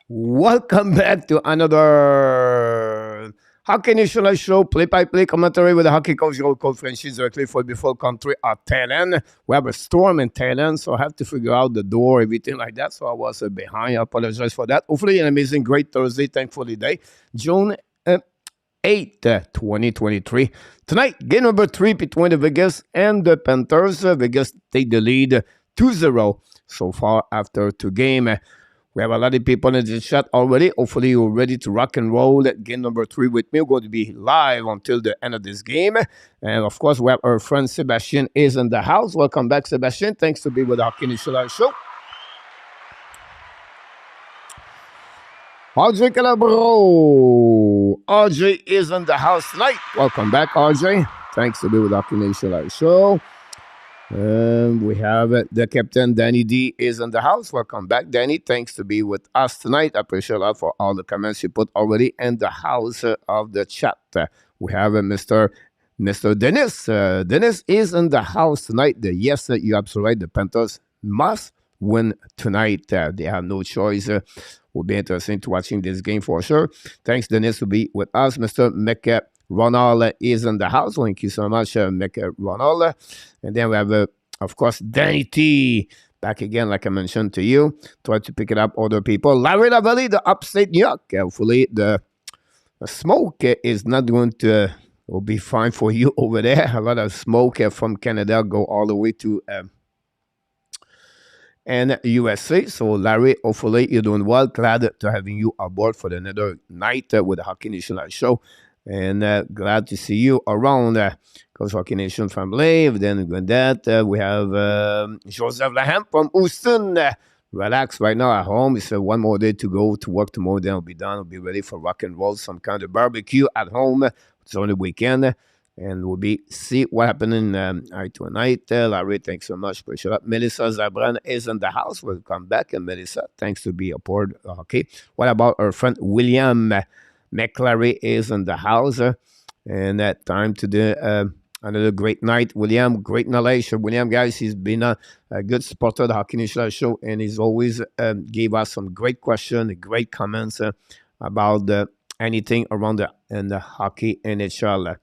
Welcome back to another Hockey National Show, play-by-play commentary with the hockey coach, your coach Francis, directly for before country at Thailand. We have a storm in Thailand, so I have to figure out the door, everything like that. So I was behind. I apologize for that. Hopefully, an amazing, great Thursday, thankfully day, June 8th, 2023. Tonight, game number 3 between the Vegas and the Panthers. Vegas take the lead 2-0 so far after 2 games. We have a lot of people in the chat already. Hopefully, you're ready to rock and roll. Game number 3 with me. We're going to be live until the end of this game. And of course, we have our friend Sebastian is in the house. Welcome back, Sebastian. Thanks to be with our Hockey National Show. RJ Calabro. RJ is in the house tonight. Welcome back, RJ. Thanks to be with our Hockey National Show. We have the captain, Danny D, is in the house. Welcome back, Danny. Thanks to be with us tonight. I appreciate a lot for all the comments you put already in the house of the chat. We have Mr. Dennis. Dennis is in the house tonight. Yes, you're absolutely right. The Panthers must win tonight. They have no choice. Will be interesting to watching this game for sure. Thanks, Dennis, to be with us. Mr. Mecca Ronald is in the house. Thank you so much, Mecca Ronald. And then we have, of course, Danny T back again, like I mentioned to you. Try to pick it up other people. Larry Lavallee, the upstate New York. Hopefully, the smoke is not going to will be fine for you over there. A lot of smoke from Canada go all the way to and USA. So, Larry, hopefully you're doing well. Glad to having you aboard for another night with the Hockey National Show. And glad to see you around Coach Hockey Nation family. Then with that, we have Joseph Laham from Houston. Relax right now at home. It's one more day to go to work tomorrow. Then I'll be done. I'll be ready for rock and roll, some kind of barbecue at home. It's only weekend. And we'll be see what happening tonight. Larry, thanks so much. Appreciate it. Melissa Zabran is in the house. Welcome back. And Melissa, thanks to be a part. Okay. What about our friend William McClary is in the house, and that time to do another great night. William, great knowledge. William, guys, he's been a good supporter of the Hockey National Show, and he's always gave us some great questions, great comments about anything around the hockey NHL.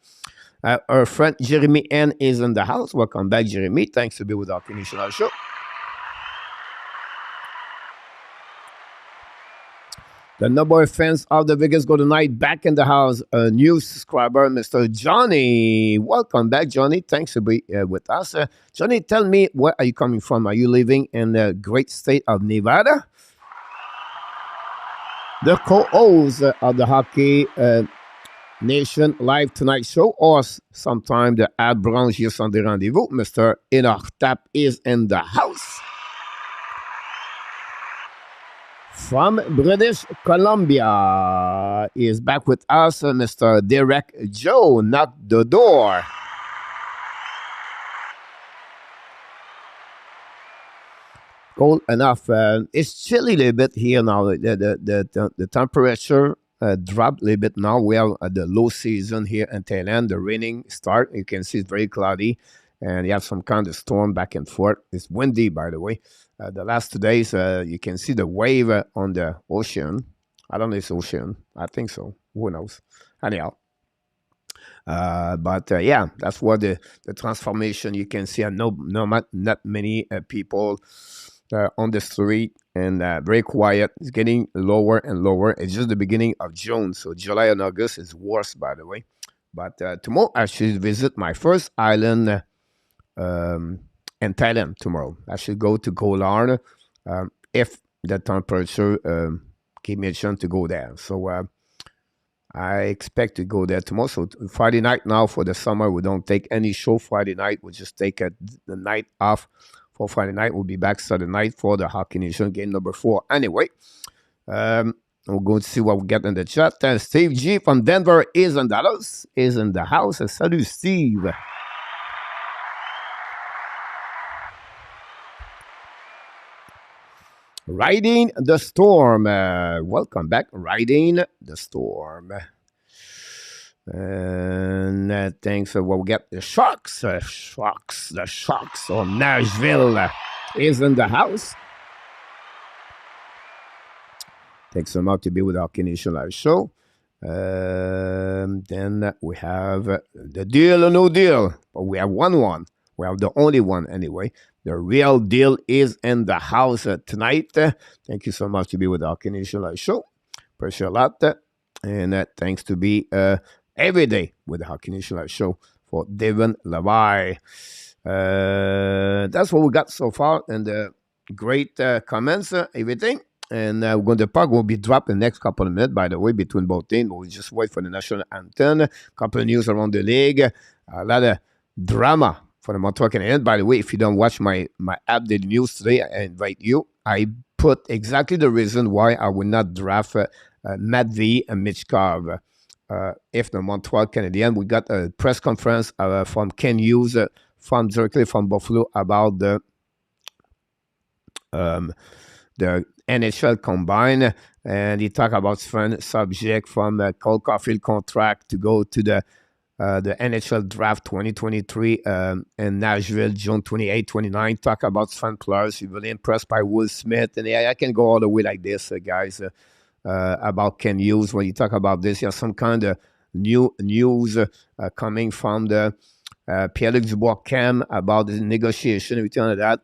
Our friend Jeremy N is in the house. Welcome back, Jeremy. Thanks to be with the Hockey National Show. The number of fans of the Vegas Golden Knights back in the house. A new subscriber, Mr. Johnny. Welcome back, Johnny. Thanks to be with us. Johnny, tell me, where are you coming from? Are you living in the great state of Nevada? The co-host of the Hockey Nation Live Tonight Show, or sometime the Ad Branche here Sunday Rendezvous. Mr. Inartap is in the house. From British Columbia is back with us, Mr. Derek Joe. Knock the door. Cold enough. It's chilly a little bit here now. The temperature dropped a little bit now. We are at the low season here in Thailand. The raining start. You can see it's very cloudy. And you have some kind of storm back and forth. It's windy, by the way. The last 2 days, you can see the wave on the ocean. I don't know if it's ocean. I think so. Who knows? Anyhow. But yeah, that's what the transformation you can see. I know not many people on the street and very quiet. It's getting lower and lower. It's just the beginning of June. So July and August is worse, by the way. But tomorrow I should visit my first island in Thailand tomorrow. I should go to Koh Larn if the temperature give me a chance to go there. So I expect to go there tomorrow. So Friday night now for the summer, we don't take any show Friday night. We just take the night off for Friday night. We'll be back Saturday night for the Hockey Nation game number 4. Anyway, we're going to see what we get in the chat. Steve G from Denver is in Dallas, is in the house. Salut, Steve. Riding the Storm. Welcome back. Riding the Storm. And thanks for what we get. The Sharks. The Sharks of Nashville is in the house. Thanks so much to be with our Hockey Nation Live show. Then we have the deal or no deal. But we have one. We have the only one anyway. The real deal is in the house tonight. Thank you so much to be with our Hockey Nation Live show. Appreciate a lot. And thanks to be every day with the Hockey Nation Live show for Devin Levi. That's what we got so far. And great comments, everything. And we're going to park will be dropped in the next couple of minutes, by the way, between both teams. We'll just wait for the national anthem. A couple of news around the league. A lot of drama for the Montreal Canadiens. By the way, if you don't watch my updated news today, I invite you. I put exactly the reason why I would not draft Matt V and Mitch Carver. If the Montreal Canadiens, we got a press conference from Ken Hughes directly from Buffalo about the NHL Combine, and he talked about different subject from the Cole Caulfield contract to go to the NHL Draft 2023 in Nashville, June 28, 29. Talk about different players. He's really impressed by Will Smith, and I can go all the way like this, guys, about Ken Hughes. When you talk about this, you have some kind of new news coming from the Pierre-Luc Dubois camp about the negotiation, everything like that.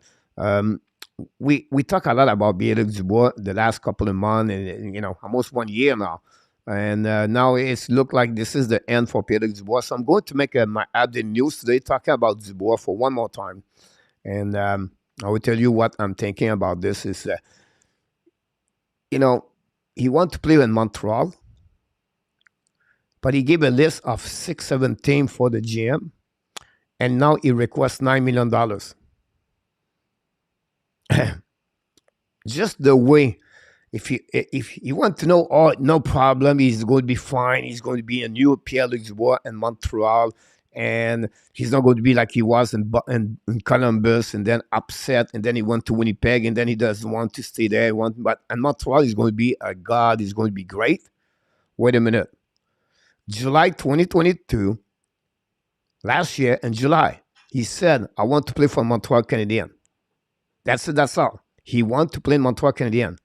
We talk a lot about Pierre-Luc Dubois the last couple of months, and almost 1 year now. And now it's looked like this is the end for Pierre-Luc Dubois. So I'm going to make my update news today talking about Dubois for one more time. And I will tell you what I'm thinking about this is, he wants to play in Montreal, but he gave a list of 6-7 teams for the GM, and now he requests $9 million. Just the way, if you want to know, no problem, he's going to be fine. He's going to be a new Pierre-Luc Dubois in Montreal, and he's not going to be like he was in Columbus, and then upset, and then he went to Winnipeg, and then he doesn't want to stay there. But in Montreal, he's going to be a god. He's going to be great. Wait a minute. July 2022, last year in July, he said, I want to play for Montreal Canadiens. That's it, that's all. He wants to play in Montreal Canadiens.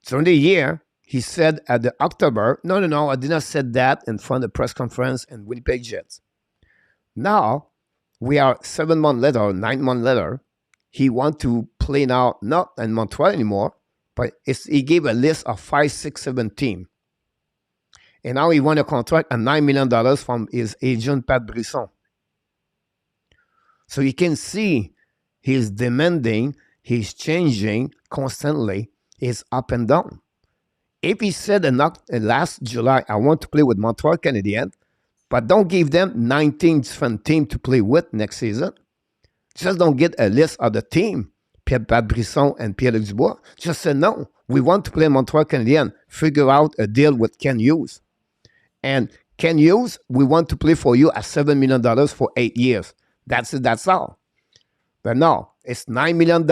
During the year, he said at the October, no, I did not say that in front of the press conference in Winnipeg Jets. Now, we are 7 months later, or 9 months later, he wants to play now, not in Montreal anymore, but he gave a list of 5, 6, 7 teams. And now he won a contract at $9 million from his agent, Pat Brisson. So you can see he's demanding, he's changing constantly, he's up and down. If he said last July, I want to play with Montreal Canadiens, but don't give them 19 different teams to play with next season. Just don't get a list of the team, Pat Brisson and Pierre-Luc Dubois. Just say, no, we want to play Montreal Canadiens. Figure out a deal with Ken Hughes. And Ken Hughes, we want to play for you at $7 million for 8 years. That's it, that's all. But no, it's $9 million.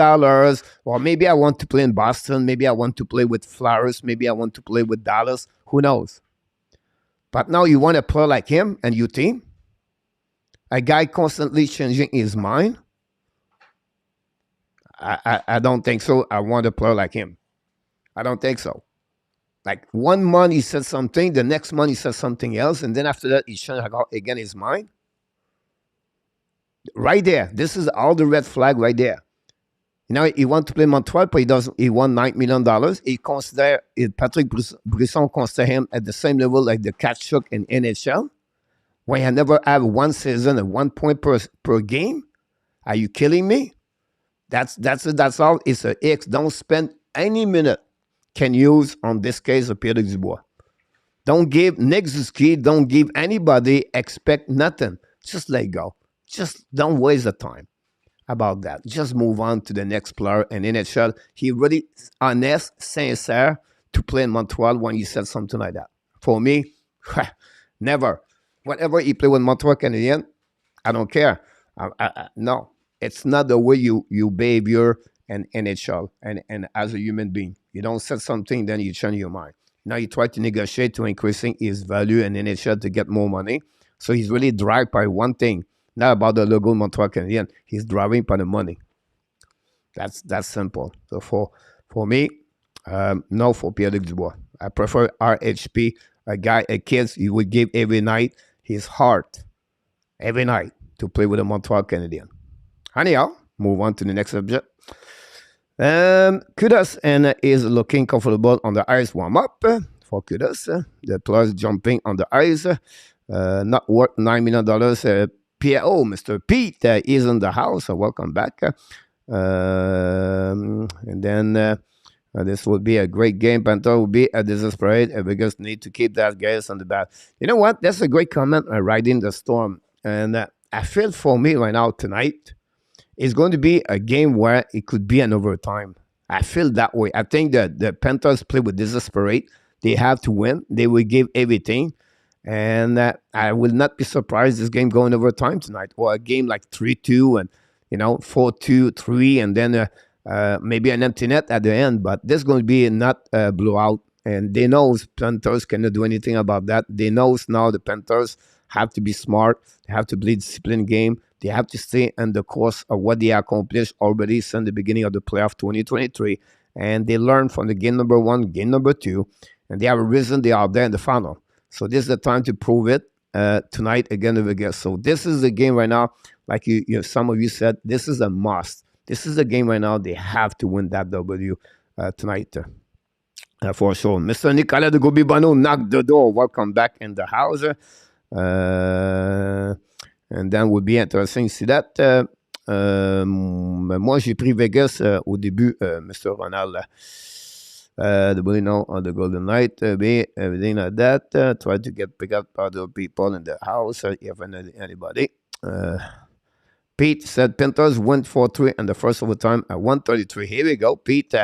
Or maybe I want to play in Boston. Maybe I want to play with Flyers. Maybe I want to play with Dallas. Who knows? But now you want a player like him and your team? A guy constantly changing his mind? I don't think so. I want a player like him. I don't think so. Like 1 month he said something, the next month he said something else, and then after that he changed again his mind. Right there. This is all the red flag right there. Now he wants to play Montreal, but he won $9 million. Patrick Brisson consider him at the same level like the Tkachuk in NHL, where he never had one season and 1 point per game. Are you kidding me? That's all. It's a X. Don't spend any minute can use on this case of Pierre-Luc Dubois. Don't give Nick Suzuki, don't give anybody, expect nothing. Just let go. Just don't waste the time about that. Just move on to the next player in NHL. He really honest, sincere to play in Montreal when he said something like that. For me, never. Whatever he play with Montreal Canadiens, I don't care. No, it's not the way you behavior in NHL and as a human being. You don't say something, then you change your mind. Now you try to negotiate to increasing his value in NHL to get more money. So he's really driven by one thing, not about the logo Montreal Canadiens. He's driving by the money. That's simple. So for me, No for Pierre-Luc Dubois. I prefer RHP, a kid you would give every night his heart, every night, to play with the Montreal Canadiens. Anyhow, move on to the next subject. GUDAS and is looking comfortable on the ice warm-up for GUDAS. The players jumping on the ice. Not worth $9 million. PO, Mr. Pete, is in the house. So welcome back. And then this would be a great game. Panthers will be a desperate. Vegas need to keep that guys on the back. You know what? That's a great comment. Riding the storm. And I feel for me right now tonight, it's going to be a game where it could be an overtime. I feel that way. I think that the Panthers play with desperate. They have to win. They will give everything. And I will not be surprised this game going overtime tonight. Or a game like 3-2 and, 4-2, 3, and then maybe an empty net at the end. But this is going to be not a blowout. And they know Panthers cannot do anything about that. They know now the Panthers have to be smart. They have to play disciplined game. They have to stay in the course of what they accomplished already since the beginning of the playoff 2023. And they learn from the game number 1, game number 2. And they have a reason they are there in the final. So this is the time to prove it tonight against Vegas. So this is the game right now. Like some of you said, this is a must. This is the game right now. They have to win that W tonight. For sure. Mr. Nicolas de Gobibano knocked the door. Welcome back in the house. And then would be interesting to see that. Moi, j'ai pris Vegas au début, Mr. Ronald. The bully now on the Golden Knight, everything like that. Try to get picked up by other people in the house, if anybody. Pete said Panthers went 4-3 in the first overtime at 1:33. Here we go, Pete,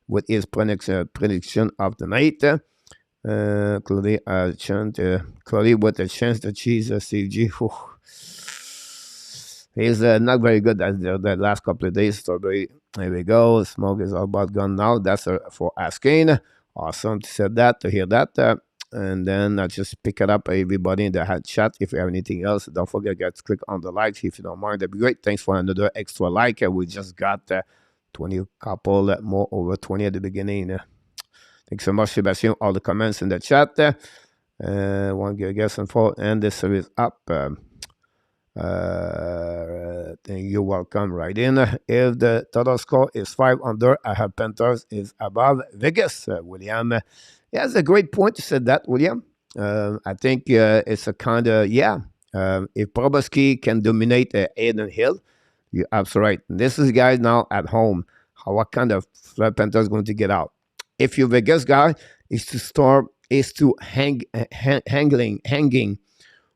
with his prediction of the night. Claudia with a chance to cheese CG. He's not very good at the last couple of days. Strawberry, here we go. Smoke is all about gone now. That's for asking. Awesome to say that, to hear that. And then I'll just pick it up, everybody in the chat. If you have anything else, don't forget to click on the likes if you don't mind. That'd be great. Thanks for another extra like. We just got 20 couple more, over 20 at the beginning. Thanks so much, Sebastian. All the comments in the chat. One guess and four, and the series up. You're welcome right in. If the total score is 5 under, I have Panthers is above Vegas. William, yeah, that's a great point. You said that, William. I think it's a kind of, if BOBROVSKY can dominate Aiden Hill, you're absolutely right. This is guys now at home. What kind of Panthers going to get out? If you're Vegas guy, is to hanging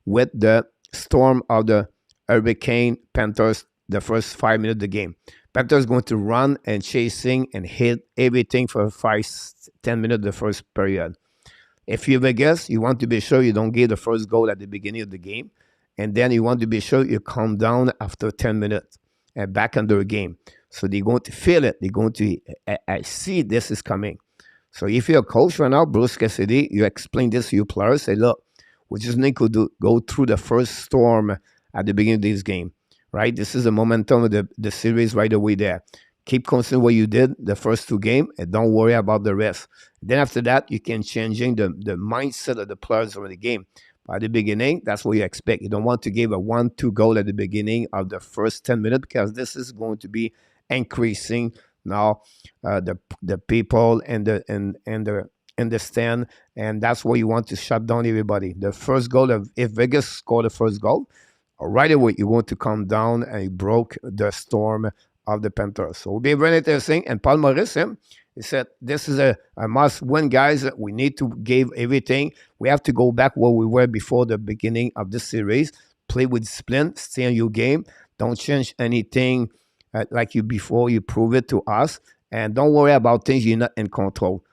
with the storm of the Hurricane Panthers the first 5 minutes of the game. Panthers going to run and chasing and hit everything for 5-10 minutes the first period. If you're Vegas, you want to be sure you don't give the first goal at the beginning of the game, and then you want to be sure you calm down after 10 minutes and back under the game. So they're going to feel it. They're going to see this is coming. So if you're a coach right now, Bruce Cassidy, you explain this to your players. Say, look, we just need to go through the first storm at the beginning of this game, right? This is the momentum of the series right away there. Keep constant what you did the first 2 games and don't worry about the rest. Then after that, you can changing the mindset of the players over the game. By the beginning, that's what you expect. You don't want to give a 1-2 goal at the beginning of the first 10 minutes because this is going to be increasing now the people and the stand, and that's where you want to shut down everybody. The first goal, if Vegas scored the first goal, right away you want to come down and you broke the storm of the Panthers. So it'll be very interesting. And Paul Maurice, he said, this is a must-win, guys. We need to give everything. We have to go back where we were before the beginning of this series. Play with discipline, stay on your game. Don't change anything like you before. You prove it to us. And don't worry about things you're not in control.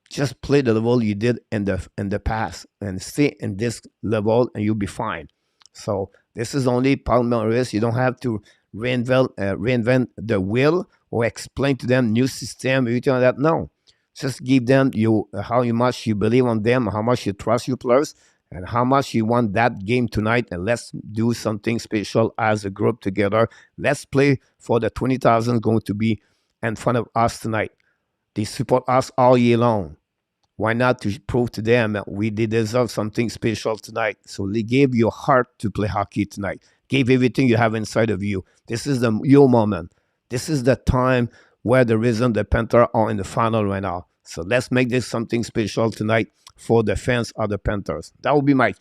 Just play the level you did in the past and stay in this level and you'll be fine. So this is only Paul Maurice. You don't have to reinvent the wheel or explain to them new system, everything like that. No. Just give them how much you believe on them, how much you trust your players, and how much you want that game tonight. And let's do something special as a group together. Let's play for the 20,000 going to be in front of us tonight. They support us all year long. Why not to prove to them that they deserve something special tonight? So they gave your heart to play hockey tonight. Gave everything you have inside of you. This is your moment. This is the time where the reason the Panthers are in the final right now. So let's make this something special tonight for the fans of the Panthers. That will be my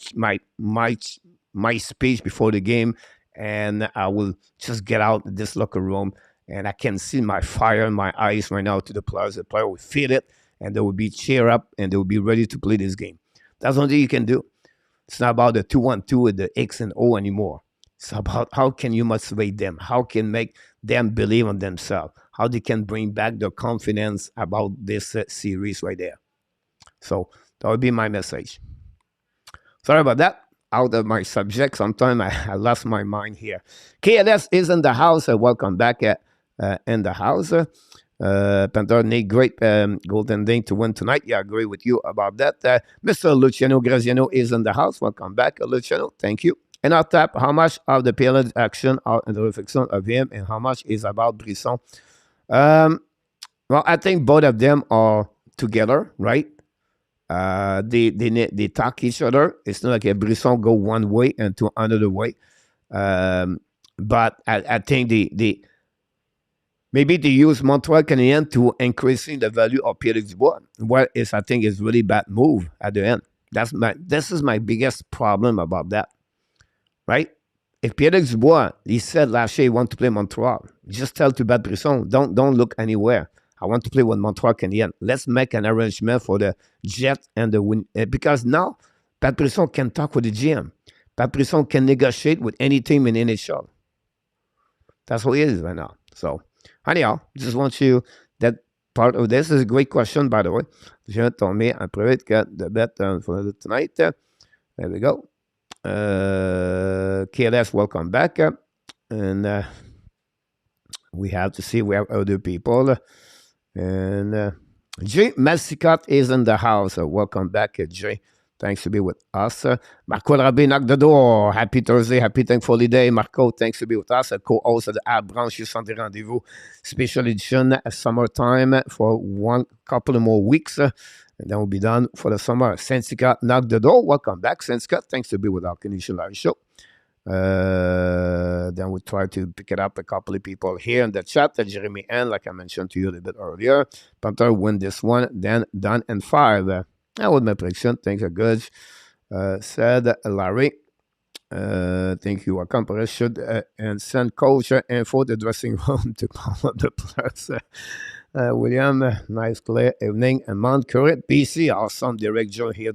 speech before the game, and I will just get out of this locker room, and I can see my fire in my eyes right now to the players. The player will feel it, and they will be cheer up, and they will be ready to play this game. That's one thing you can do. It's not about the 2-1-2 with the X and O anymore. It's about how can you motivate them, how can make them believe in themselves, how they can bring back their confidence about this series right there. So that would be my message. Sorry about that. Out of my subject. Sometimes I lost my mind here. KLS is in the house. Welcome back in the house. Panther need great Golden Day to win tonight. Yeah, I agree with you about that. Mr. Luciano Graziano is in the house. Welcome back, Luciano. Thank you. And I'll tap how much of the PLN action are in the reflection of him and how much is about Brisson. Well, I think both of them are together, right? They talk each other. It's not like a Brisson go one way and to another way. But I think maybe they use Montreal Canadiens to increasing the value of Pierre Dubois. What is I think is really bad move at the end. This is my biggest problem about that, right? If Pierre Dubois, he said last year he want to play Montreal, just tell to Bad Brisson, don't look anywhere. I want to play with Montreal Canadiens. Let's make an arrangement for the Jet and the win. Because now, Pat Brisson can talk with the GM. Pat Brisson can negotiate with any team in NHL. That's what it is right now. So, anyhow, just want you, that part of this is a great question, by the way. Je t'en mets un private que the bet for tonight. There we go. KLS, welcome back. And we have to see we have other people. And Jay Malsicott is in the house. Welcome back, Jay. Thanks to be with us. Marco Rabé knock the door. Happy Thursday, happy Thankful Day. Marco, thanks to be with us. Co-host of the App Branche Santé Rendezvous Special Edition Summertime for one couple of more weeks. And then we'll be done for the summer. Sensica knock the door. Welcome back, Sensica. Thanks to be with our Canadian Live Show. Then we'll try to pick it up a couple of people here in the chat. Jeremy N, like I mentioned to you a little bit earlier. Panther win this one, then done in 5. That was my prediction. Things are good. Said Larry. Think you are comparable. Should and send coach info the dressing room to call up the players. William, nice clear evening. And Mount Currit, BC, awesome. Direct Joe here.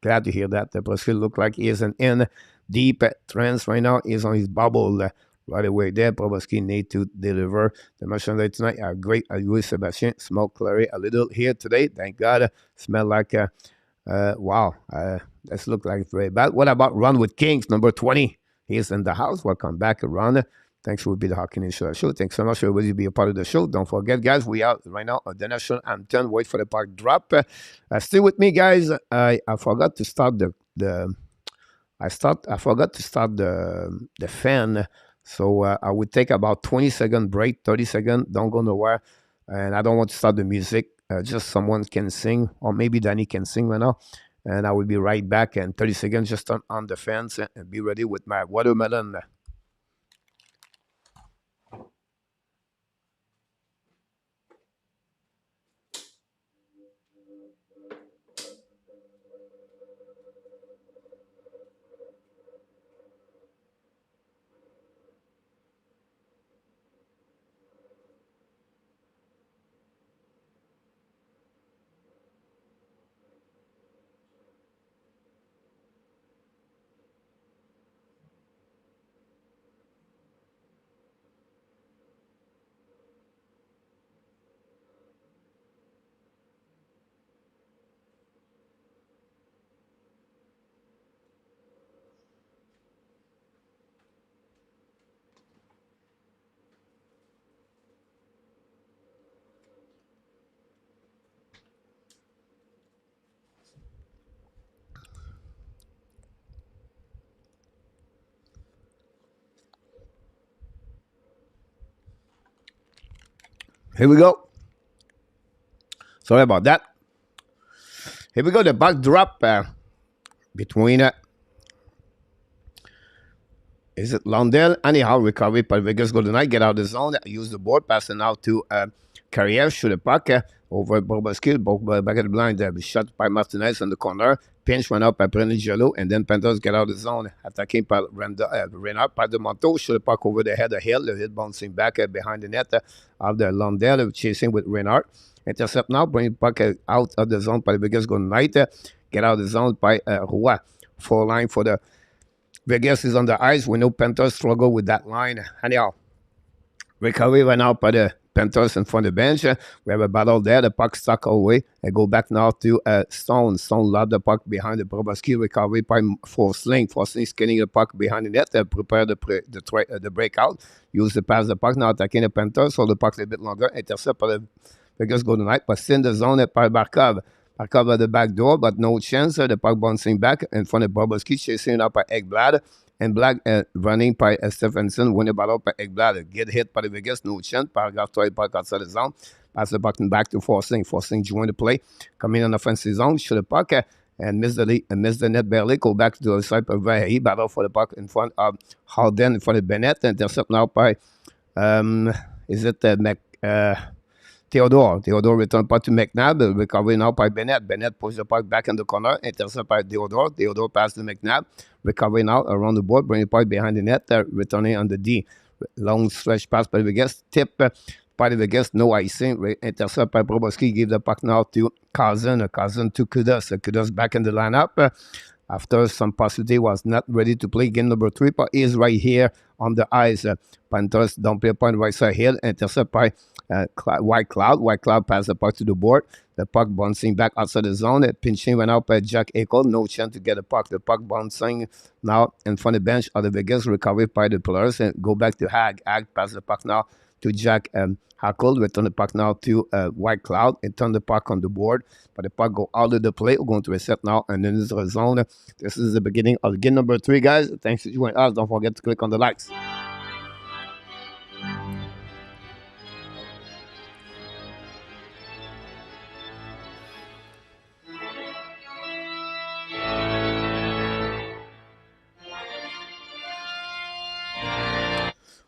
Glad to hear that. The Brazil look like he isn't in deep trance right now. He's on his bubble right away there. BOBROVSKY need to deliver the merchandise tonight. Great. Louis Sebastien. Smoke Clary a little here today. Thank God. Smell like wow. This look like very bad. What about Run with Kings, number 20? He's in the house. Welcome back, Ron. Thanks for being the Hockey Nation show. Thanks so much for everybody to be a part of the show. Don't forget, guys, we are right now at the national anthem. Wait for the park drop. Stay with me, guys. I forgot to start I forgot to start the fan. So I would take about 20-second break, 30 seconds. Don't go nowhere. And I don't want to start the music. Just someone can sing, or maybe Danny can sing right now. And I will be right back in 30 seconds. Just turn on the fans and be ready with my watermelon. Here we go. Sorry about that. Here we go. The backdrop between is it Londell? Anyhow, recovery by Vegas Golden Knight. Get out of the zone. Use the board. Passing out to Carrier. Shoot the puck over BOBROVSKY. Back at the blind. Shot by Martinez in the corner. Pinch went up by Brendan Jello. And then Panthers get out of the zone. Attacking by Renard. By the Monteau. Shoot the puck over the head of Hill. The hit bouncing back behind the net of the Londell. Chasing with Renard. Intercept now. Bring the puck out of the zone by the Vegas Golden Knight. Get out of the zone by Roy. 4 line for the Vegas is on the ice. We know Panthers struggle with that line. Anyhow, recovery went out by the Panthers in front of the bench. We have a battle there. The puck stuck away. And go back now to Stone. Stone lobbed the puck behind the BOBROVSKY. Recovery by Forsling. Forsling skinning the puck behind the net. Prepare the breakout. Use the pass the puck. Now attacking the Panthers. Hold the puck a little bit longer. Intercept by the Vegas Golden Knight. But still in the zone by Barkov. Barkov at the back door, but no chance. The puck bouncing back in front of BOBROVSKY, chasing up by Ekblad. And Black running by Stephenson, winning battle by Ekblad. Get hit by the Vegas, no chance. Paragraph 12, puck outside the zone. Pass the puck back to Forsling. Forsling join the play. Come in on the offensive zone, shoot the puck, and miss the net barely. Go back to the side of Vahe. Battle for the puck in front of Harden, in front of Bennett. Intercept now by, Theodore. Theodore return puck to McNabb. Recovery now by Bennett. Bennett pushes the puck back in the corner. Intercept by Theodore. Theodore pass to McNabb. Recovery now around the board. Bring the puck behind the net. Returning on the D. Long stretch pass by the Vegas. Tip by the Vegas. No icing. Intercept by BOBROVSKY. Give the puck now to Cousin. Cousin to Kudas. Kudas back in the lineup. After some possibility was not ready to play game number 3, but is right here on the ice. Panthers don't play a point right side here. Intercept by White Cloud. White Cloud pass the puck to the board. The puck bouncing back outside the zone. Pinching went out by Jack Eichel. No chance to get the puck. The puck bouncing now in front of the bench of the Vegas. Recovered by the players. And go back to Hag. Hag pass the puck now to Jack Hackle. Return the puck now to White Cloud. And turn the puck on the board. But the puck go out of the play. We're going to reset now. And then this is the zone. This is the beginning of game number 3, guys. Thanks for joining us. Don't forget to click on the likes.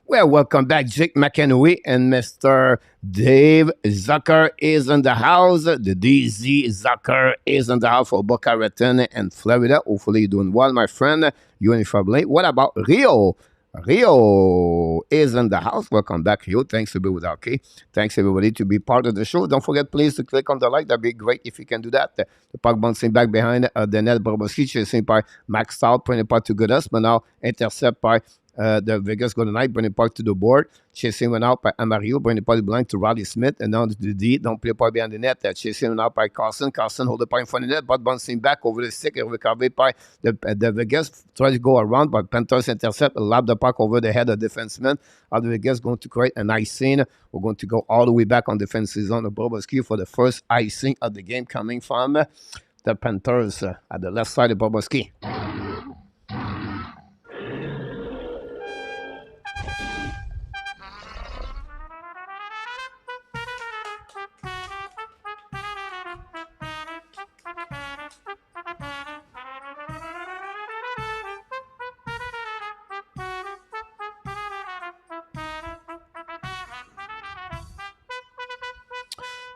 Well, welcome back. Jake McEnway and Mr. Dave Zucker is in the house. The DZ Zucker is in the house for Boca Raton and Florida. Hopefully you're doing well, my friend. You and family. What about Rio? Rio is in the house. Welcome back, Rio. Thanks to be with OK. Thanks, everybody, to be part of the show. Don't forget, please, to click on the like. That'd be great if you can do that. The puck bouncing back behind the net. BOBROVSKY chasing by Max Stout, putting the puck to GUDAS, but now intercept by the Vegas Golden Knight, bring the puck to the board. Chasing went out by Amarillo, bring the puck blank to Roddy Smith, and now the D, don't play puck behind the net. Chasing went out by Carson. Carson hold the puck in front of the net, but bouncing back over the stick and recovered by the Vegas. Try to go around, but Panthers intercept, lob the puck over the head of the defenseman. The Vegas going to create a nice scene. We're going to go all the way back on defensive zone of BOBROVSKY for the first icing of the game coming from the Panthers at the left side of BOBROVSKY.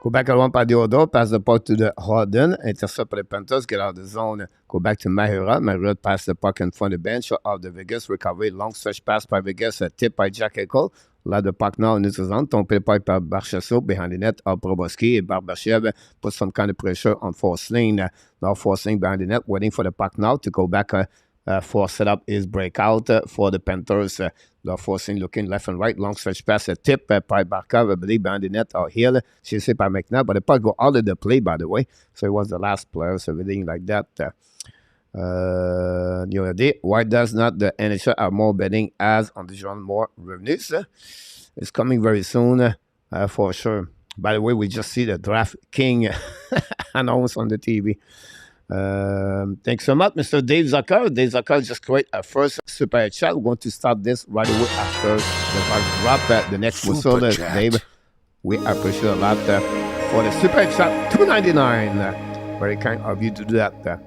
Go back around by Theodore, pass the puck to the Harden, intercept by the Panthers, get out of the zone, go back to Mahura. Mahura pass the puck in front of the bench of the Vegas, recovery, long stretch pass by Vegas, a tip by Jack Eichel. Là, the puck now in the zone, tombé by Barchesso behind the net of BOBROVSKY. Barbachev put some kind of pressure on Forsling. Now Forsling behind the net, waiting for the puck now to go back for set up his breakout for the Panthers. Now Forsling looking left and right, long stretch pass, a tip by Barkov, I believe behind the net or Hill. She's hit by McNabb, but the puck go out of the play, by the way. So it was the last player, so everything like that. Why does not the NHL have more betting ads on the John Moore revenues? It's coming very soon, for sure. By the way, we just see the Draft King announced on the TV. Thanks so much, Mr. Dave Zucker. Dave Zucker just create a first super chat. We're going to start this right away after the drop. The next whistle, Dave. We appreciate a lot for the Super Chat 299. Very kind of you to do that.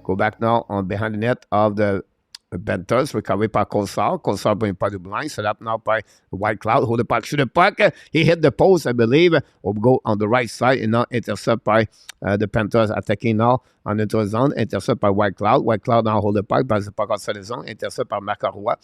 Go back now on behind the net of the Panthers, recovery par Colsar. Colsar bring par the blind, set up now by White Cloud. Hold the puck, shoot the puck. He hit the post, I believe, or go on the right side and now intercept by the Panthers attacking now on the zone. Intercept by White Cloud. White Cloud now hold the puck, pass the puck outside the zone. Intercept by Marc Roy.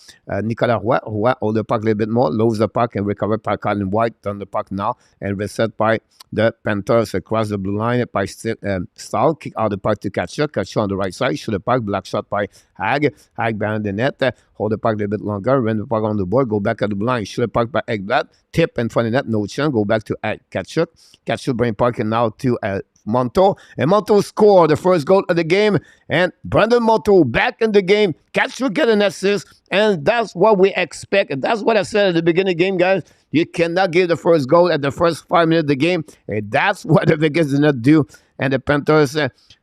Nicolas Roy. Roy hold the puck a little bit more, loses the puck and recover by Colin White. Turn the puck now and reset by the Panthers across the blue line by Stahl. Kick out the puck to Kachuk. Kachuk on the right side. Shoot the puck. Black shot by Hag. Hag behind the net. Hold the puck a little bit longer. Run the puck on the board. Go back at the blue line. Shoot the puck by Ekblad. Tip in front of the net. No chance. Go back to Kachuk. Kachuk bring puck now to Monto. And Monto scored the first goal of the game. And Brandon Monto back in the game. Kachuk get an assist. And that's what we expect. And that's what I said at the beginning of the game, guys. You cannot give the first goal at the first 5 minutes of the game. And that's what the Vegas did not do. And the Panthers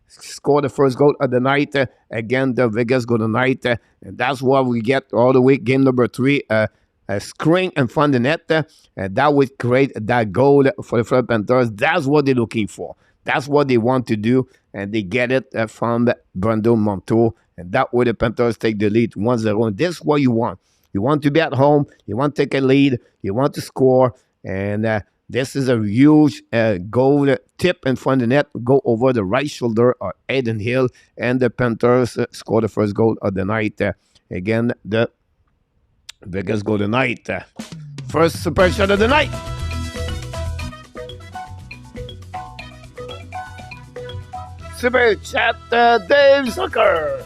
score the first goal of the night. Again, the Vegas go tonight. And that's what we get all the week. Game number 3. A screen in front of the net. And that would create that goal for the Florida Panthers. That's what they're looking for. That's what they want to do. And they get it from Brandon Monto. And that way the Panthers take the lead 1-0. This is what you want. You want to be at home. You want to take a lead. You want to score. And this is a huge goal tip in front of the net. Go over the right shoulder of Aiden Hill. And the Panthers score the first goal of the night. Again, the Vegas goal tonight. First super shot of the night. Super chat, Dave Zucker.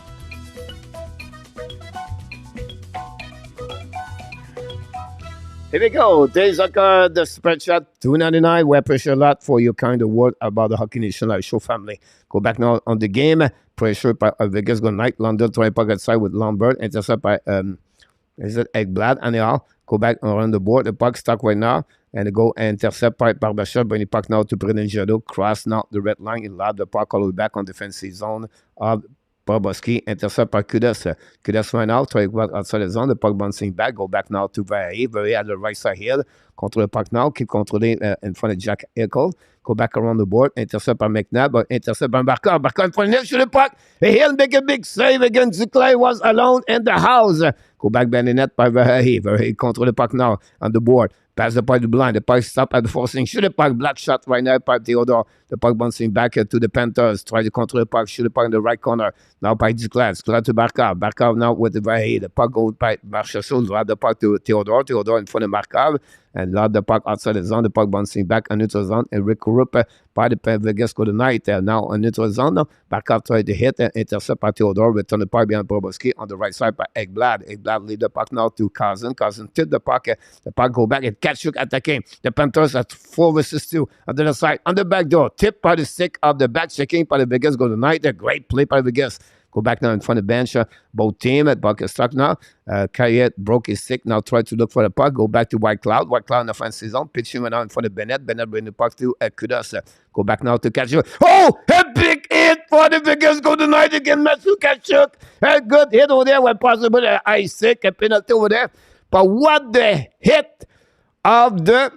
Here we go. Dave Zucker, the super chat, $2.99. We appreciate a lot for your kind of word about the Hockey Nation Live Show family. Go back now on the game. Pressure by Vegas go night. London trying puck outside with Lombard. Intercept by is it Ekblad? Anyhow, go back around the board. The puck stuck right now. And go intercept by Barbashev. Bring the puck now to Brendan Jadot. Cross now the red line. He allowed the puck all the way back on defensive zone of BOBROVSKY. Intercept by Gudas. Gudas right now. Try to go outside the zone. The puck bouncing back. Go back now to Very. Very at the right side here. Control the puck now. Keep controlling in front of Jack Eichel. Go back around the board. Intercept by McNabb. But intercept by Barkov. Barkov in front of the net. Shoot the puck. He'll make a big save against Zuclay. Was alone in the house. Go back behind the net by Very. Very control the puck now on the board. Pass the puck to blind. The puck stop at the forcing. Shoot the puck. Black shot right now by Theodore. The puck bouncing back to the Panthers. Try to control the puck. Shoot the puck in the right corner. Now by Duclair. Duclair to Barkov. Barkov now with the very. The puck goes by Marchessault. Drop the puck to Theodore. Theodore in front of Barkov. And load the puck outside the zone. The puck bouncing back on neutral zone. And regroup by the Vegas go tonight. Now on neutral zone. Barkov tried to hit and intercept by Theodore. Return the puck behind BOBROVSKY on the right side by Ekblad. Ekblad lead the puck now to Cousin. Cousin tip the puck. The puck go back and Kachuk attacking. The Panthers at 4 versus 2 on the other side. On the back door. Tip by the stick of the back checking by the Vegas go tonight. A great play by the Vegas. Go back now in front of the bench. Both team at buck is stuck now. Carrier broke his stick. Now try to look for the puck. Go back to White Cloud. White Cloud in the offensive zone. Pitching right now in front of Bennett. Bennett bring the puck to Kudas. Go back now to Kachuk. Oh! A big hit for the Vegas go tonight again. Matthew Kachuk. A good hit over there when possible. Isaac. A penalty over there. But what the hit of the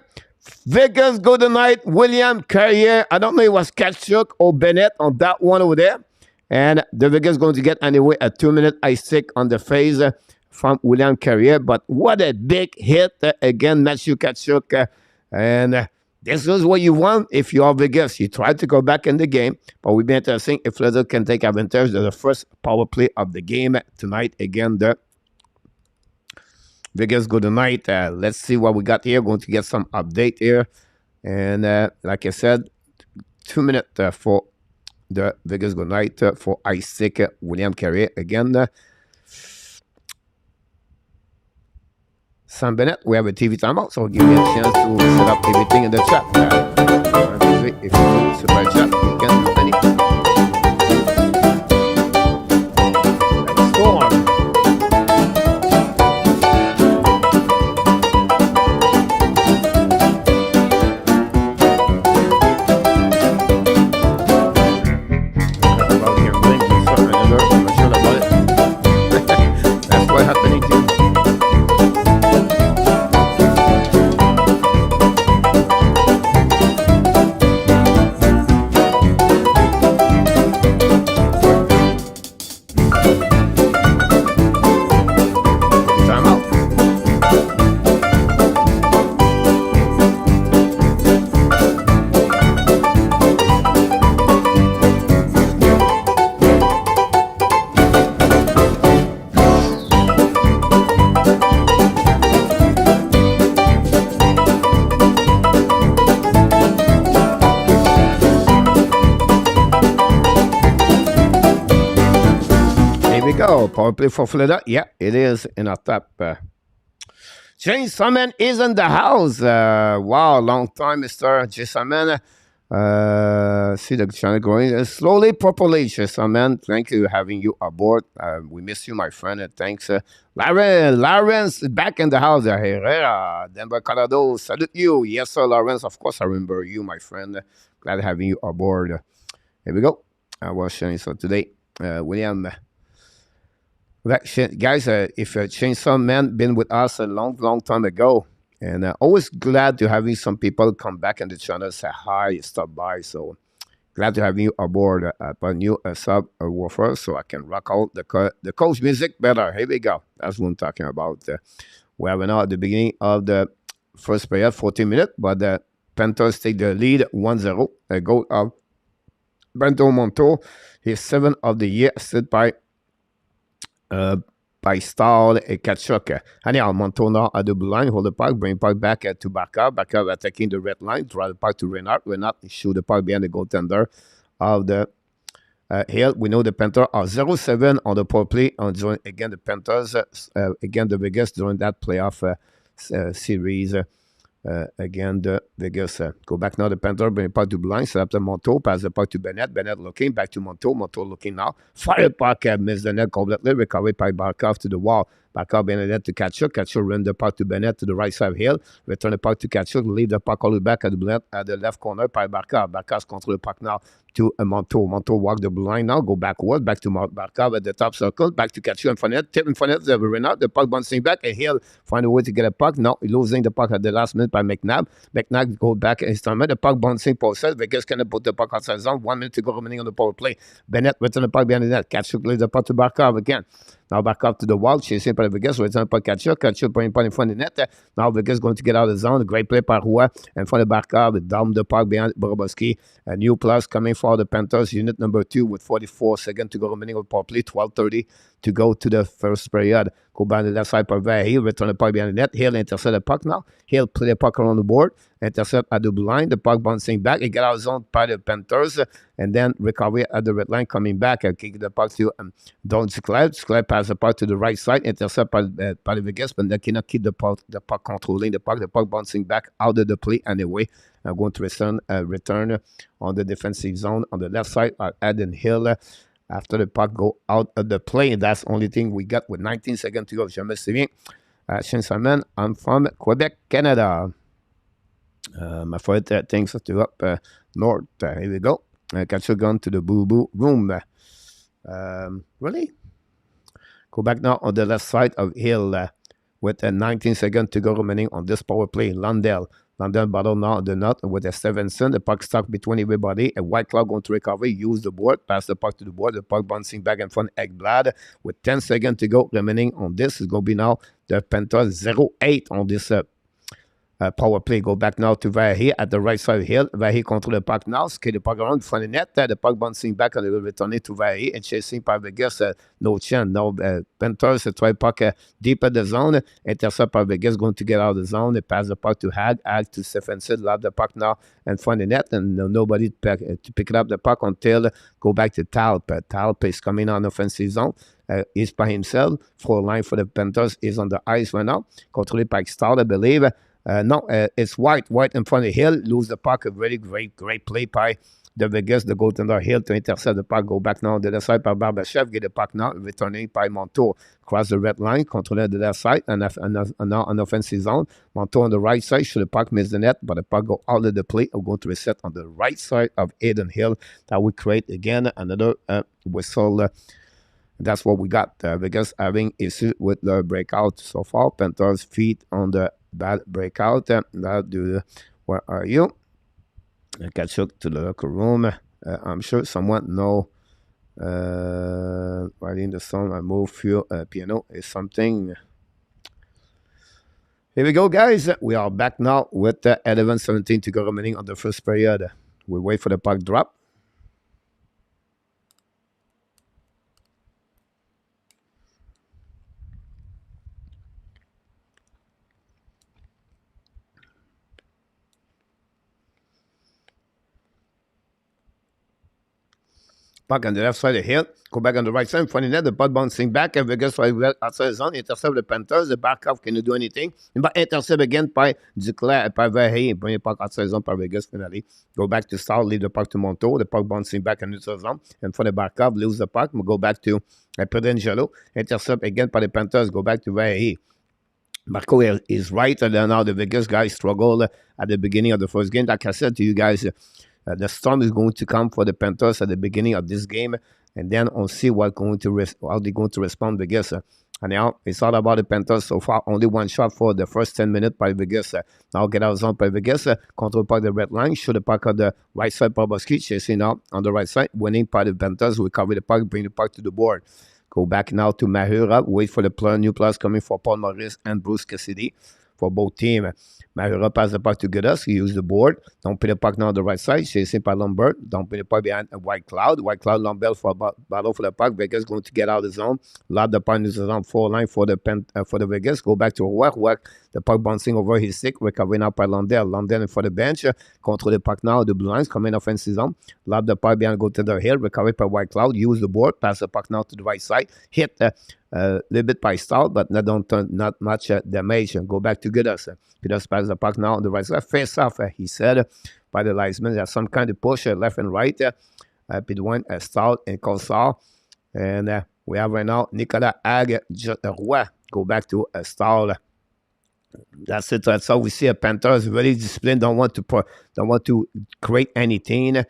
Vegas go tonight. William Carrier. I don't know if it was Kachuk or Bennett on that one over there. And the Vegas going to get anyway a 2-minute ice stick on the face from William Carrier. But what a big hit again, Matthew Kachuk. And this is what you want if you are Vegas. You try to go back in the game. But we'll be interesting if Florida can take advantage of the first power play of the game tonight. Again, the Vegas go tonight. Let's see what we got here. Going to get some update here. And like I said, 2 minutes for the Vegas go night for Isaac William Carrier. Again, Sam Bennett, we have a TV timeout, so give me a chance to set up everything in the chat. If you go to super chat, you can do anything. Storm. go. Power play for Florida. Yeah, it is in our top. James Summon is in the house. Wow, long time, Mr. James Summon. See the channel growing slowly. Population, Summon. Thank you having you aboard. We miss you, my friend. Thanks, Lawrence back in the house. Herrera, Denver, Colorado. Salute you. Yes, sir, Lawrence. Of course, I remember you, my friend. Glad having you aboard. Here we go. I was sharing so today, William. Guys, if Chainsaw Man been with us a long time ago, and always glad to having some people come back in the channel, say hi, stop by. So glad to have you aboard a new sub woofer, so I can rock out the coach music better. Here we go. That's what I'm talking about. We are now at the beginning of the first period, 14 minutes, but the Panthers take the lead 1-0. A goal of Brento Monto, his 7th of the year, assisted by Stahl et Kachuk. Anyhow, Montona at the blue line, hold the puck, bring the puck back to Barkov. Barkov attacking the red line, draw the puck to Renard. Renard shoot the puck behind the goaltender of the Hill. We know the Panthers are 0-7 on the power play. Again, the Panthers, again, the Vegas during that playoff series. Again, the Vegas go back now. The Panther bring the puck to blind, set up the Monto, pass the puck to Bennett. Bennett looking back to Monto. Monto looking now. Fire puck, miss the net completely. Recovered by Barkov to the wall. Barkov Bennett to Kachuk. Kachuk run the puck to Bennett to the right side of Hill. Return the puck to Kachuk. Leave the puck all the way back at the left corner by Barkov. Barkov control the puck now to Monto. Monto walk the blue line now. Go backward. Back to Barkov at the top circle. Back to Kachuk in front of it. Tip in front of it. They run out. The puck bouncing back. And Hill find a way to get a puck. Now losing the puck at the last minute by McNabb. McNabb go back in his time. The puck bouncing post. Vegas cannot put the puck outside zone. 1 minute to go remaining on the power play. Bennett return the puck behind the net. Kachuk leaves the puck to Barkov again. Now back up to the wall, chasing by Vegas, return by Kachuk. Kachuk putting puck in front of the net. Now Vegas going to get out of the zone. Great play by Roy in front of Barkov. Down the puck behind BOBROVSKY. A new plus coming for the Panthers, unit number 2 with 44 seconds to go remaining on power play. 12:30 to go to the first period. Go by the left side by Hill, return the puck behind the net. Hill intercept the puck now. Hill play the puck around the board. Intercept at the blue line. The puck bouncing back. It got out of zone by the Panthers. And then recovery at the red line coming back. Kick the puck to Don Scleb. Scleb pass the puck to the right side. Intercept by the Vegas, but they cannot keep the puck controlling the puck. The puck bouncing back out of the play anyway. Going to return on the defensive zone on the left side. Adam Hill. After the puck go out of the play, and that's the only thing we got with 19 seconds to go. Je me souviens. Shinsaman, I'm from Quebec, Canada. My favorite things to up north. Here we go. Catch a gun to the boo-boo room. Really? Go back now on the left side of Hill with 19 seconds to go remaining on this power play. Lundell battle now the nut with a Stevenson. The puck stuck between everybody. A White Cloud going to recover. Use the board. Pass the puck to the board. The puck bouncing back in front. Ekblad with 10 seconds to go remaining on this. It's going to be now the Panthers 0-8 on this power play. Go back now to Vahe at the right side of Hill. Vahe control the puck now. Skate the puck around in front of the net. The puck bouncing back and they will return it to Vahe and chasing by Vegas. No chance. Now Panthers try puck deep at the zone. Intercept by Vegas going to get out of the zone. They pass the puck to Hag. Hag to Stephenson. Lob the puck now in front of the net and nobody to pick up the puck until go back to Talp. Talp is coming on offensive zone. He's by himself. Full line for the Panthers is on the ice right now. Controlled by Star, I believe. No, it's White in front of Hill. Lose the puck. A really great play by the Vegas, the goaltender Hill to intercept the puck. Go back now on the left side by Barbashev. Get the puck now. Returning by Monto. Cross the red line. Control the left side. And now an offensive zone. Monto on the right side. Should the puck miss the net. But the puck go out of the play. We're going to reset on the right side of Aiden Hill. That will create again another whistle. That's what we got. Vegas having issues with the breakout so far. Panthers feet on the bad breakout. Where are you? Catch up to the locker room. I'm sure someone know. Writing the song I move few piano is something. Here we go, guys. We are back now with 11:17 to go remaining on the first period. We wait for the puck drop. Puck on the left side of Hill. Go back on the right side in front of net. The puck bouncing back. And Vegas right outside the zone. Intercept the Panthers. The backup can do anything. But intercept again by Duclair, by Verhey. Bring the puck outside the zone by Vegas finally. Go back to Star. Leave the puck to Monto. The puck bouncing back in the zone. And for the backup, lose the puck. We'll go back to Pedangelo. Intercept again by the Panthers. Go back to Verhey. Marco is right. And now the Vegas guys struggled at the beginning of the first game. Like I said to you guys, the storm is going to come for the Panthers at the beginning of this game, and then we'll see how they're going to respond. Vegas. And now it's all about the Panthers so far. Only one shot for the first 10 minutes by Vegas. Now get out zone by Vegas. Control by the red line. Shoot the puck on the right side. BOBROVSKY chasing out on the right side. Winning by the Panthers. Recover the puck. Bring the puck to the board. Go back now to Mahura. Wait for the new players coming for Paul Maurice and Bruce Cassidy for both teams. Mahura pass the puck to GUDAS. He used the board. Don't put the puck now on the right side. Chasing by Lambert. Don't put the puck behind a White Cloud. White Cloud, Lambert for battle for the puck. Vegas going to get out of the zone. Lob the puck into the zone. 4 line for the Vegas. Go back to Roy. The puck bouncing over his stick. Recovering out by Londell. Londell for the bench. Control the puck now. The blue lines coming offensive zone. Lob the puck behind. Go to the hill. Recovered by White Cloud. Use the board. Pass the puck now to the right side. Hit a little bit by Stout, but not much damage. Go back to GUDAS. GUDAS pass the puck now on the right side. Face off, he said, by the linesman. There's some kind of push left and right. Between Stout and Colsar. And we have right now Nicolas Ag Roy. Go back to Stout. That's it. That's how we see a Panthers very disciplined. Don't want to create anything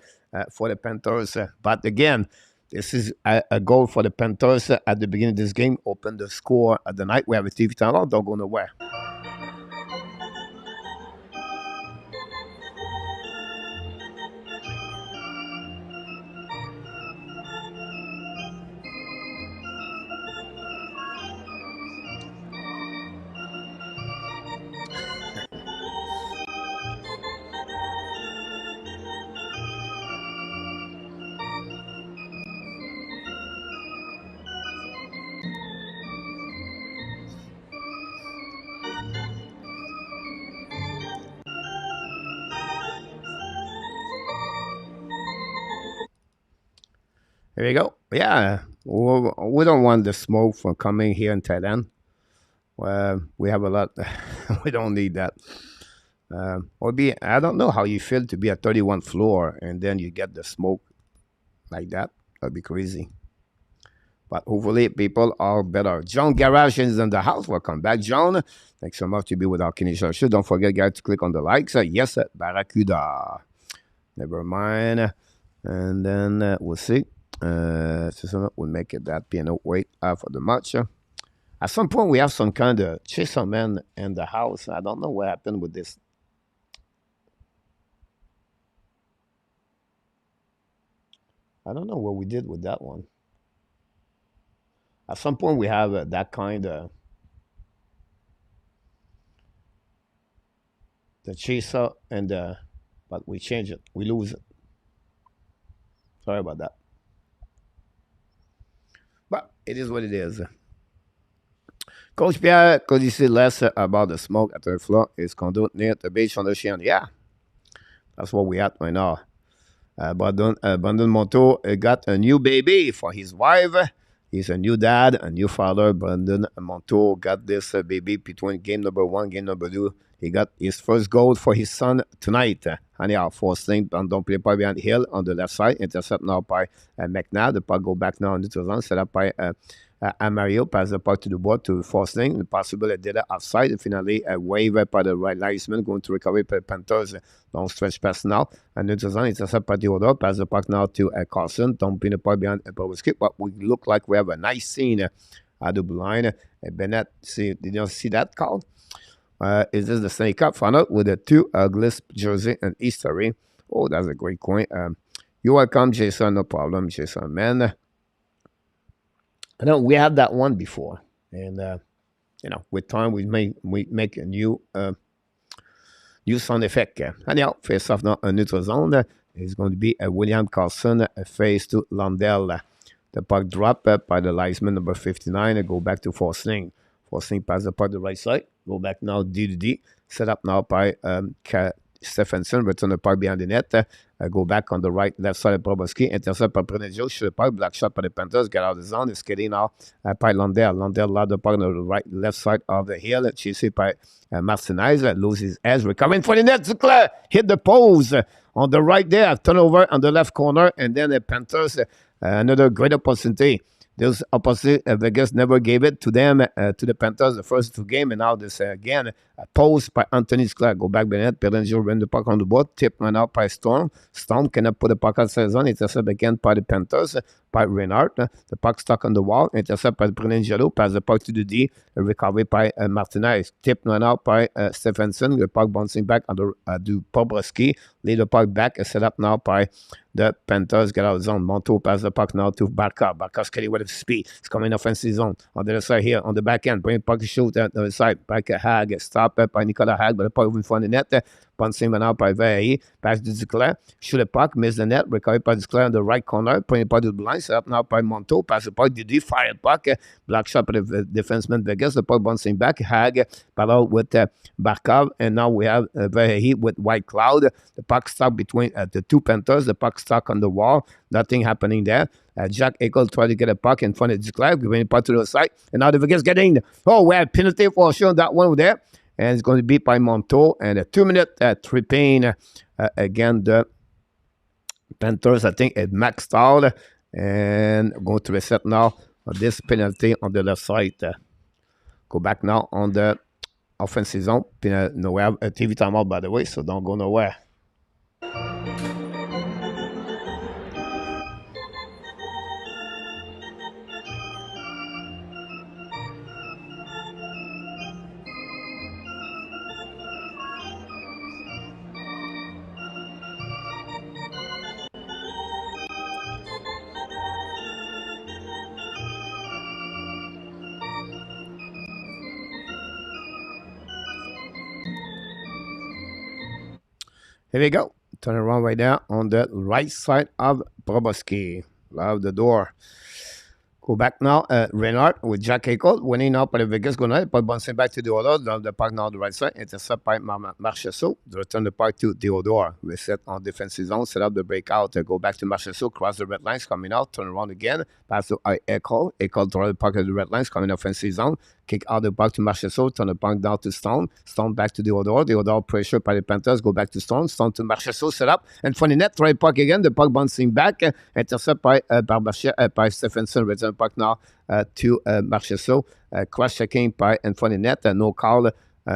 for the Panthers. But again, this is a goal for the Panthers at the beginning of this game. Open the score at the night. We have a TV channel. Don't go nowhere. Here we go. Yeah, we don't want the smoke from coming here in Thailand. We have a lot. We don't need that. I don't know how you feel to be at 31 floor and then you get the smoke like that. That'd be crazy. But hopefully people are better. John Garage is in the house. Welcome back, John. Thanks so much to be with our Canadian show. Don't forget, guys, to click on the likes. Yes, Barracuda. Never mind. And then we'll see. We'll make it that piano wait for the match. At some point, we have some kind of chaser man in the house. I don't know what happened with this. I don't know what we did with that one. At some point, we have that kind of the chaser and but we change it. We lose it. Sorry about that. But it is what it is. Coach Pierre, could you say less about the smoke at the floor? Is condo near the beach on the Chien? Yeah, that's what we at right now. Brandon Monto got a new baby for his wife. He's a new dad, a new father. Brandon Monto got this baby between game number 1, game number 2. He got his first goal for his son tonight. And yeah, forcing don't play by behind Hill on the left side. Intercept now by McNabb. The puck go back now on the zone. Set up by Amario. Pass the puck to the board to forcing. Possible did it offside. And finally, a wave by the right linesman going to recover by Panthers. Long stretch pass now. And the zone intercept by Theodore. Pass the puck now to Carson. Don't pin the puck behind BOBROVSKY. But we look like we have a nice scene at the blue line. Bennett, did you see that call? Is this the Stanley Cup final with the 2 ugliest jersey and history? Oh, that's a great coin. You're welcome, Jason. No problem, Jason, man. I know we had that one before, and with time we make a new sound effect. Anyhow, face off now a neutral zone. It's going to be a William Carlson face to Lundell. The puck drop by the linesman number 59 and go back to Forsling. Forsling pass the puck to the right side. Go back now D to D. Set up now by Stephenson, return the puck behind the net. Go back on the left side of BOBROVSKY. Intercept par Pregame, shoot the puck. Black shot by the Panthers. Get out of the zone. It's skating now by Lundell. Lundell allowed the puck on the left side of the hill. Chased by Martinez. Loses his edge. Recovering for the net. Duclair hit the post on the right there. Turnover on the left corner. And then the Panthers, another great opportunity. This opposite, Vegas never gave it to them, to the Panthers, the first two games, and now this again, a post by Anthony Duclair. Go back behind, Bellinger ran the puck on the board, tip ran out by Storm. Storm cannot put the puck outside the zone, intercept again by the Panthers, by Reinhardt. The puck stuck on the wall, intercept by Bellinger, pass the puck to the D, recovery by Martinez. Tip ran out by Stephenson, the puck bouncing back on the BOBROVSKY, lead the puck back, set up now by the Panthers. Get out of the zone. Monto pass the puck now to Barca. Barca skating with speed. It's coming offensive zone. On the other side here, on the back end. Bring puck to shoot at the other side. Back at Hag. Stop by Nicolas Hag. But the puck in front of the net. Bouncing out by Verhey. Pass to Duclair. Shoot the puck. Miss the net. Recovered by Duclair on the right corner. Bring the puck to the blind. Set up now by Monto. Pass the puck. Didi fired puck. Black shot by the defenseman Vegas. The puck bouncing back. Hag. Battle with Barkov. And now we have Verhey with White Cloud. The puck stuck between the two Panthers. The puck stuck on the wall. Nothing happening there. Jack Eichel tried to get a puck in front of Duclair, giving it puck to the side. And now the Vegas getting. Oh, we have penalty for sure on that one over there. And it's going to be by Monto. And a 2-minute tripping. Again, the Panthers, I think, it maxed out. And going to reset now this penalty on the left side. Go back now on the offensive zone. No, we have a TV timeout, by the way, so don't go nowhere. Here we go. Turn around right now on the right side of BOBROVSKY. Love the door. Go back now. Reinhardt with Jack Eichel. Winning now by the Vegas. Go now. But bouncing back to Theodore. Love the puck now on the right side. Intercept by Marchessault. Return the puck to Theodore. Reset on defensive zone. Set up the breakout. Go back to Marchessault. Cross the red lines. Coming out. Turn around again. Pass to Eichel. Eichel draw the puck at the red lines. Coming offensive zone. Kick out the puck to Marchessault. Turn the puck down to Stone. Stone back to Theodore. Theodore pressure by the Panthers. Go back to Stone. Stone to Marchessault. Set up. And funny net. Try puck again. The puck bouncing back. Intercept by Stephenson. Return the puck now to Marchessault. Cross checking by in front of the net. No call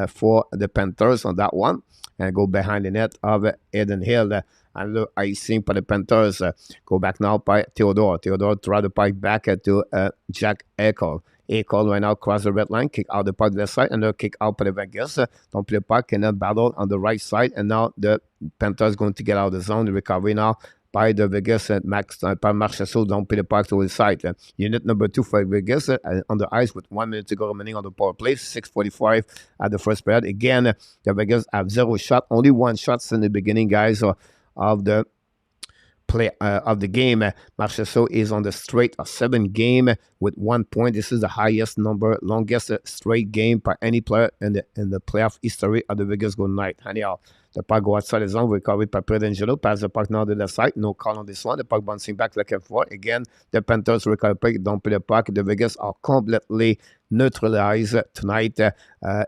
for the Panthers on that one. And go behind the net of Eden Hill. And icing for the Panthers. Go back now by Theodore. Theodore throw the puck back to Jack Eichel. Eichel right now cross the red line, kick out the puck left side, and then kick out for the Vegas. Don't play the puck and then battle on the right side. And now the Panthers going to get out of the zone. The recovery now by the Vegas and Max by Marchessault. Don't play the puck to the side. Unit number 2 for Vegas on the ice with 1 minute to go remaining on the power play. 6:45 at the first period. Again, the Vegas have 0 shot. Only 1 shot in the beginning, guys, of the play of the game. Marchessault is on the straight of 7 game with 1 point. This is the highest number, longest straight game by any player in the playoff history of the Vegas Golden Knights. Anyhow, the puck go outside the zone, recovered by Pregame, pass the puck now to the side, no call on this one. The puck bouncing back like and forth. Again, the Panthers recover puck, don't play the puck. The Vegas are completely neutralized tonight.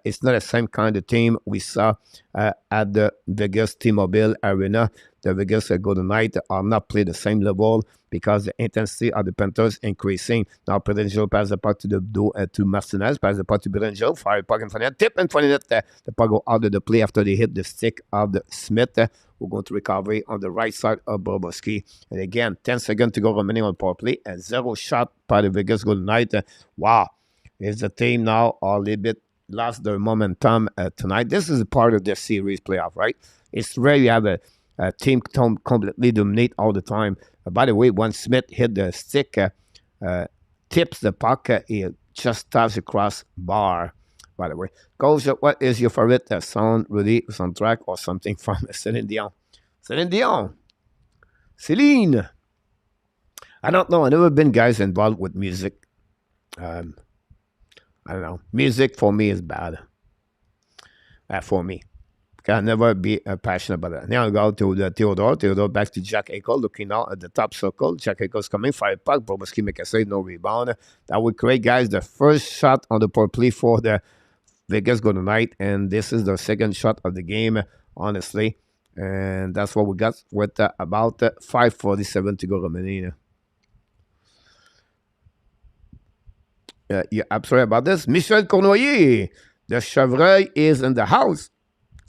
It's not the same kind of team we saw at the Vegas T-Mobile Arena. The Vegas Golden Knights are not playing the same level because the intensity of the Panthers increasing. Now Pregame pass the puck to to Martinez, pass the puck to Pregame, fire puck in front of the tip in front of the puck go out of the play after they hit the stick of the Smith. We're going to recovery on the right side of BOBROVSKY. And again, 10 seconds to go remaining on power play and 0 shot by the Vegas Golden Knights. Wow. Is the team now a little bit lost their momentum tonight? This is a part of their series playoff, right? It's rare you have a team completely dominate all the time. By the way, when Smith hit the stick, tips the puck, it just taps across bar. By the way, Coach, what is your favorite sound, Rudy, soundtrack or something from Celine Dion? Celine Dion. Celine. I don't know. I've never been guys involved with music. I don't know. Music for me is bad. For me. Can never be passionate about that. Now we go to the Theodore. Theodore back to Jack Eichel, looking out at the top circle. Jack Eichel's coming, fire puck. BOBROVSKY make a save, no rebound. That would create, guys, the first shot on the power play for the Vegas Golden Knight, and this is the second shot of the game, honestly. And that's what we got with about 5:47 to go remaining. Yeah, I'm sorry about this. Michel Cournoyer, the Chevreuil is in the house.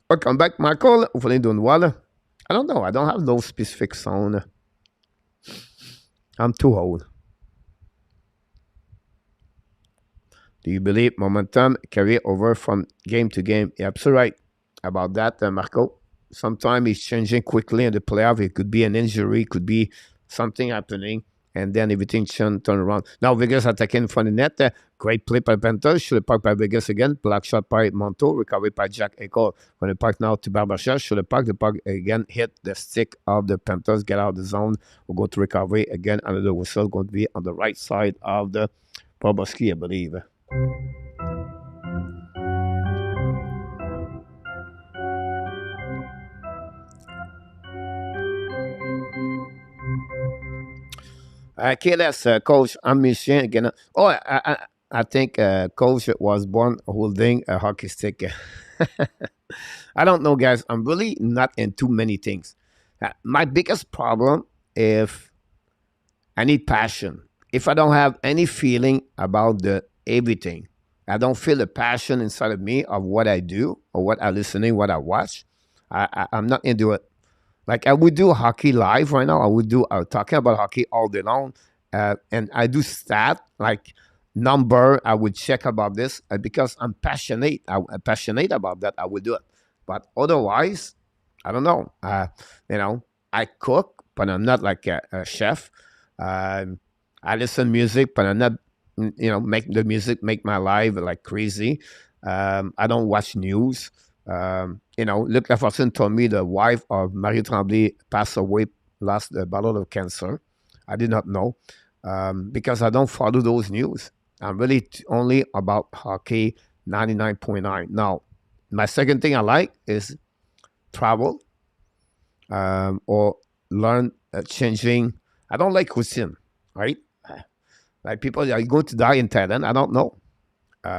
Welcome back, Michael. Hopefully doing well. I don't know. I don't have no specific sound. I'm too old. Do you believe momentum carry over from game to game? You're absolutely right about that, Marco. Sometimes it's changing quickly in the playoff. It could be an injury, could be something happening, and then everything turn around. Now Vegas attacking from the net. Great play by Panthers. Should have parked by Vegas again. Block shot by Monto. Recovery by Jack Eichel. When the park now to Barbashev. Should have parked. The park again hit the stick of the Panthers. Get out of the zone. We'll go to recovery again. Another whistle going to be on the right side of the BOBROVSKY, I believe. KLS, Coach, I'm Michel again. Oh, I think Coach was born holding a hockey stick. I don't know, guys. I'm really not into many things. My biggest problem if I need passion. If I don't have any feeling about the everything, I don't feel the passion inside of me of what I do or what I listening, what I watch. I'm not into it. Like I would do hockey live right now. I would do talking about hockey all day long, and I do stat like number. I would check about this because I'm passionate. I'm passionate about that. I would do it, but otherwise, I don't know. I cook, but I'm not like a chef. I listen music, but I'm not. Make the music make my life like crazy. I don't watch news. Luc Lafortune told me the wife of Marie Tremblay passed away last battle of cancer. I did not know because I don't follow those news. I'm really only about hockey 99.9. Now, my second thing I like is travel or learn changing. I don't like cuisine, right? Like people are going to die in Thailand. I don't know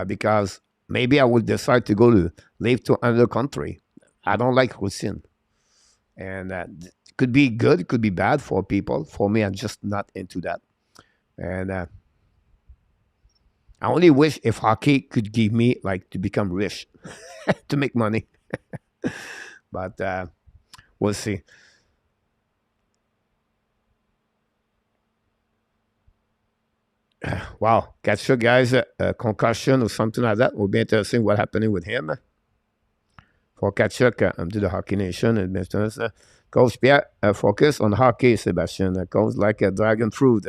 because maybe I will decide to live to another country. I don't like cuisine. And it could be good, it could be bad for people. For me, I'm just not into that. And I only wish if hockey could give me like to become rich, to make money. But we'll see. Wow, catch you guys a concussion or something like that. Will be interesting what happening with him. For Kachuk, I'm to the Hockey Nation and business. Coach Pierre, focus on hockey, Sebastian. Coach like a dragon fruit.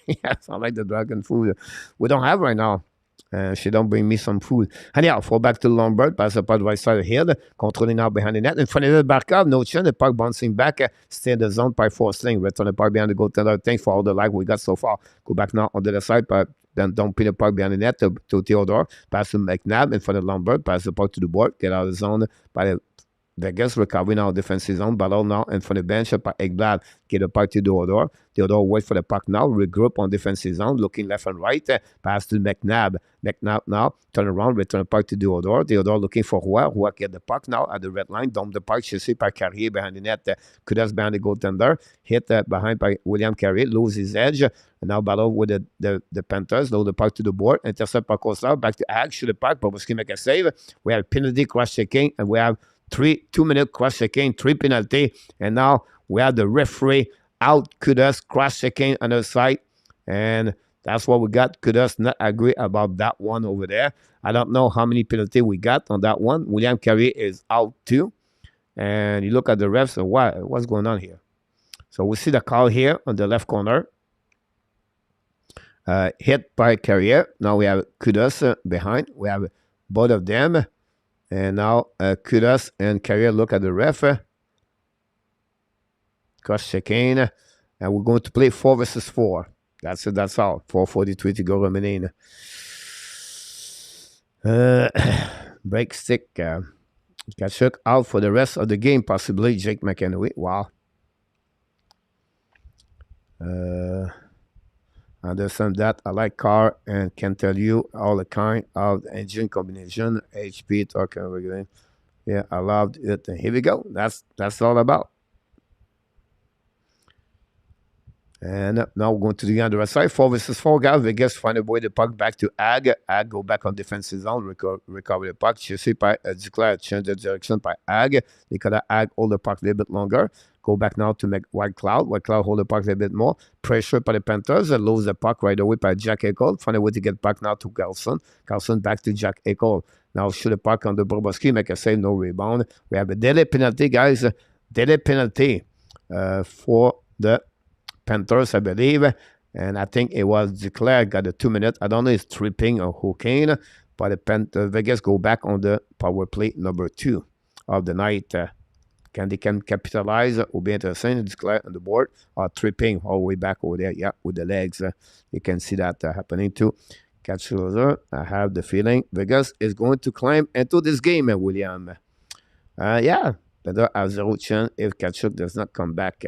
Yes, I like the dragon food. We don't have right now. She don't bring me some food. Anyhow, fall back to Lombard, pass up on the right side of the hill, controlling now behind the net. In front of the Barkov, no chin, the puck bouncing back, stay in the zone by forcing. Return the puck behind the goaltender. Thanks for all the life we got so far. Go back now on the other side, but then don't pin the puck behind the net to Theodore. Pass to McNabb in front of Lombard, pass the puck to the board, get out of the zone by the Vegas recovering now defensive zone, battle now in front of the bench by Ekblad. Get the puck to Theodore. Theodore wait for the puck now, regroup on defensive zone, looking left and right. Pass to McNabb. McNabb now, turn around, return the puck to Theodore. Theodore looking for Roy. Roy get the puck now at the red line. Dump the puck, chasé by Carrier behind the net. Kudas behind the goaltender. Hit behind by William Carrier, lose his edge. And now battle with the Panthers. Load the puck to the board. Intercept by Costa. Back to Ag, shoot the puck. BOBROVSKY make a save. We have penalty cross-checking, and we have 2-minute cross-checking, 3 penalty. And now we have the referee out Kudas cross-checking on the side. And that's what we got. Kudas not agree about that one over there. I don't know how many penalty we got on that one. William Carrier is out too. And you look at the refs, so what's going on here? So we see the call here on the left corner. Hit by Carrier. Now we have Kudas behind. We have both of them. And now Kudas and Carrier look at the ref. Cross-checking. And we're going to play 4 versus 4. That's it. That's all. 4:43 to go remaining. Break stick. Kachuk out for the rest of the game, possibly. Jake McEnroe. Wow. Understand that. I like car and can tell you all the kind of engine combination, HP, talking everything. Yeah, I loved it. And here we go. That's all about. And now we're going to the other side. 4 versus 4 guys. Vegas find a way the puck back to Ag. Ag go back on defensive zone, recover the puck. Chasé by Duclair, change the direction by Ag. They could Ag hold the puck a little bit longer. Go back now to make White Cloud. White Cloud hold the puck a little bit more. Pressure by the Panthers. Lose the puck right away by Jack Eichel. Find a way to get back now to Carlson. Carlson back to Jack Eichel. Now shoot the puck on the BOBROVSKY. Make a save, no rebound. We have a daily penalty, guys. Daily penalty for the Panthers, I believe. And I think it was declared, got a 2 minute. I don't know if it's tripping or hooking, but the Vegas go back on the power play number 2 of the night. They can capitalize? Will be interesting. Declare on the board or tripping all the way back over there. Yeah, with the legs. You can see that happening too. Catch closer. I have the feeling Vegas is going to climb into this game, William. Yeah, better have 0 chance if Kachuk does not come back.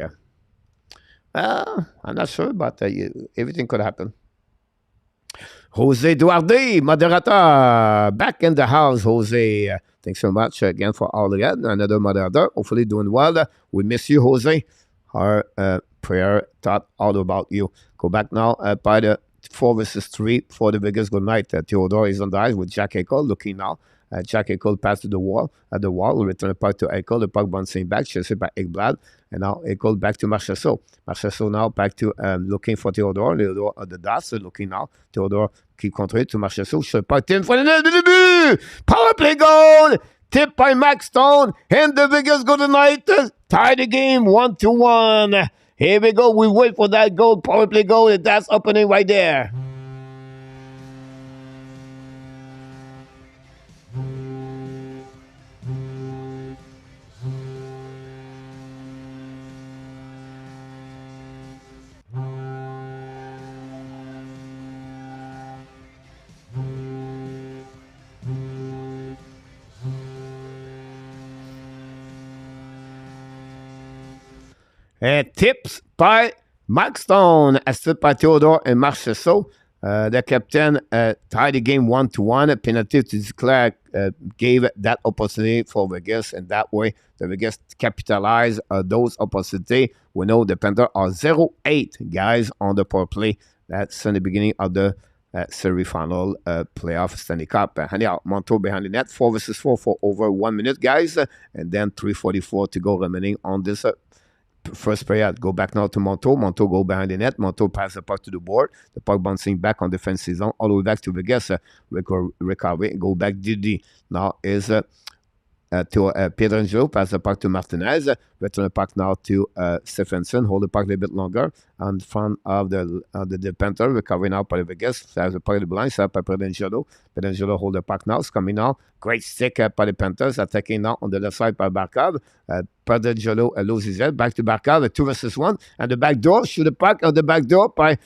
I'm not sure, but everything could happen. Jose Duarte, moderator, back in the house, Jose. Thanks so much again for all of that. Another moderator, hopefully doing well. We miss you, Jose. Our prayer thought all about you. Go back now by the 4 versus 3 for the Vegas good night. Theodore is on the ice with Jack Eichel looking now. Jack Eichel passed to the wall. At the wall, return the puck to Eichel. The puck bouncing back, chased by Ekblad. And now Eichel back to Marchessault. Marchessault now back to looking for Theodore. Theodore at the DAS looking now. Theodore keep control to Marchessault. Shot puck in for the net. Début! Power play goal! Tip by Max Stone. And the Vegas go tonight. Tie the game 1-1. Here we go. We wait for that goal. Power play goal. And that's opening right there. Tips by Max Stone, assisted by Theodore and Marchessault. The captain tied the game 1-1. A penalty to declare gave that opportunity for Vegas, and that way the Vegas capitalized those opportunities. We know the Panthers are 0-8 guys on the power play. That's in the beginning of the semi-final playoff Stanley Cup. Anyhow, Montour behind the net, 4 versus 4 for over 1 minute, guys, and then 3:44 to go remaining on this first period. Go back now to Montour. Montour go behind the net. Montour pass the puck to the board. The puck bouncing back on defensive zone all the way back to Vegas. Recovery. Go back Didi. Now is to Pietrangelo. Pass the puck to Martinez. Return the puck now to Stephenson. Hold the puck a little bit longer in front of the Panther. Recovery now by Vegas. Has the puck at the blind. Set by Pietrangelo. Pietrangelo hold the puck now. It's coming now. Great stick by the Panthers. Attacking now on the left side by Barkov. Pietrangelo loses his head. Back to Barkov. 2 versus 1. And the back door. Shoot the puck on the back door by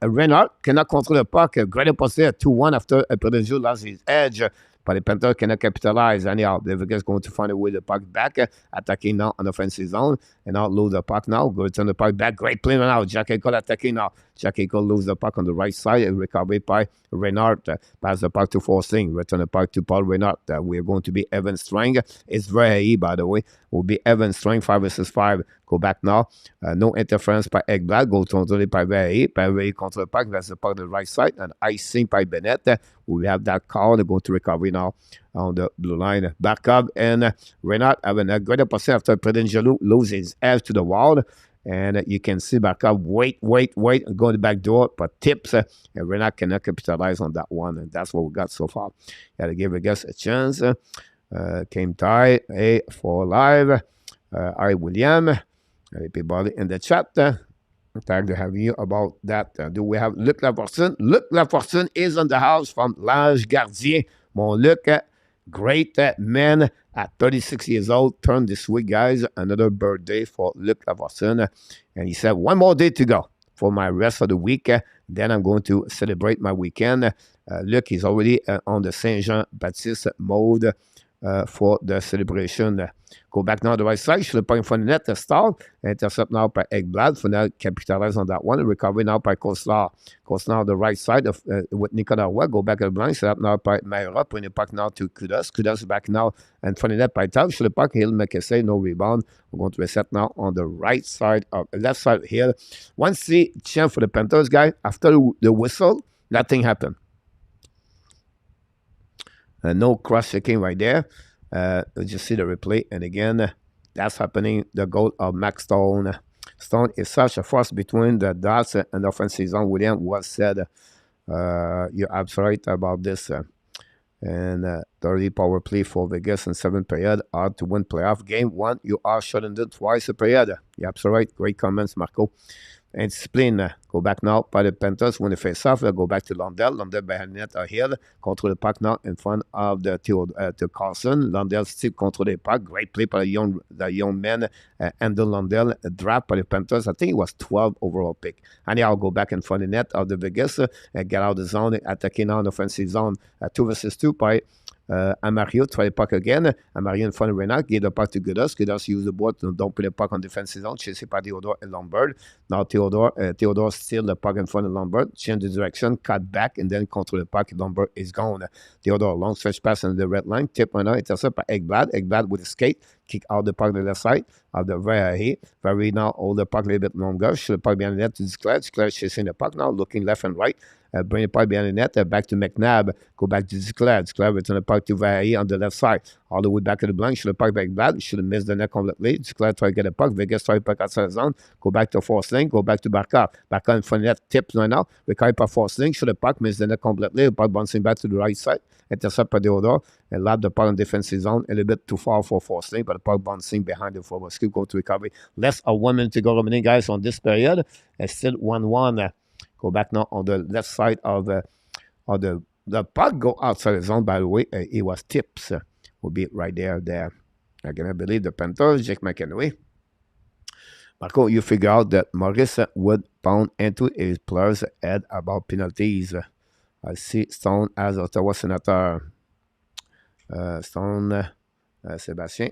Renard. Cannot control the puck. Great opposite. 2-1 after Pietrangelo lost his edge. But the Panthers cannot capitalize. Anyhow, the Vegas going to find a way to puck back, attacking now on the offensive zone, and now lose the puck now. Go turn the puck back. Great play now. Jack Eichel attacking now. Jack Eichel lose the puck on the right side and recovered by Renard. Pass the puck to Forsling. Return the puck to Paul Renard. We are going to be Evan Strang. It's very, by the way. Will be Evan Strang 5 versus 5. Go back now. No interference by Ekblad. Go control by Very. Very control the puck. That's the puck on the right side. And icing by Bennett. We have that call. They're going to recovery now on the blue line. Barkov and Renard having a great opposite after Pietrangelo loses his edge to the wall. And you can see Barkov wait, and go to the back door, but tips, and Renard cannot capitalize on that one. And that's what we got so far. Got to give Vegas a chance. Came tie, for live. Ari William, everybody in the chat. Thank to have you about that. Do we have Luc Lafortune? Luc Lafortune is on the house from L'Ange Gardien. Mon Luc, great man at 36 years old. Turned this week, guys. Another birthday for Luc Lafortune. And he said, 1 more day to go for my rest of the week. Then I'm going to celebrate my weekend. Luc is already on the Saint-Jean-Baptiste mode. for the celebration. Go back now to the right side. Should have put in front of the net. The stall. Intercept now by Ekblad. For now, capitalize on that one. Recovery now by Koslar. Koslar on the right side of with Nicaragua. Go back at the blind. Set up now by Mayra. Bring it back now to Kudas. Kudas back now in front of the net by Tal. Should have put Hill McKessay. No rebound. We're going to reset now on the right side of left side here. Once the chance for the Panthers guy after the whistle, nothing happened. No cross checking right there. Just see the replay. And again, that's happening. The goal of Max Stone. Stone is such a force between the dots and the offensive zone. William was said, you're absolutely right about this. And 30 power play for Vegas in 7th period. Hard to win playoff. Game 1, you are shutting it twice a period. You're absolutely right. Great comments, Marco. And discipline. Go back now by the Panthers when they face off. Go back to Lundell. Lundell behind net are here. Control the puck now in front of the Carlson. Lundell still control the puck. Great play by the young man. Andrew Lundell. Draft by the Panthers. I think it was 12 overall pick. And I'll go back in front of the net of the Vegas and get out of the zone. Attacking now in the offensive zone. 2 versus 2 by Amario. Try the puck again. Amario in front of Renat. Give the puck to Gudas. Gudas use the board. Don't put the puck on defensive zone. Chased by Theodore and Lombard. Now Theodore steal the puck in front of Lombard. Change the direction. Cut back and then control the puck. Lombard is gone. Theodore long stretch pass on the red line. Tip right now. Intercept by Ekblad. Ekblad with a skate. Kick out the puck to the left side of the Very. Very now hold the puck a little bit longer. Should the puck behind the net to Declare. Declare chasing the puck now. Looking left and right. Bring the puck behind the net, back to McNabb, go back to Declare. Declare return the puck to Very on the left side. All the way back to the blank, should have puck back bad, should have missed the net completely. Declare try to get a puck, Vegas try to puck outside the zone, go back to force lane, go back to Barca. Barca in front of net, tips right now, recover by force lane, should have puck, miss the net completely, the puck bouncing back to the right side, intercept by Theodore, and lap the puck in defensive zone, a little bit too far for force lane, but the puck bouncing behind the forward. Still go to recovery. Less of 1 minute to go remaining, guys, on this period. It's still 1-1. Go back now on the left side of the puck go outside the zone, by the way. It was tips. Will be right there. I cannot believe the Panthers, Jake McEnway. Marco, you figure out that Maurice would pound into his players' head about penalties. I see Stone as Ottawa Senator. Stone, Sébastien.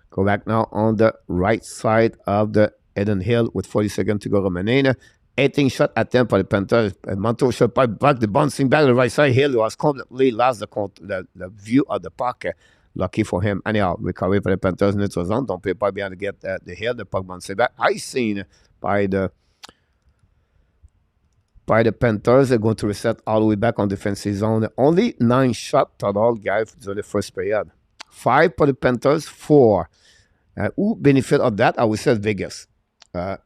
Go back now on the right side of the Eden Hill with 40 seconds to go remaining. 18 shot attempt for the Panthers. Montour shot back, the bouncing back to the right side. Hill was completely lost the view of the puck. Lucky for him. Anyhow, recovery for the Panthers in the zone. Don't play puck behind to get the Hill. The puck bouncing back. I seen by the Panthers. They're going to reset all the way back on defensive zone. Only 9 shots total, guys, for the first period. 5 for the Panthers, 4. Who benefit of that? I would say Vegas.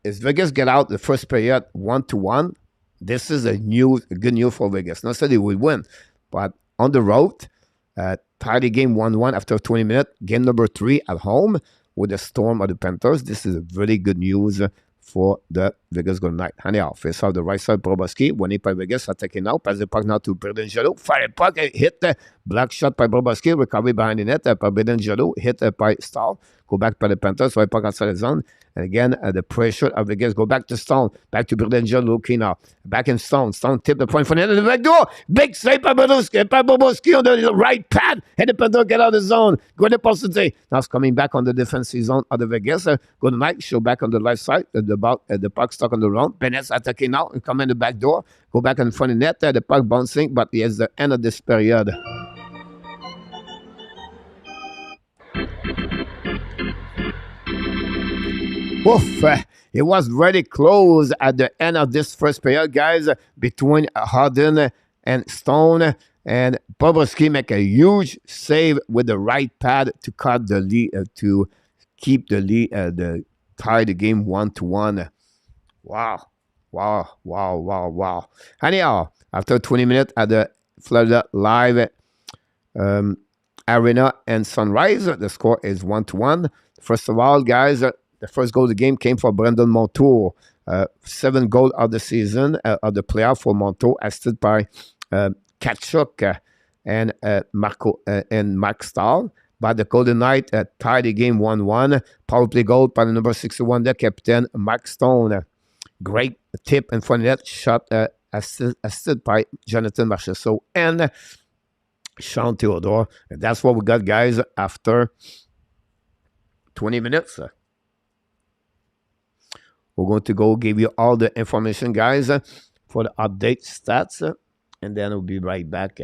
If Vegas get out the first period 1-1, this is a good news for Vegas. Not that they will win, but on the road, tie the game 1-1 after 20 minutes. Game number 3 at home with the storm of the Panthers. This is a very good news for the Vegas Golden Knights. Anyhow, face off the right side, BOBROVSKY. When he by Vegas, attacking now. Pass the puck now to Bredangelo. Fire puck, hit the black shot by BOBROVSKY. Recovery behind the net by Bredangelo. Hit by Stahl. Go back by the Panthers. Fire puck outside the zone. And again, the pressure of Vegas. Go back to Stone. Back to Bredangelo. Looking now. Back in Stone. Stone tip the point for the end of the back door. Big save by BOBROVSKY on the right pad. And the Panthers get out of the zone. Go to the now it's coming back on the defensive zone of the Vegas. Golden Knights show back on the left side. The puck stuck on the run. Bennett's attacking now and come in the back door. Go back in front of the net. The puck bouncing, but it's the end of this period. Oof, it was very close at the end of this first period, guys, between Harden and Stone. And BOBROVSKY make a huge save with the right pad to cut the lead, to keep the lead, tie the game 1-1. Wow. Anyhow, after 20 minutes at the Florida Live Arena and Sunrise, the score is 1-1. First of all, guys, the first goal of the game came for Brendan Montour. 7th goal of the season, of the playoff for Montour, assisted by Tkachuk and Mark Stahl. But the Golden Knights tied the game 1-1. Power play goal by the number 61, the captain, Mark Stone. Great tip in front of that shot assisted by Jonathan Marchessault and Sean Theodore. And that's what we got, guys, after 20 minutes. We're going to go give you all the information, guys, for the update stats, and then we'll be right back.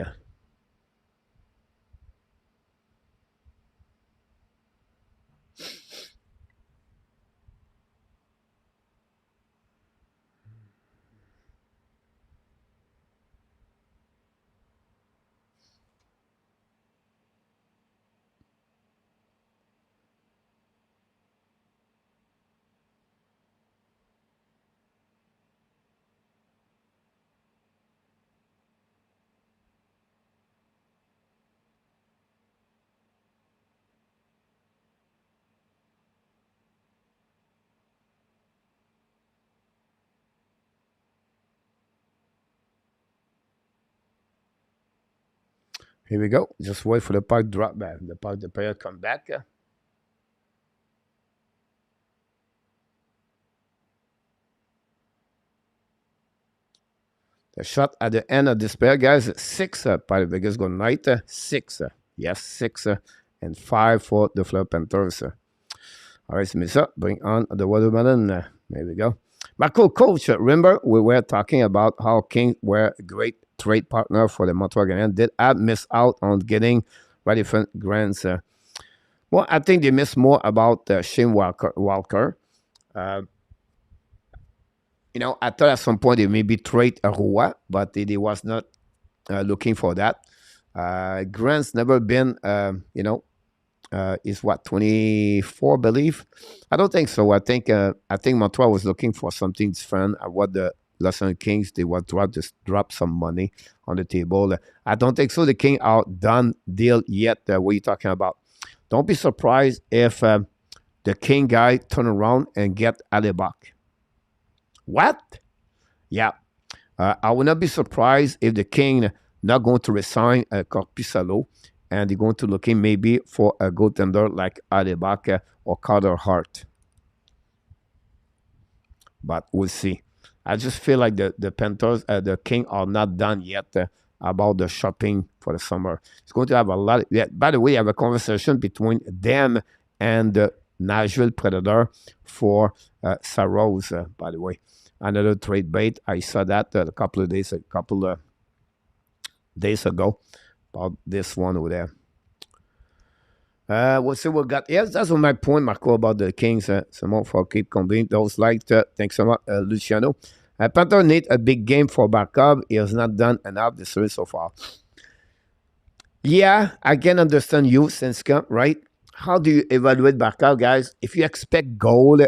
Here we go. Just wait for the puck drop back. The player come back. The shot at the end of this pair, guys. 6 by the Vegas Golden Knight. 6. Yes, 6 and 5 for the Florida Panthers. All right, Smith, bring on the watermelon. There we go. Marco, coach, remember we were talking about how Kings were a great trade partner for the Montreal Canadiens. Did I miss out on getting different grants? Well, I think they missed more about Shane Walker. You know, I thought at some point they maybe trade a Roy, but they was not looking for that. Grant's never been, you know, is what 24, I believe. I don't think so. I think Montreal was looking for something different. What the Los Angeles Kings, they would just drop some money on the table. I don't think so. The King are done deal yet. What are you talking about? Don't be surprised if the King guy turn around and get Alibak. What? Yeah. I would not be surprised if the King not going to resign Corpusalo and they're going to looking maybe for a goaltender like Alibak or Carter Hart. But we'll see. I just feel like the Panthers, the King are not done yet about the shopping for the summer. It's going to have a lot. By the way, I have a conversation between them and the Nashville Predator for Saros, by the way. Another trade bait. I saw that a couple of days ago about this one over there. We'll see what we got. Yes, that's my point, Marco, about the Kings. Some for keep convening those liked. Thanks so much, Luciano. Panther need a big game for backup. He has not done enough this series so far. Yeah, I can understand you, Senska, right? How do you evaluate backup, guys? If you expect goal,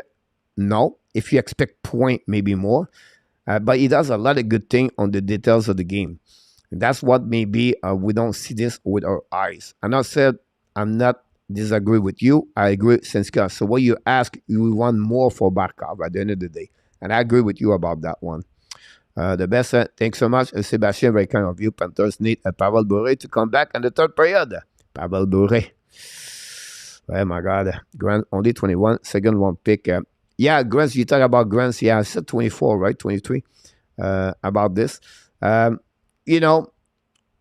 no. If you expect point, maybe more. But he does a lot of good things on the details of the game. And that's what maybe we don't see this with our eyes. And I said, I'm not disagree with you. I agree with Senska. So what you ask, you want more for backup at the end of the day. And I agree with you about that one. The best, thanks so much. Sébastien, very kind of you. Panthers need a Pavel Bure to come back in the third period. Pavel Bure. Oh my God. Grant, only 21, second one pick. Yeah, Grants, you talk about Grants. Yeah, I said 24, right? 23 about this. You know,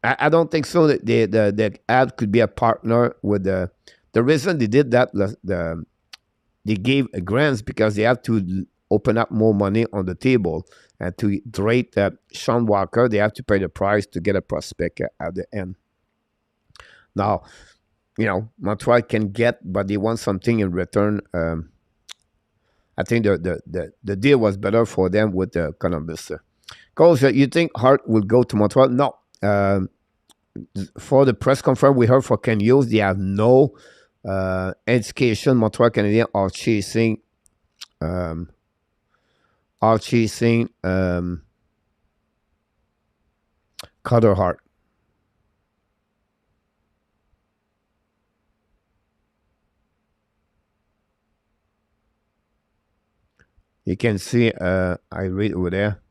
I don't think so that the ad could be a partner with the reason they did that, they gave grants because they have to open up more money on the table and to trade Sean Walker, they have to pay the price to get a prospect at the end. Now, you know, Montreal can get, but they want something in return. I think the deal was better for them with the Columbus. Coach, you think Hart will go to Montreal? No. For the press conference we heard for Ken Hughes, they have no indication Montreal Canadiens are chasing Carter Hart. You can see, I read over there.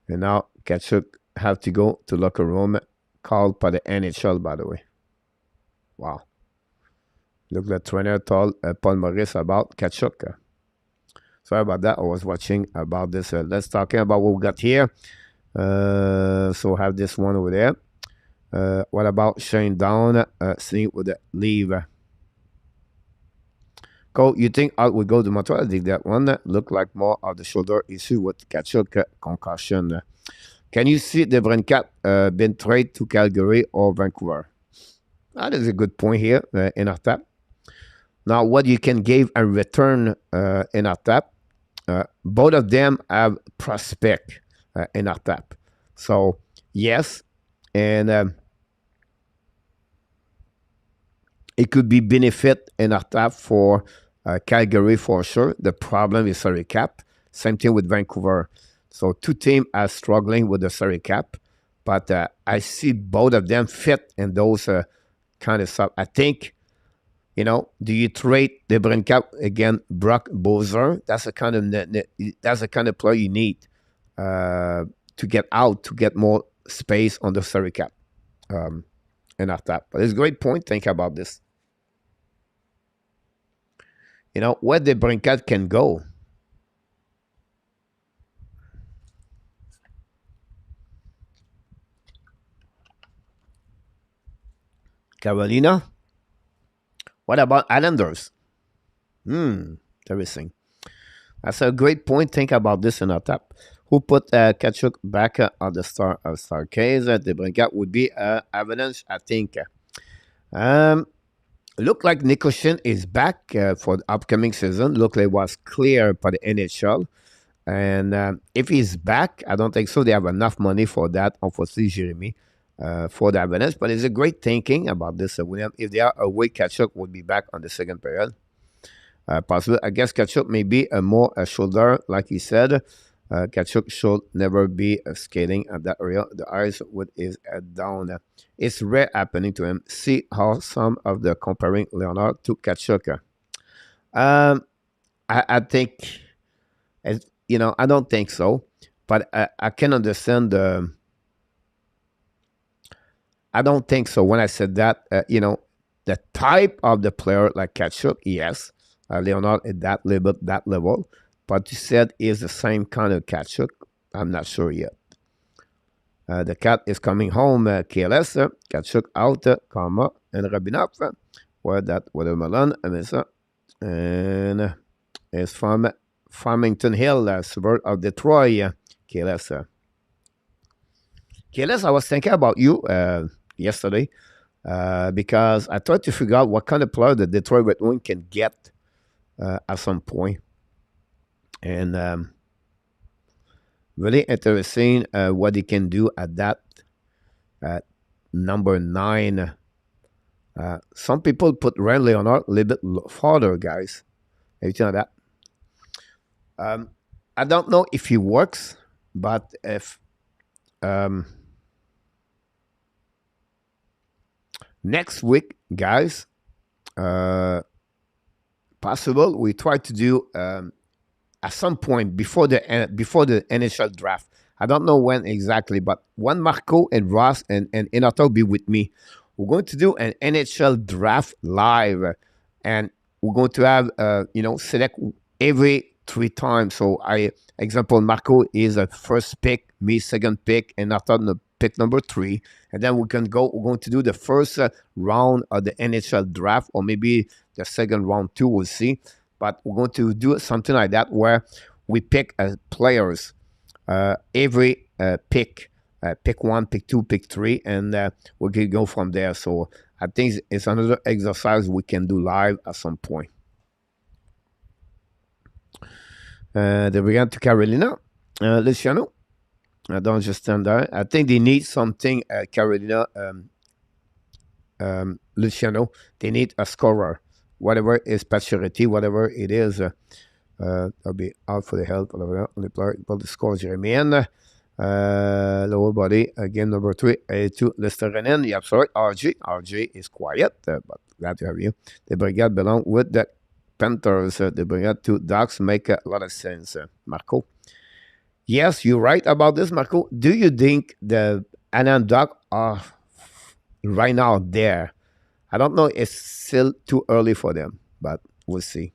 And now Kachuk have to go to locker room, called by the NHL, by the way. Wow. Look, the trainer told Paul Maurice about Kachuk. Sorry about that. I was watching about this. Let's talking about what we got here. So have this one over there. What about Shane Down? Seeing with the leave. Cole, you think out would go to Montreal? I think that one looked like more of the shoulder issue with Kachuk concussion. Can you see the Brincat been traded to Calgary or Vancouver? That is a good point here in our tap. Now, what you can give and return in our tap, both of them have prospect in our tap. So, yes, and it could be benefit in our tap for Calgary for sure. The problem is salary cap. Same thing with Vancouver. So two teams are struggling with the salary cap, but I see both of them fit in those kind of stuff. I think, do you trade the Brincat again, Brock Bowser? That's the kind of player you need to get out, to get more space on the salary cap in our tap. But it's a great point. Think about this. Where the Brincat can go. Carolina? What about Islanders? Interesting. That's a great point. Think about this in our tap. Who put Kachuk back on the star case? The Brincat would be Avalanche, I think. Look like Nikoshin is back for the upcoming season. Look like it was clear by the NHL. And if he's back, I don't think so. They have enough money for that, unfortunately, Jeremy, for the Avalanche. But it's a great thinking about this, William. If they are away, Kachuk would be back on the second period. Possibly, I guess Kachuk may be a shoulder, like he said. Kachuk should never be skating at that area. The eyes with his head down. It's rare happening to him. See how some of the comparing Leonard to Kachuk. I think, I don't think so, but I can understand I don't think so. When I said that, the type of the player like Kachuk, yes, Leonard at that level. But you said is the same kind of Kachuk. I'm not sure yet. The cat is coming home. KLS, Kachuk out, comma, and Rabinov. Where that watermelon, and is from Farmington Hill, suburb of Detroit. KLS. KLS, I was thinking about you yesterday because I tried to figure out what kind of player the Detroit Red Wings can get at some point. And really interesting what he can do at that number 9. Some people put Ren Leonard a little bit farther, guys. Everything like that. I don't know if he works, but if next week, guys, possible we try to do at some point before the NHL draft. I don't know when exactly, but when Marco and Ross and Inato be with me, we're going to do an NHL draft live, and we're going to have select every 3 times. So example, Marco is a first pick, me second pick, and Inato pick number 3, and then we're going to do the first round of the NHL draft, or maybe the second round too. We'll see. But we're going to do something like that where we pick players every pick 1, pick 2, pick 3, and we can go from there. So I think it's another exercise we can do live at some point. Then we got to Carolina. Luciano. I don't understand that. I think they need something at Carolina. Luciano. They need a scorer. Whatever is Pacioretty, whatever it is, I'll be out for the help. On the player, but the score, Jeremy. And lower body, game number 3, to LUOSTARINEN. Yeah, sorry, RJ is quiet, but glad to have you. The Brigade belong with the Panthers. The Brigade to Ducks make a lot of sense, Marco. Yes, you're right about this, Marco. Do you think the Anand Ducks are right now there? I don't know. It's still too early for them, but we'll see.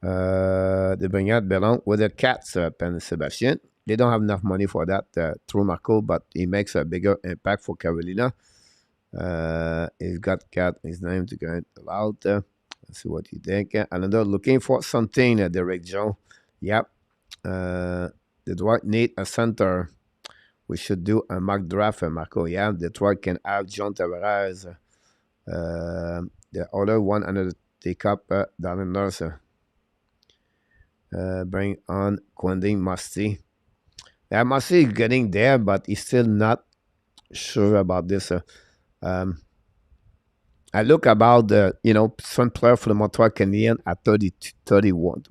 The Brigade belong with the Cats, Pen Sebastian. They don't have enough money for that through Marco, but he makes a bigger impact for Carolina. He's got Cat, his name to get out. Let's see what you think. Another looking for something, Derek Jones. Yep. Detroit need a center. We should do a mock draft, Marco. Yeah, Detroit can have John Tavares. The other one under the take up Darren Nurse. Bring on Quentin Musty. Yeah, Musty is getting there, but he's still not sure about this. I look about the, some player for the Montreal Canadiens at 30, 31,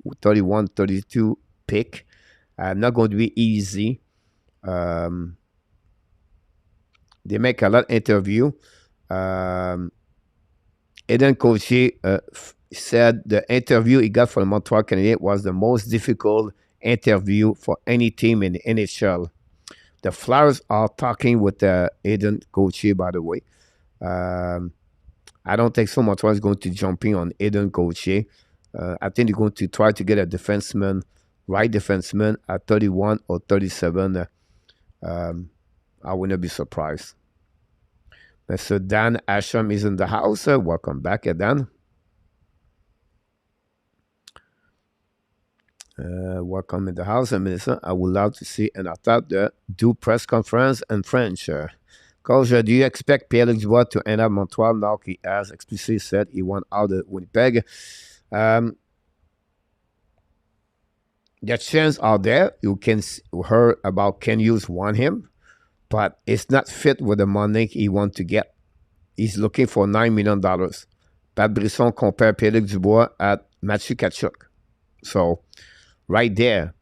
32 pick. Not going to be easy. They make a lot of interview. Eden Cochier said the interview he got for the Montreal Canadiens was the most difficult interview for any team in the NHL. The Flyers are talking with Eden Cochier, by the way. I don't think so Montreal is going to jump in on Eden Cochier. I think they're going to try to get a defenseman, right defenseman at 31 or 37. I would not be surprised. So Dan Asham is in the house. Welcome back, Dan. Welcome in the house, Minister. I would love to see an attack do press conference in French. Coach, do you expect Pierre-Luc Dubois to end up Montreal now? He has explicitly said he wants out of Winnipeg. The chances are there. You can hear about Ken Hughes want him, but it's not fit with the money he wants to get. He's looking for $9 million. Pat Brisson compared Pierre-Luc Dubois at Matthew Tkachuk. So, right there,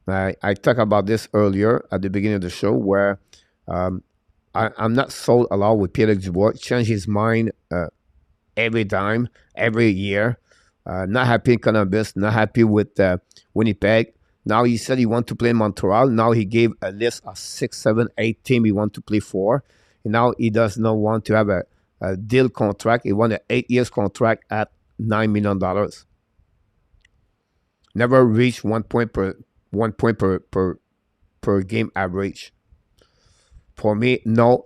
I talked about this earlier at the beginning of the show where I'm not sold a lot with Pierre-Luc Dubois. Change his mind every time, every year. Not happy in Columbus, not happy with Winnipeg. Now he said he wants to play in Montreal. Now he gave a list of 6, 7, 8 teams he wants to play for. And now he does not want to have a deal contract. He wants an 8 years contract at $9 million. Never reached 1 point per game average. For me, no.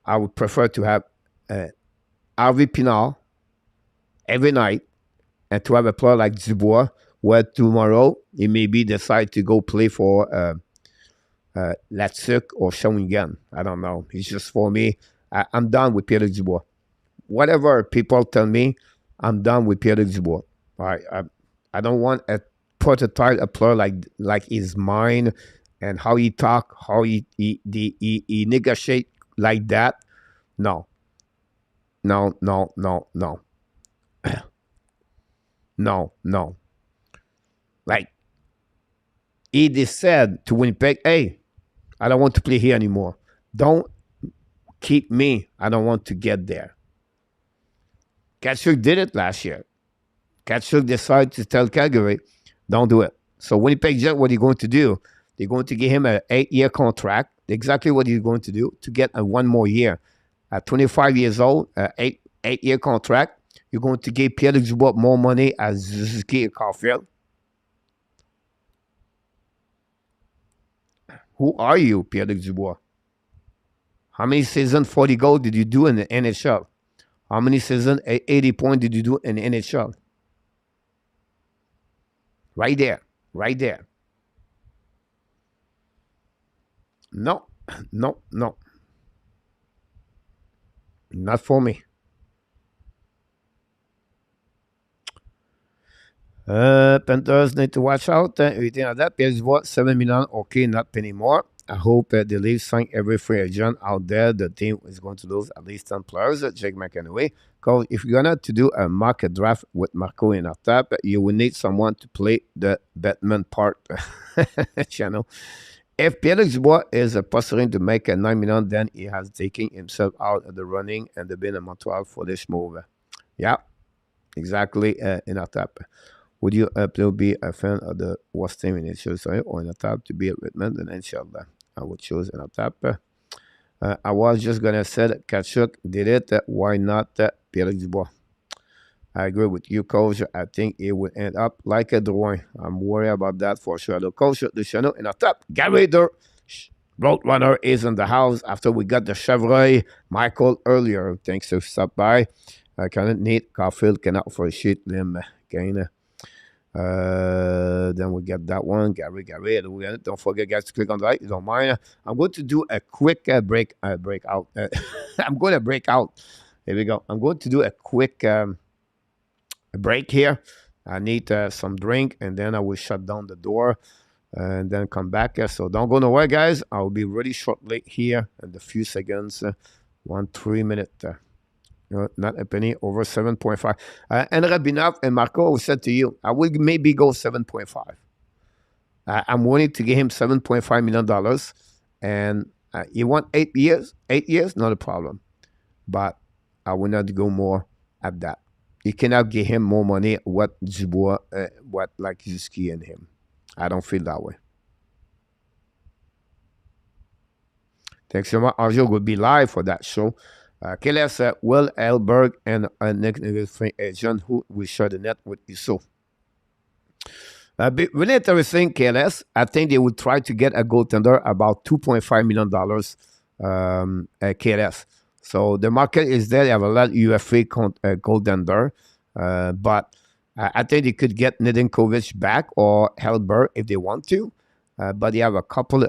I would prefer to have Harvey Pinard every night and to have a player like Dubois where tomorrow he maybe decide to go play for Latsuk or Shawinigan. I don't know. It's just for me. I'm done with Pierre-Luc Dubois. Whatever people tell me, I'm done with Pierre-Luc Dubois. I don't want a prototype, a player like his mind and how he talk, how he negotiate like that. No. No. Like, he just said to Winnipeg, hey, I don't want to play here anymore. Don't keep me. I don't want to get there. Tkachuk did it last year. Tkachuk decided to tell Calgary, don't do it. So Winnipeg Jet, what are you going to do? They're going to give him an 8-year contract. Exactly what he's going to do to get a 1 more year. At 25 years old, 8-year contract, you're going to give Pierre-Luc Dubois more money as Suzuki and Caulfield. Who are you, Pierre-Luc Dubois? How many seasons, 40 goals did you do in the NHL? How many seasons, 80 points did you do in the NHL? Right there. No. Not for me. Panthers need to watch out. Everything like that. Pierre Dubois, $7 million. Okay, not penny more. I hope the Leafs sign every free agent out there. The team is going to lose at least 10 players. Jake McAnaway. Because if you're going to do a market draft with Marco in our top, you will need someone to play the Batman part channel. If Pierre-Luc Dubois is possible to make a $9 million, then he has taken himself out of the running and they've been in Montreal for this move. Yeah, exactly in our top. Would you be a fan of the worst team in NHL or in the top to be at Redmond? And inshallah, I would choose in the top. I was just going to say that Tkachuk did it. Why not Pierre-Luc Dubois? I agree with you, Coach. I think it would end up like a drawing. I'm worried about that for sure. The Coach, the channel in the top. Gary the Roadrunner is in the house after we got the Chevrolet Michael earlier. Thanks to stop by. I cannot need Caulfield cannot offer a sheet limb gain. Then we get that one. Gary. Don't forget, guys, to click on the like. You don't mind. I'm going to do a quick break out. I'm going to break out. Here we go. I'm going to do a quick break here. I need some drink, and then I will shut down the door and then come back. So don't go nowhere, guys. I'll be ready shortly here in the few seconds. 3 minute. Not a penny, over 7.5. And Rabinov and Marco said to you, I will maybe go 7.5. I'm willing to give him $7.5 million. And you want 8 years? 8 years? Not a problem. But I will not go more at that. You cannot give him more money what Dubois, what like Zuski and him. I don't feel that way. Thanks so much. Arjo will be live for that show. KLS, Will Elberg and Nick free agent who will share the net with Iso. Really interesting, KLS. I think they would try to get a goaltender about $2.5 million at KLS. So the market is there. They have a lot of UFA goaltender. But I think they could get Nedeljkovic back or Helberg if they want to. But they have a couple,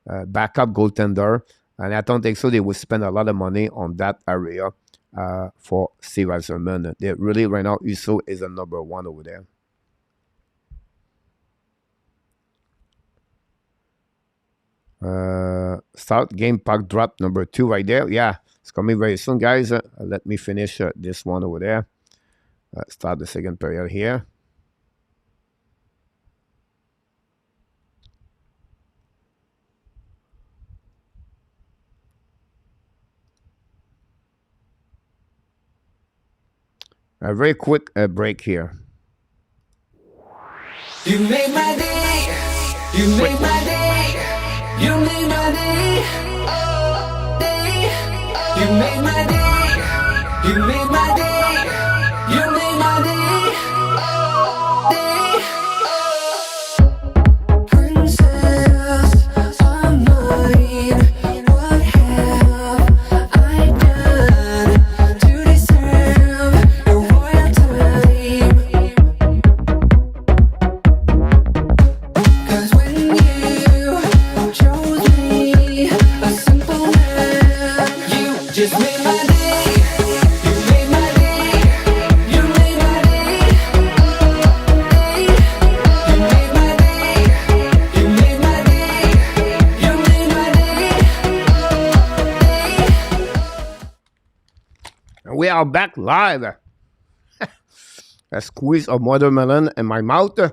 backup goaltender. And I don't think so. They would spend a lot of money on that area for Steve Eiserman. They really, right now, Uso is a number one over there. Start game pack drop number 2 right there. Yeah, it's coming very soon, guys. Let me finish this one over there. Start the second period here. A very quick break here. You made my day. You made my day. You made my day. Oh, day. You made my day. You made my day. You made my day. Oh, day. Oh. Princess of mine, what have I done to deserve your royal time? 'Cause when you chose me, a simple man, you just made my day. You made my day. You made my day. Day. You made my day. You made my day. You made my day. Day. We are back live. A squeeze of watermelon in my mouth. I'm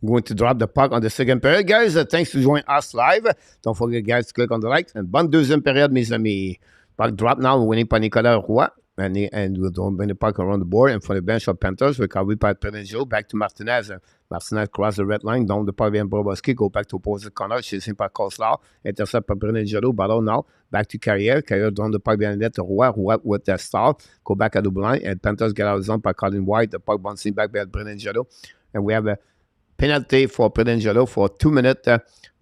going to drop the puck on the second period, guys. Thanks for joining us live. Don't forget, guys, to click on the likes. And bonne deuxième période, mes amis. Puck drop now, winning by Nicolas Roy. And we'll bring the puck around the board. And for the bench of Panthers, recovery by Pedrinho. Back to Martinez. Martinez cross the red line. Down the puck via BOBROVSKY. Go back to opposite corner. Chasing by Koslar. Intercept by Pedrinho. Battle now. Back to Carrière. Carrière down the puck via net. Roy with the star. Go back at the line. And Panthers get out of zone by Colin White. The puck bouncing back by Pedrinho. And we have a penalty for Pedrinho for 2 minutes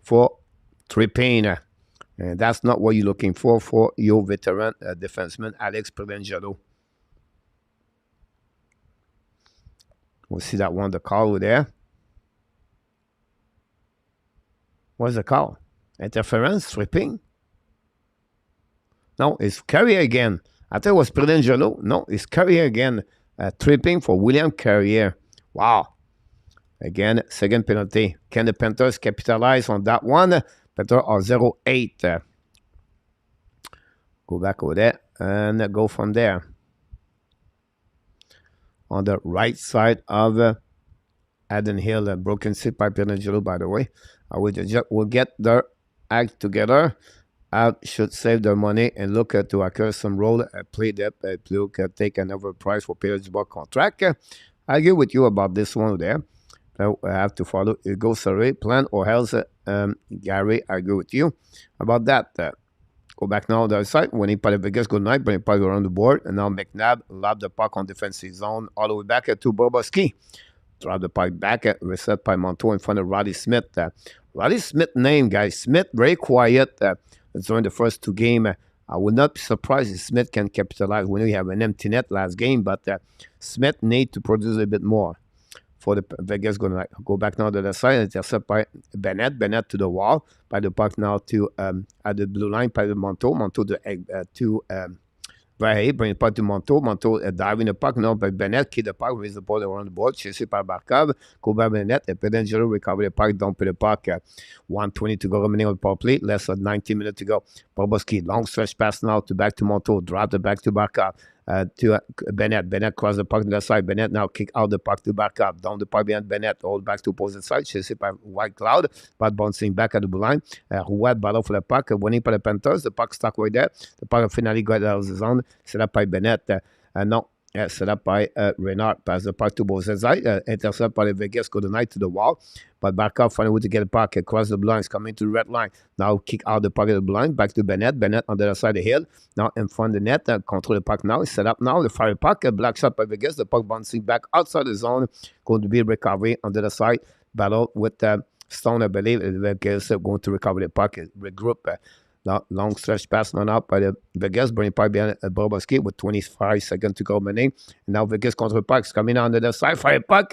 for tripping. And that's not what you're looking for your veteran defenseman, Alex Pedrinho. We'll see that one, the call over there. What's the call? Interference, tripping? No, it's Carrière again. I thought it was Pedrinho. No, it's Carrière again. Tripping for William Carrière. Wow. Again, second penalty. Can the Panthers capitalize on that one? Panthers are 0-8. Go back over there and go from there. On the right side of Adam Hill, broken sit by Pedrinho, by the way. We'll get their act together. I should save their money and look to acquire some role, play depth, look take another price for Pedrinho contract. I agree with you about this one there. I have to follow Hugo Surrey plan or else Gary, I agree with you about that. Go back now on the other side. Winning by the Vegas, good night. Bring puck around the board. And now McNabb lob the puck on defensive zone all the way back to BOBROVSKY. Drop the puck back at reset by Montour in front of Roddy Smith. Roddy Smith name, guys. Smith very quiet during the first two games. I would not be surprised if Smith can capitalize when we have an empty net last game, but Smith need to produce a bit more for the Vegas. Going to go back now to the side, intercept by Bennett. Bennett to the wall, by the puck now to at the blue line by the Montour. Montour to Verhey, bring the puck to Montour. Montour diving the puck now by Bennett. Keep the puck, raise the ball around the board. Chasé par Barkov. Go by Bennett. Et Pedangelo recover the puck, dump the puck. 1:20 to go remaining on the power play. Less than 19 minutes to go. BOBROVSKY, long stretch pass now to back to Montour. Drop the back to Barkov. To Bennett. Bennett cross the puck to the side. Bennett now kick out the puck to Barkov. Down the puck behind Bennett. All back to opposite side. Chasé by White Cloud. But bouncing back at the blue line. Rouet battle for the puck. Winning by the Panthers. The puck stuck right there. The puck finally got out of the zone. Set up by Bennett. No. Set up by Renard. Pass the puck to both sides. Intercept by the Vegas. Go the night to the wall. But Barkov find a way to get the puck across the blinds. Coming to the red line. Now kick out the puck at the blind. Back to Bennett. Bennett on the other side of the hill. Now in front of the net. Control the puck now. Set up now. The fire puck. Black shot by Vegas. The puck bouncing back outside the zone. Going to be recovery on the other side. Battle with Stone, I believe. Vegas going to recover the puck. Regroup. Long stretch pass now by the Vegas, bring puck behind BOBROVSKY with 25 seconds to go remaining. And now Vegas contre puck coming on the side. Fire puck,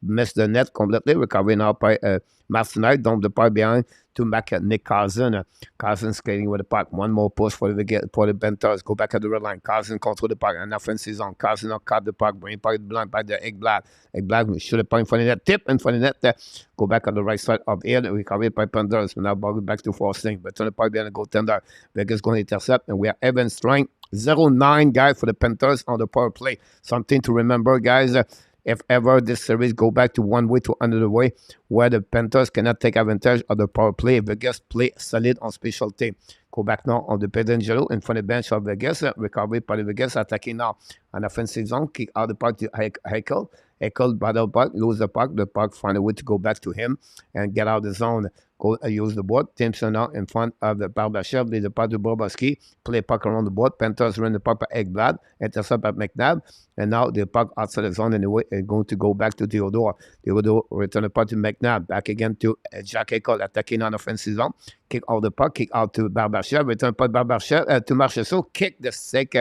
missed the net completely. Recovery now by Martinite. Dump the puck behind to back at Nick Carson. Carson skating with the puck. One more push for the Panthers. Go back at the red line. Carson control the puck. And offensive zone. Carson now cut the puck. Bring puck blind by the Ekblad. Ekblad shoot the puck in front of the net. Tip in front of the net. Go back on the right side of here. Recovery by Panthers. Now back to Forsting. But turn the puck behind the goaltender. Vegas going to intercept. And we are even strength. 0-9, guys, for the Panthers on the power play. Something to remember, guys. If ever this series go back to one way to another way, where the Panthers cannot take advantage of the power play, Vegas play solid on special team. Go back now on the Pedangelo in front of the bench of Vegas. Recovery by the Vegas attacking now an offensive zone. Kick out the puck to Haeckel. Haeckel battle puck, lose the puck. The puck find a way to go back to him and get out of the zone. Go use the board. Timpson now in front of the Barbashev. Lead the puck to BOBROVSKY. Play puck around the board. Panthers run the puck by Ekblad. Intercept at McNabb. And now the puck outside the zone anyway is going to go back to Theodore. Theodore return the puck to McNabb. Back again to Jack Haeckel attacking on offensive zone. Kick out the puck. Kick out to Barbashev. Return puck Barbashev to Marchessault. Kick the stick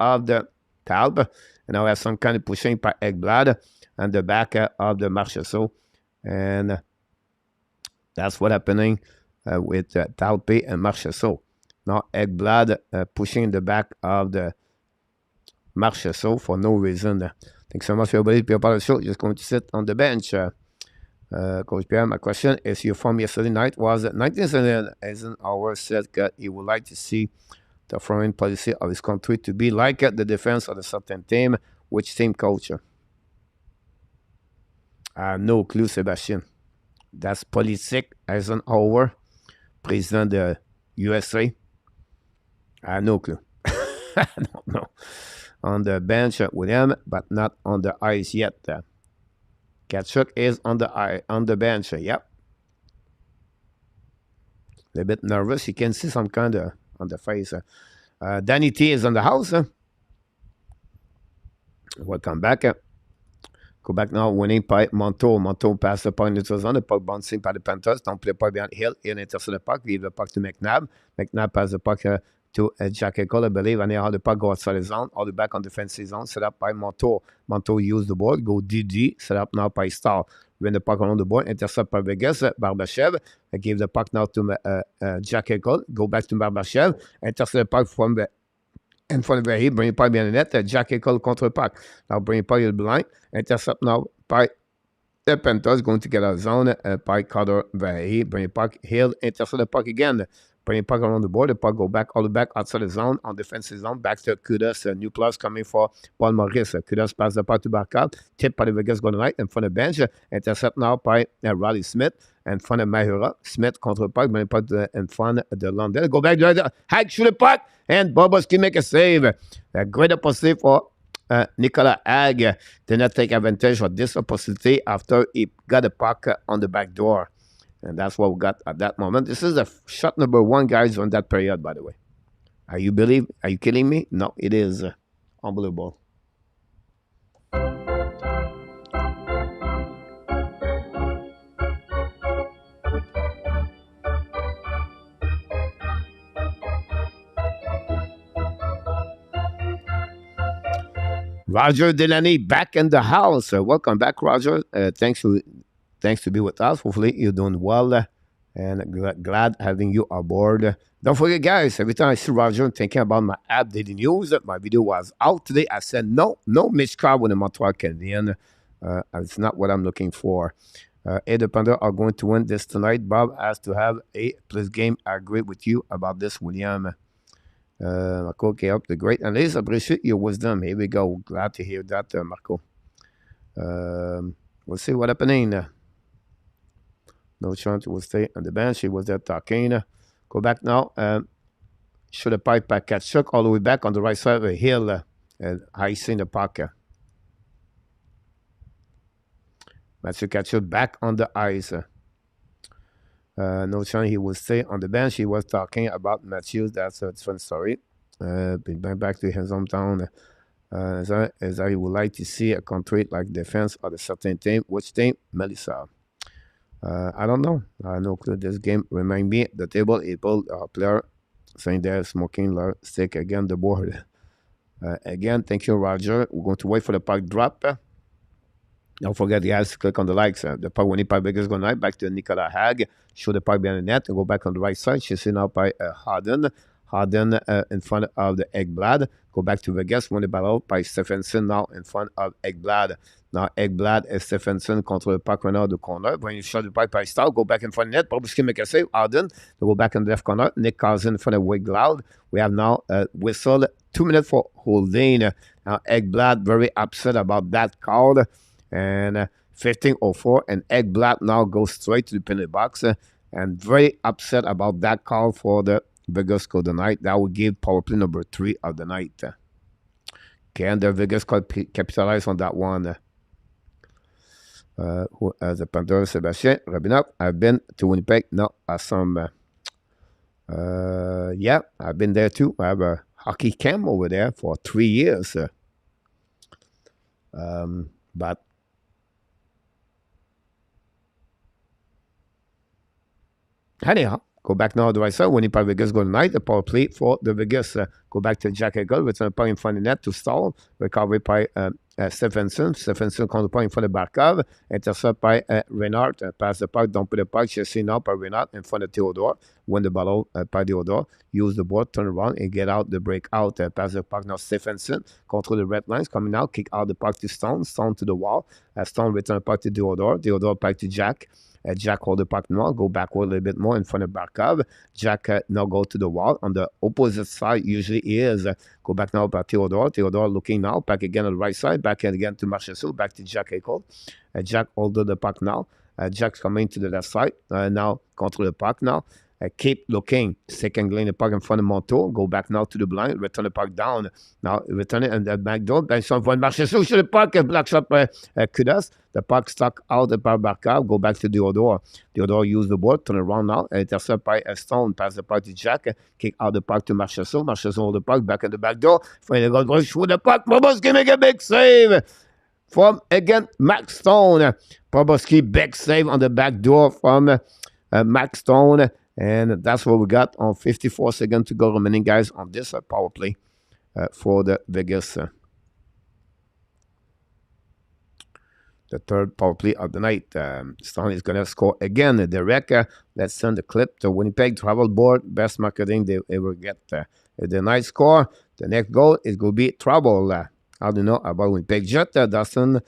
of the Talb. And now we have some kind of pushing by Ekblad and the back of the Marchessault. And that's what happening with Talpe and Marchessault. Now Ekblad pushing the back of the Marchessault for no reason. Thanks so much for everybody being part of the show. Just going to sit on the bench. Coach Pierre, my question is, your form yesterday night was 1979 Eisenhower said that he would like to see the foreign policy of his country to be like the defense of a certain team. Which team, coach? No clue, Sebastian. That's politique. Eisenhower, president of the USA. No clue. I don't know. On the bench with him, but not on the ice yet. Tkachuk is on the bench. Yep. A bit nervous. You can see some kind of on the face. Danny T is on the house. Welcome back. Go back now, winning by Montour. Montour pass the puck into the zone. The puck bouncing by the Panthers. Don't play puck behind Hill. Hill intercept the puck. Leave the puck to McNabb. McNabb pass the puck to Jack Haeckel, I believe. And how the puck go outside the zone. All the back on defensive zone. Set up by Montour. Montour use the board. Go DD. Set up now by Star. Win the puck around the board. Intercept by Vegas. Barbashev. Give the puck now to Jack Haeckel. Go back to Barbashev. Intercept the puck from the in front of Verhey, bring it by behind the net. Jack Haeckel contre puck. Now bring it by the blind. Intercept now by the Panthers. Going to get out of zone by Carter Verhey. Bring it puck. Hill. Intercept the puck again. Bring it puck around the board. The puck go back all the back outside the zone on defensive zone. Back to Gudas. New plus coming for Paul Maurice. Gudas pass the puck to Barkov. Tip by the Vegas going right in front of the bench. Intercept now by Roddy Smith. In front of Mahura. Smith contre puck. Bring it puck in front of the London. Go back to Hag, shoot the puck. And BOBROVSKY make a save. A great opportunity for Nicolas Hag. Did not take advantage of this opportunity after he got the puck on the back door. And that's what we got at that moment. This is the shot number 1, guys, on that period, by the way. Are you kidding me? No, it is unbelievable. Roger Delaney back in the house. Welcome back, Roger. Thanks to be with us. Hopefully you're doing well, and glad having you aboard. Don't forget, guys. Every time I see Roger, I'm thinking about my app daily news. My video was out today. I said no missed call with the Montreal Canadiens. It's not what I'm looking for. The Panthers are going to win this tonight. Bob has to have a plus game. I agree with you about this, William. Marco, okay, up the great analyst. Appreciate your wisdom. Here we go. Glad to hear that, Marco. We'll see what happening. No chance he will stay on the bench. He was there talking. Go back now. Should the pipe back catch Chuck all the way back on the right side of the hill. Ice in the pocket. Matthew Kachuk back on the ice. No chance he will stay on the bench. He was talking about Matthews. That's a fun story. Been back to his hometown. As I would like to see a country like defense or the certain team. Which team? Melissa. I don't know. I know this game remind me the table April player saying they're smoking stick again the board. Again, thank you, Roger. We're going to wait for the puck drop. Don't forget, guys, click on the likes. The puck when the puck is going back to Nicolas Hag. Show the puck behind the net and go back on the right side. She's seen out by Harden. Harden in front of the Ekblad. Go back to Vegas. Win the battle by Stephenson now in front of Ekblad. Now Ekblad and Stephenson control the puck right now the corner. When you shot the puck by Star, go back in front of the net. BOBROVSKY make a save. Harden. They go back in the left corner. Nick Cousin in front of Ekblad. We have now whistled 2 minutes for holding. Now Ekblad very upset about that call. And 15:04, and Ekblad now goes straight to the penalty box and very upset about that call for the Vegas of the night. That would give power play number 3 of the night. Can the Vegas capitalize on that one? Who has the Panthers? Sebastien Rabinov. I've been to Winnipeg. No, some. Yeah, I've been there too. I have a hockey camp over there for 3 years. But anyhow, go back now to the right side. Winnipeg Vegas go tonight. The power play for the Vegas. Go back to Jack Eichel. Return the puck in front of the net to Stall. Recovery by Stephenson. Stephenson comes the puck in front of Barkov. Intercept by Reinhardt. Pass the puck. Don't put the puck. Chasing now by Reinhardt in front of Theodore. Win the battle by Theodore. Use the board. Turn around and get out the breakout. Pass the puck now. Stephenson. Control the red lines. Coming out. Kick out the puck to Stone. Stone to the wall. Stone return the puck to Theodore. Theodore back to Jack. Jack hold the puck now, go backward a little bit more in front of Barkov. Jack now go to the wall. On the opposite side usually is. Go back now by Theodore. Theodore looking now. Back again on the right side. Back again to Marchessault. Back to Jack Eichel. Jack hold the puck now. Jack's coming to the left side. Now control the puck now. Keep looking. Second lane the puck in front of Monteau. Go back now to the blind. Return the puck down. Now return it and the back door. Then some for Marchessault. Shoot the puck. Black shot by GUDAS. The puck stuck out by Barkov. Go back to Theodore. Theodore use the board. Turn around now. Intercept by Stone. Pass the puck to Jack. Kick out the puck to Marchessault. Marchessault hold the puck. Back at the back door. Finally got rush with the puck. BOBROVSKY make a big save. From again Max Stone. BOBROVSKY big save on the back door from Max Stone. And that's what we got on 54 seconds to go remaining, guys, on this power play for the Vegas. The third power play of the night. Stone is going to score again. Derek, let's send the clip to Winnipeg Travel Board. Best marketing they ever get. The night score. The next goal is going to be trouble. I don't know about Winnipeg Jet. Dawson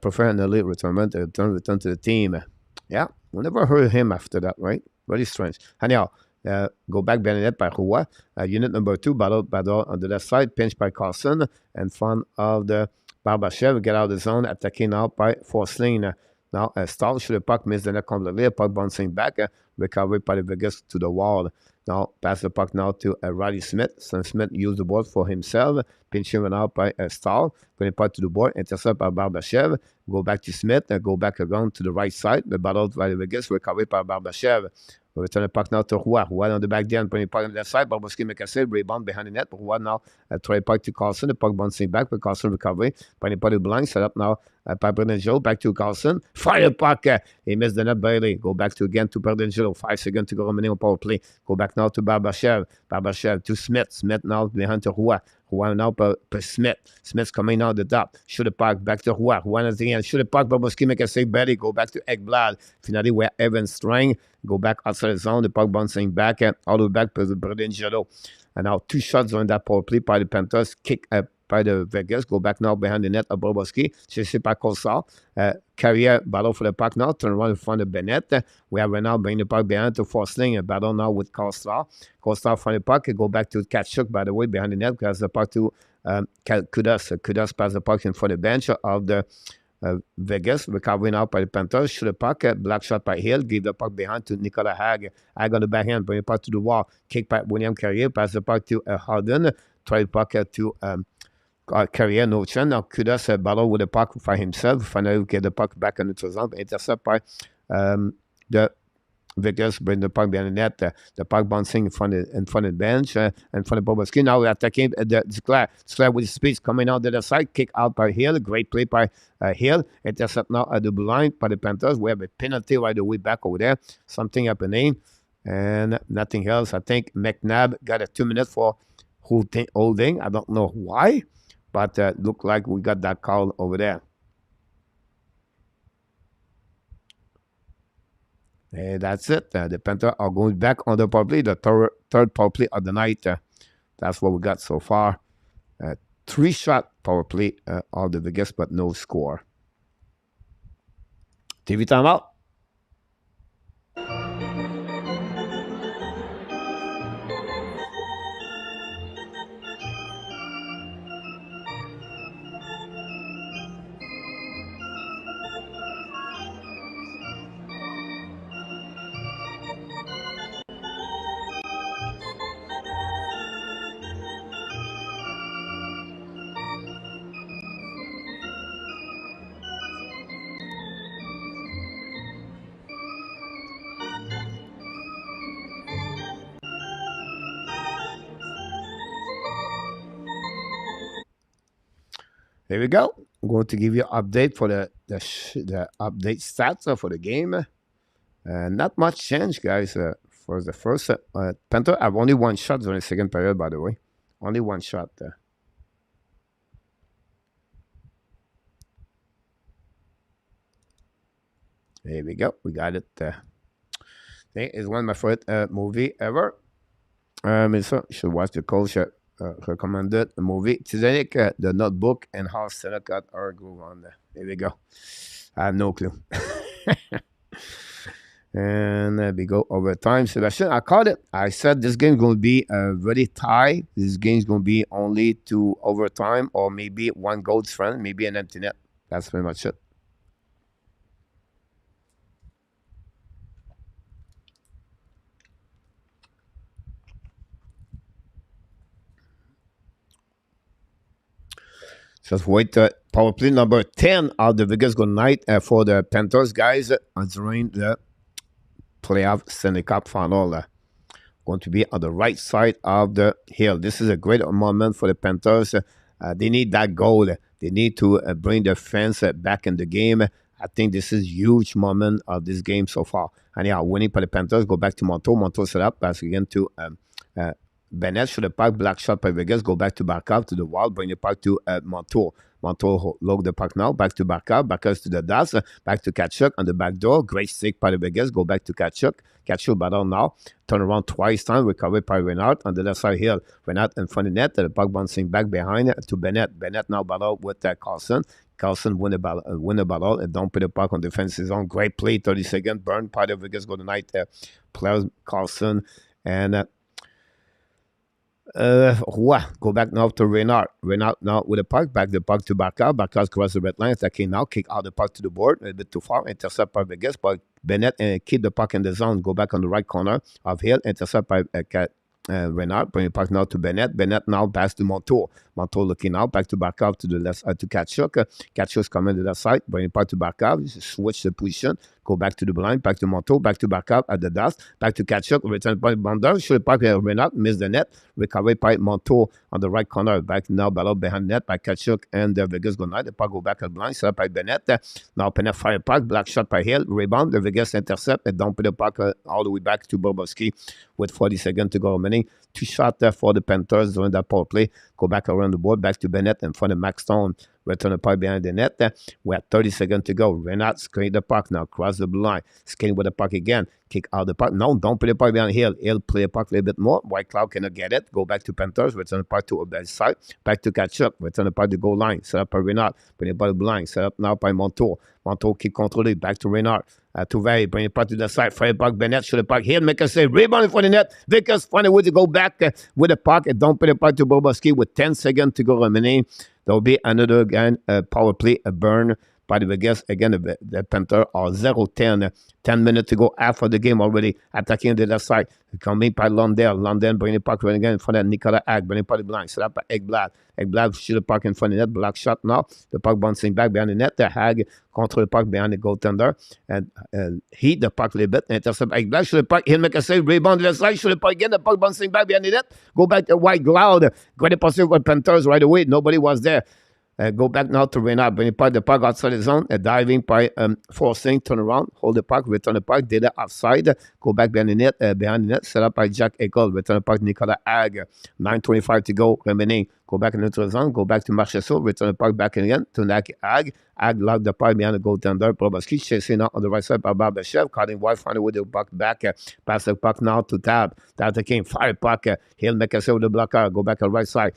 prefer an early return to the team. Yeah, we never heard him after that, right? Very strange. Anyhow, go back Bennett by Roy. Unit number 2, battle on the left side, pinch by Carson in front of the Barbashev. Get out of the zone, attacking now by Forsling. Now, Stahl should the puck, miss the net completely. Puck bouncing back, recovery by the Vegas to the wall. Now, pass the puck now to Riley Smith. Smith used the board for himself. Pinching out by Stahl. Putting the puck to the board. Intercept by Barbashev. Go back to Smith. Go back around to the right side. The battle by the Vegas. Recovery by Barbashev. Return the puck now to Roy. Roy on the back end, putting the puck on the left side. BOBROVSKY make a save, rebound behind the net. But Roy now try puck to Carlson. The puck bouncing back, but Carlson recovery. Putting the puck blind, set up now by Berdangelo. Back to Carlson. Fire puck. He missed the net barely. Go back to again to Berdangelo. 5 seconds to go remaining on power play. Go back now to Barbashev. Barbashev to Smith. Smith now behind to Roy. Roy now per Smith. Smith's coming out the top. Shoot the puck back to Roy. Roy at the end. Shoot the puck. BOBROVSKY make a save barely. Go back to Ekblad. Finally, where Evans Strang. Go back outside the zone. The puck bouncing back. All the way back to Berdangelo. And now 2 shots on that power play by the Panthers. Kick by the Vegas. Go back now behind the net of BOBROVSKY. Chasé par Cossard. Carrier battle for the puck now. Turn around in front of Bennett. We have now bring the puck behind to Forsling. A battle now with Cossard. Cossard front the puck. Go back to Tkachuk, by the way, behind the net. Has the puck to GUDAS. GUDAS pass the puck in front of the bench of the Vegas. Recovering out by the Panthers. Shoot the puck. Black shot by Hill. Give the puck behind to Nicolas Hag. Hag on the backhand. Bring the puck to the wall. Kick by William Carrier. Pass the puck to Harden. Try the puck to Carrier, no chance. Now GUDAS battle with the puck for himself. Finally, get the puck back on the zone. Intercept by the Vegas. Bring the puck behind the net. The puck bouncing in front of the bench. In front of BOBROVSKY. Now we're attacking the Duclair. Duclair with speed coming out the other side. Kick out by Hill. Great play by Hill. Intercept now at the blue line by the Panthers. We have a penalty right away back over there. Something happening. And nothing else. I think McNabb got a 2 minutes for holding. I don't know why. But look like we got that call over there. And that's it. The Panthers are going back on the power play, the third power play of the night. That's what we got so far. 3-shot power play of the Vegas, but no score. TV timeout. Here we go. I'm going to give you an update for the update stats for the game. Not much change, guys. For the first Panther, I have only 1 shot during the second period, by the way. Only 1 shot. Here we go. We got it. It's one of my favorite movie ever. So you should watch the coach recommended movie. Titanic, The Notebook, and how Senate got our groove on there. Here we go. I have no clue. And we go overtime. Sebastian, I called it. I said this game is going to be very tight. This game is going to be only to overtime or maybe 1 goal difference, maybe an empty net. That's pretty much it. Just wait. Power play number 10 of the Vegas good night for the Panthers, guys, during the playoff Stanley Cup final. Going to be on the right side of the hill. This is a great moment for the Panthers. They need that goal. They need to bring their fans back in the game. I think this is a huge moment of this game so far. And yeah, winning for the Panthers. Go back to Montour. Montour set up. Pass again to Bennett. Should the puck. Black shot by Vegas. Go back to Barkov to the wall. Bring the puck to Montour. Montour log the puck now. Back to Barkov. Barkov to the DAS. Back to Tkachuk on the back door. Great stick by the Vegas. Go back to Tkachuk. Tkachuk battle now. Turn around twice time. Recovered by Renard on the left side here. Renard in front of the net. The puck bouncing back behind to Bennett. Bennett now battle with Carlson. Carlson win the battle and don't put the puck on defensive zone. Great play. 30 seconds. Burn by the Vegas go tonight. Players Carlson and go back now to Renard. Renard now with the puck. Back the puck to Barkov. Barkov cross the red line. Attacking now. Kick out the puck to the board. A bit too far. Intercept by Vegas. But Bennett keep the puck in the zone. Go back on the right corner of Hill. Intercept by Renard. Bring the puck now to Bennett. Bennett now pass to Montour. Montour looking out. Back to Barkov to the left to Tkachuk. Tkachuk's coming to the side. Bring the puck to Barkov. Switch the position. go back to the blind, back to Monto, back to backup at the dust, back to Kachuk, return by Bonder, should park Renat, miss the net, recovery by Monto on the right corner, back now, ball behind net by Kachuk and Vegas go night. The puck go back at blind, set up by Bennett. Now Pennet fire puck, black shot by Hill, rebound, the Vegas intercept, and dump the puck all the way back to BOBROVSKY with 40 seconds to go remaining. Two shots for the Panthers during that power play. Go back around the board, back to Bennett in front of Max Stone. Return the puck behind the net. We have 30 seconds to go. Renat skating the puck now, cross the blue line. Skating with the puck again. Kick out the puck. No, don't play the puck behind Hill. Hill play the puck a little bit more. White Cloud cannot get it. Go back to Panthers. Return the puck to a side. Back to Kachuk. Return the puck to goal line. Set up by Renat. Bring the puck to the line. Set up now by Monto. Monto keep controlling. Back to Renat. To Valley, bring the puck to the side. Fire puck, Bennett, shoot the puck. Hill, make a save. Rebound for the net. Vickers find a way to go back with the puck and don't put the puck to BOBROVSKY with 10 seconds to go remaining. There will be another again power play, a burn by the Vegas. Again, the Panthers are 0-10. 10 minutes to go after the game already. Attacking the left side. Coming by London. London bring the puck right again in front of Nicolas Ag. Bring the puck blind. Set up by Ekblad. Ekblad shoot the puck in front of the net. Black shot now. The puck bouncing back behind the net. The Hag control the puck behind the goaltender. And heat the puck a little bit. Intercept Ekblad. Shoot the puck. He'll make a save. Rebound to the side. Shoot the puck again. The puck bouncing back behind the net. Go back to White Cloud. Got the position for Panthers right away. Nobody was there. Go back now to Renat. Bring the puck outside the zone. Diving by forcing. Turn around. Hold the puck. Return the puck. Did it offside. Go back behind the net. Set up by Jack Eichel. Return the puck. Nicolas Ag. 9:25 to go. Remaining. Go back into the zone. Go back to Marchessault. Return the puck back again to Ag. Ag locked the puck behind the goaltender. BOBROVSKY chasing out on the right side by Barbashev. Cutting wide. Find a way to puck back. Pass the puck now to Tab. Tab taking fire puck. He'll make a save with the blocker. Go back on the right side.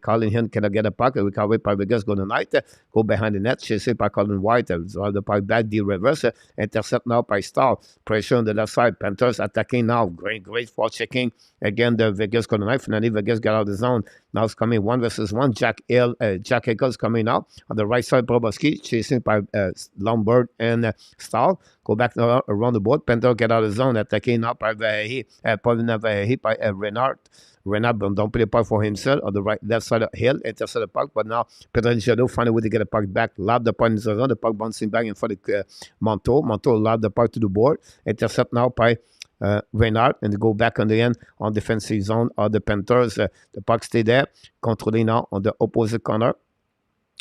Colin Hill cannot get a puck. Recovery by Vegas. Go to night. Go behind the net. Chasing by Colin White. Draw the puck back. The reverse. Intercept now by Star. Pressure on the left side. Panthers attacking now. Great for checking. Again, the Vegas go to night. Finally, Vegas got out of the zone. Now it's coming 1-1. Jack Eichel coming out on the right side. BOBROVSKY chasing by Lombard and Stahl. Go back around the board. Panthers get out of the zone. Attacking now by Vahehi. By Renard. Renat don't play the puck for himself on the left side of Hill, intercept the puck, but now Pedro find a way to get the puck back, lob the puck in the zone, the puck bouncing back in front of Monto. Monto lob the puck to the board, intercept now by Renard, and go back on the end on defensive zone of the Panthers. The puck stay there, controlling now on the opposite corner.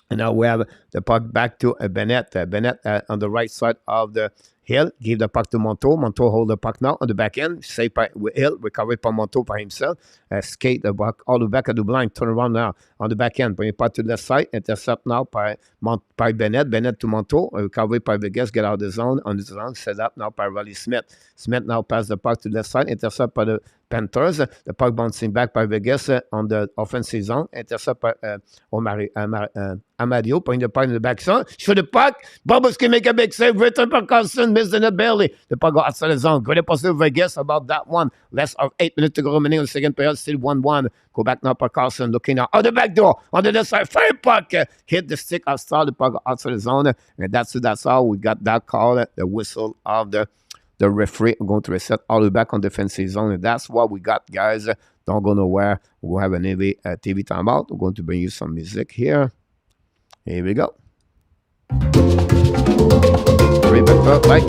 And now we have the puck back to Bennett. Bennett on the right side of the Hill. Give the puck to Monto. Monto hold the puck now on the back end. Saved by Hill. Recovered by Monto by himself. Skate the puck all the way back at the blind. Turn around now on the back end. Bring the puck to the left side. Intercept now by Bennett. Bennett to Monto. Recovered by Vegas. Get out of the zone. On the zone. Set up now by Riley Smith. Smith now pass the puck to the left side. Intercept by the Panthers. The puck bouncing back by Vegas on the offensive zone. Intercept by Amadio. Putting the puck in the back zone. Shoot the puck. BOBROVSKY make a big save. Return by Carlson. Miss the net barely. The puck go outside the zone. Great positive Vegas about that one. Less of 8 minutes to go remaining in the second period. Still 1-1. Go back now by Carlson. Looking out. On the back door. On the left side. Fire puck. Hit the stick outside. The puck outside the zone. And that's how we got that call. The whistle of the referee. We're going to reset all the way back on defensive zone. And that's what we got, guys. Don't go nowhere. We'll have an TV timeout. We're going to bring you some music here. Here we go. Remember, like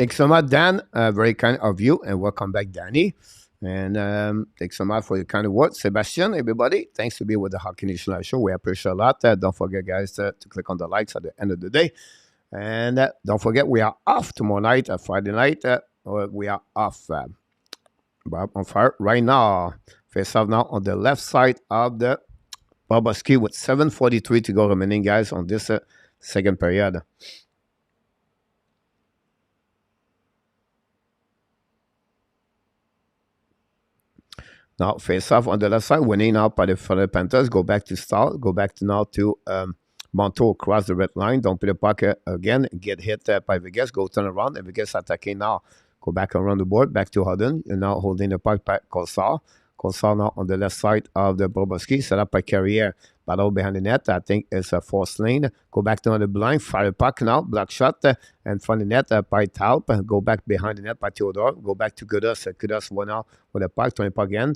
Thanks so much, Dan. Very kind of you, and welcome back, Danny. And thanks so much for your kind of words, Sebastian. Everybody, thanks to be with the Hockey Nation Live Show. We appreciate a lot. Don't forget, guys, to click on the likes at the end of the day. And don't forget, we are off tomorrow night, Friday night. We are off. On fire right now. Face off now on the left side of the BOBROVSKY with 7:43 to go remaining, guys, on this second period. Now, face off on the left side, winning now by for the Panthers. Go back to start. Go back to now to Montour across the red line. Don't play the puck again. Get hit by Vegas. Go turn around. And Vegas attacking now. Go back around the board. Back to Hudden. You're now holding the puck by Colsar. Colsar now on the left side of the BOBROVSKY. Set up by Carrier. Battle behind the net. I think it's a forced lane. Go back to the blind. Fire puck now. Block shot. And from the net by Talp. Go back behind the net by Theodore. Go back to GUDAS. GUDAS won out with the puck. 20 puck again.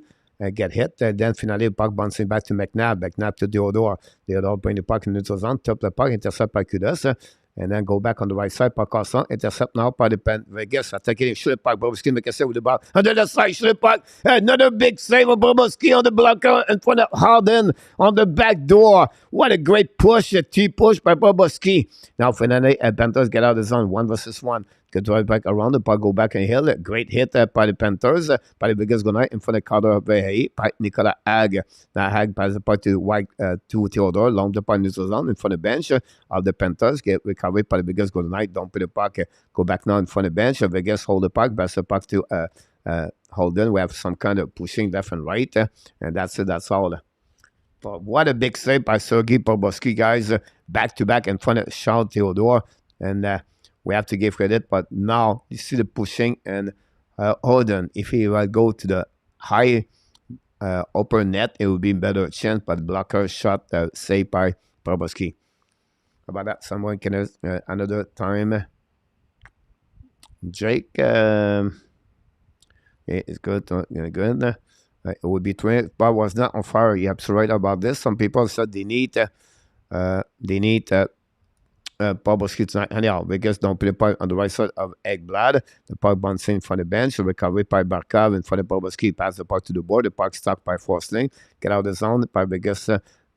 Get hit. Then finally, the puck bouncing back to McNabb. McNabb to Theodore. Theodore bring the puck in neutral zone. Top the puck. Intercept by GUDAS. And then go back on the right side. Puck Carson. Intercept now by the Vegas. Attacking. Shoot the puck. BOBROVSKY make a save with the ball. On the other side. Shoot the puck. Another big save of BOBROVSKY on the blocker in front of Harden on the back door. What a great push. A T-push by BOBROVSKY. Now finally, Panthers get out of the zone. 1 versus 1. Good drive back around the puck, go back and hill. Great hit by the Panthers. By the biggest good night in front of Carter of by Nicolas Hag. Now Hag passes the puck to White to Theodore. Long the puck neutral zone in front of the bench of the Panthers. Get recovered by the biggest good night. Don't put the puck. Go back now in front of the bench. Vegas hold the puck. Pass the puck to Holden. We have some kind of pushing left and right. And that's it. That's all. But what a big save by Sergei BOBROVSKY, guys. Back to back in front of Charles Theodore. And we have to give credit, but now you see the pushing and Odin. If he will go to the high upper net, it would be a better chance. But blocker shot saved by BOBROVSKY. How about that? Someone can another time. Jake, it's good. Good. It would be 20, but was not on fire. You're absolutely right about this. Some people said they need. BOBROVSKY tonight. Anyhow, Vegas don't play the puck on the right side of Ekblad. The puck bouncing from the bench. Recovery by Barkov in front of BOBROVSKY. Pass the puck to the board. The puck stuck by Forsling. Get out of the zone. By Vegas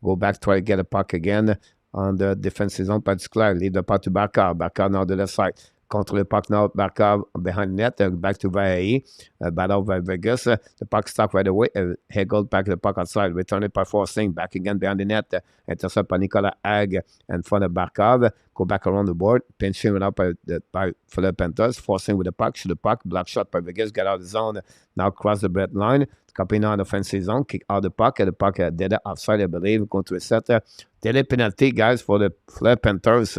go back, try to get a puck again on the defensive zone. But it's clear. Leave the puck to Barkov. Barkov now the left side. Control the puck now. Barkov behind the net. Back to Vailly. Battle by Vegas. The puck stuck right away. Hegel back the puck outside. Return it by Forsling. Back again behind the net. Intercept by Nicolas Hag in front of Barkov. Go back around the board. Pinching it up for the Panthers. Forcing with the puck. Shoot the puck. Block shot by Vegas. Get out of the zone. Now cross the red line. Copying on the offensive zone. Kick out the puck. The puck dead outside, I believe. Going to a setter. Daily penalty, guys, for the Panthers.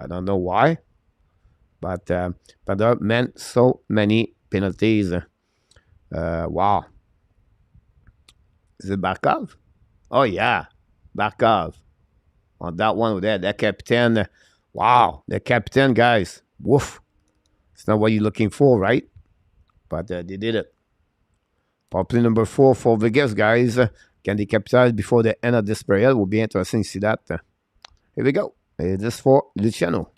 I don't know why. But there meant so many penalties. Wow. Is it Barkov? Oh, yeah. Barkov. On that one there, that captain. Wow, the captain, guys. Woof. It's not what you're looking for, right? But they did it. Power play number 4 for Vegas, guys. Can they capitalize before the end of this period? Will be interesting to see that. Here we go. This for Luciano.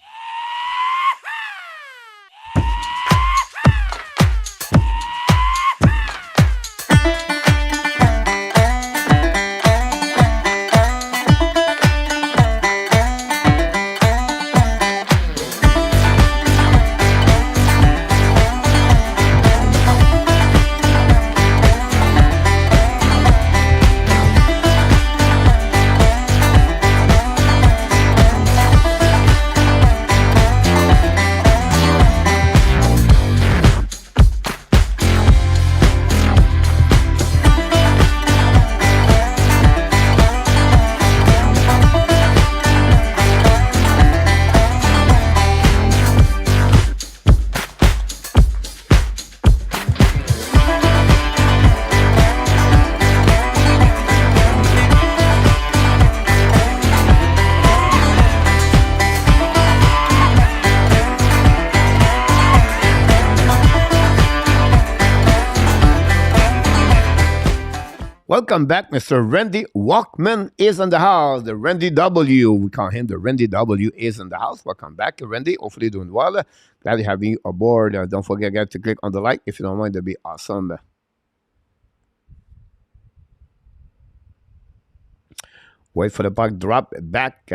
Welcome back, Mr. Randy Walkman is in the house. The Randy W. We call him the Randy W. is in the house. Welcome back, Randy. Hopefully you're doing well. Glad to have you aboard. Don't forget, guys, to click on the like if you don't mind. That'd be awesome. Wait for the puck drop back.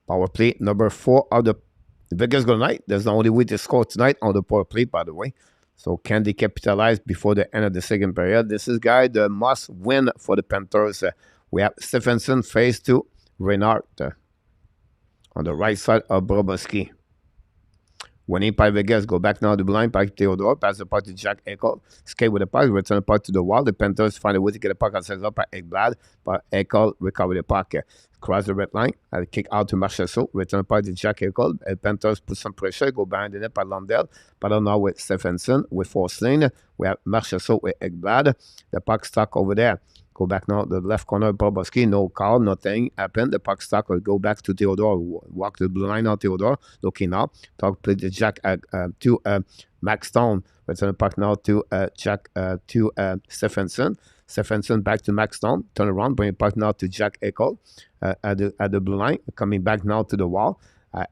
Power play number 4 of the Vegas Golden Knight. There's the only way to score tonight on the power play, by the way. So can they capitalize before the end of the second period? This is, guy, the must win for the Panthers. We have Stephenson face to Reinhardt on the right side of BOBROVSKY. Winning by Vegas, go back now to the blind, back to Theodore, pass the puck to Jack Eichel, skate with the puck, return the puck to the wall. The Panthers find a way to get the puck outside up by Ekblad, but Eichel recover the puck. Cross the red line, kick out to Marchessault, return the puck to Jack Eichel. Panthers put some pressure, go behind the net by Lundell, but now with Stephenson, with Forslane. We have Marchessault with Ekblad. The puck stuck over there. Go back now, the left corner of BOBROVSKY, no call, nothing happened. The puck stuck will go back to Theodore, walk to the blue line on Theodore, looking up, talk play the Jack to Max Stone, return the puck now to Jack to Stephenson. Stephenson back to Max Stone, turn around, bring the puck now to Jack Eichel at the blue line, coming back now to the wall.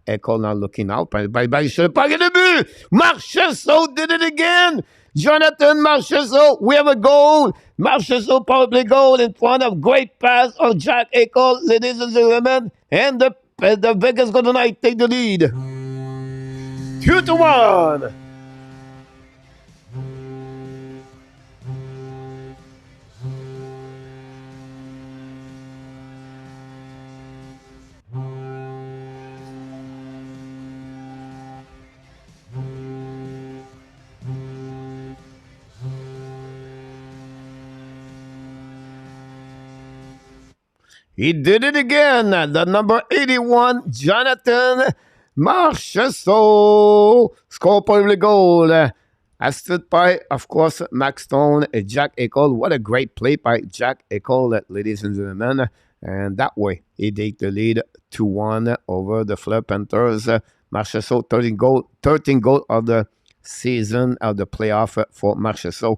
Eichel now looking out, by the puck in the but! Marchessault did it again! Jonathan Marchessault, we have a goal. Marchessault power play goal in front of great pass of Jack Eichel, ladies and gentlemen, and the Vegas Golden Knights take the lead. 2-1. He did it again. The number 81, Jonathan Marchessault, score probably goal. Assisted by, of course, Max Stone, Jack Eichel. What a great play by Jack Eichel, ladies and gentlemen. And that way, he take the lead 2-1 over the Fleur Panthers. Marchessault, 13 goal of the season, of the playoff for Marchessault.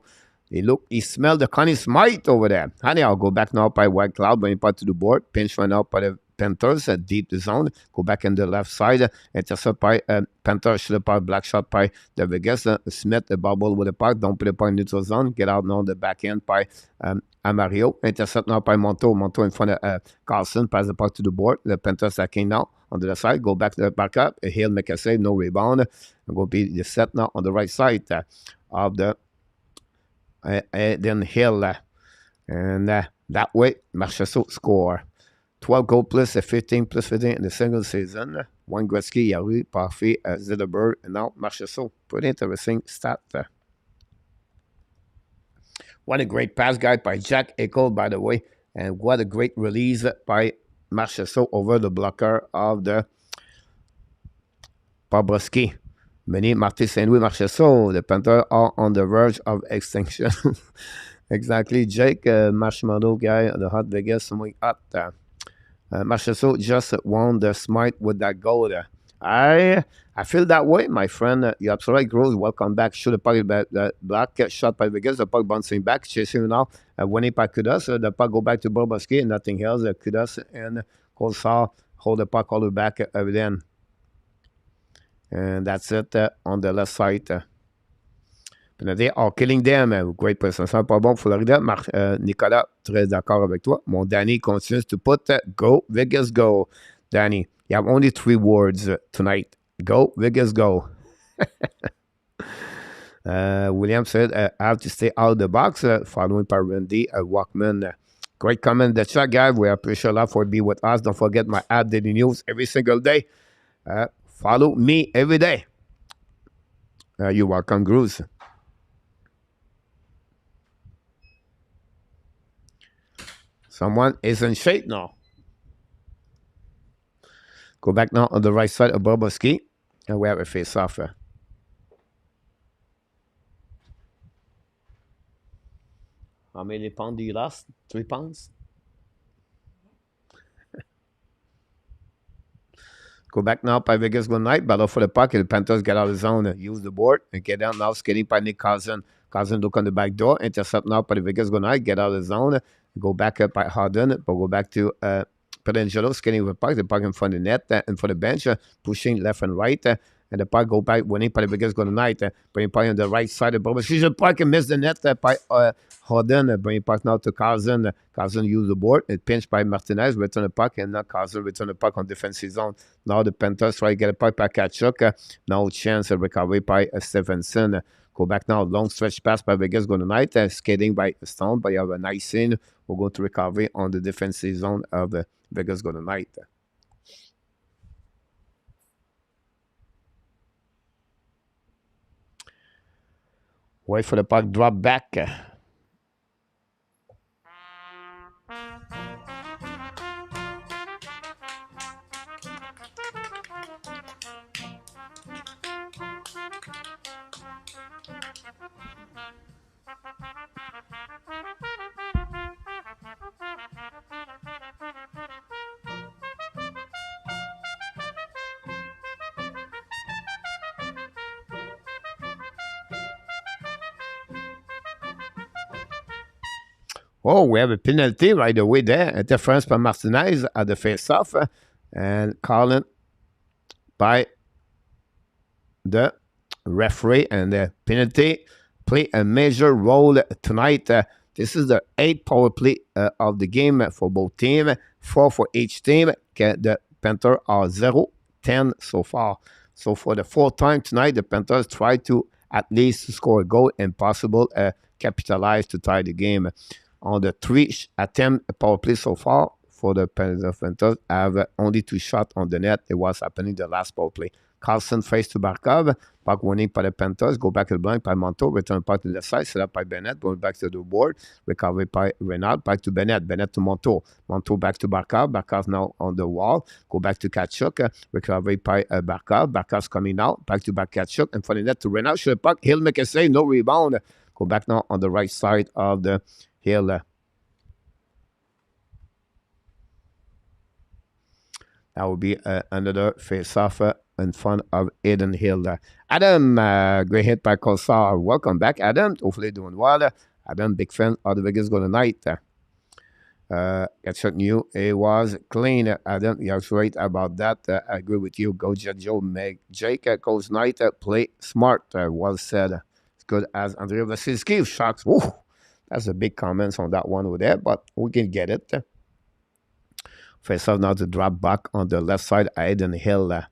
He smelled the Connie Smythe over there. Honey, I'll go back now by White Cloud, bring part to the board. Pinch run out by the Panthers, deep the zone. Go back in the left side. Intercept by Panthers, should have black shot by the Vegas. Smith, the bubble with the puck. Don't put the puck in neutral zone. Get out now the back end by Amario. Intercept now by Monto. Monto in front of Carlson. Pass the puck to the board. The Panthers attacking now on the left side. Go back to the backup. Hill make a save. No rebound. And go be the set now on the right side of the then Hill. And that way, Marchessault score. 12 goal plus 15 plus 15 in the single season. One Gretzky, Yari, Parfait, Zetterberg, and now Marchessault. Pretty interesting stat. What a great pass, guy, by Jack Eichel, by the way. And what a great release by Marchessault over the blocker of the BOBROVSKY. Many Martin Saint-Louis Marchessault. The Panthers are on the verge of extinction. Exactly. Jake, Marshmallow guy, the Hot Vegas, something hot. Marchessault just won the smite with that goal. I feel that way, my friend. You're absolutely right, Gross. Welcome back. Shoot the puck back. Black shot by Vegas. The puck bouncing back. Chasing now. Winning by Kudas. The puck go back to BOBROVSKY and nothing else. Kudas and Colsar hold the puck all the way back then. And that's it on the left side. They are killing them. Great presence. Pas bon, Florida. Nicolas, très d'accord avec toi. Mon Danny continues to put go, Vegas, go. Danny, you have only 3 words tonight. Go, Vegas, go. William said, I have to stay out of the box. Following by Randy Walkman. Great comment in the chat, guys. We appreciate a lot for being with us. Don't forget my app daily news every single day. Follow me every day. You're welcome, Bruce. Someone is in shape now. Go back now on the right side of BOBROVSKY. And we have a face-off. How many pounds do you lost? 3 pounds? Go back now by Vegas good night. Battle for the puck. The Panthers get out of the zone. Use the board. And get down now. Skating by Nick Cousin. Cousin look on the back door. Intercept now by the Vegas good night. Get out of the zone. Go back up by Harden. But go back to Pedangelo. Skating with the puck. The puck in front of the net. And for the bench. Pushing left and right. And the puck go back. Winning by the Vegas good night. Bring puck on the right side of BOBROVSKY. The puck and miss the net by Harden. Bring puck now to Cousin. Cousin use the board. It pinched by Martinez. Return the puck. And now Cousin return the puck on defensive zone. Now the Panthers try to get a puck by Tkachuk. No chance of recovery by Stephenson. Go back now. Long stretch pass by Vegas good night. Skating by Stone. But you have a nice scene. We'll go to recovery on the defensive zone of Vegas good night. Wait for the puck drop back. Oh, we have a penalty right away there. Interference by Martinez at the face-off. And calling by the referee. And the penalty play a major role tonight. This is the 8th power play of the game for both teams. 4 for each team. The Panthers are 0-10 so far. So for the 4th time tonight, the Panthers try to at least score a goal and possible capitalize to tie the game. On the 3 attempt power play so far for the Panthers, have only 2 shots on the net. It was happening the last power play. Carlson face to Barkov. Puck winning by the Panthers. Go back to the blind by Monto. Return puck to the left side. Set up by Bennett. Going back to the board. Recovery by Renault. Back to Bennett. Bennett to Monto. Monto back to Barkov. Barkov now on the wall. Go back to Tkachuk. Recovery by Barkov. Barkov's coming out. Back to Tkachuk. And for the net to Renault. Shoot the puck. He'll make a save. No rebound. Go back now on the right side of the Hill. That will be another face-off in front of Aiden Hill. Adam, great hit by Kosar. Welcome back, Adam. Hopefully doing well. Adam, big fan of the Vegas good night. Tkachuk knew it was clean. Adam, you're right about that. I agree with you. Go Jet Joe, Meg Jake, Coach Knight, play smart. Well said. As good as Andrei Vasilevsky. Sharks. Woo, that's a big comments on that one over there, but we can get it. Face off now to drop back on the left side, Aiden Hill.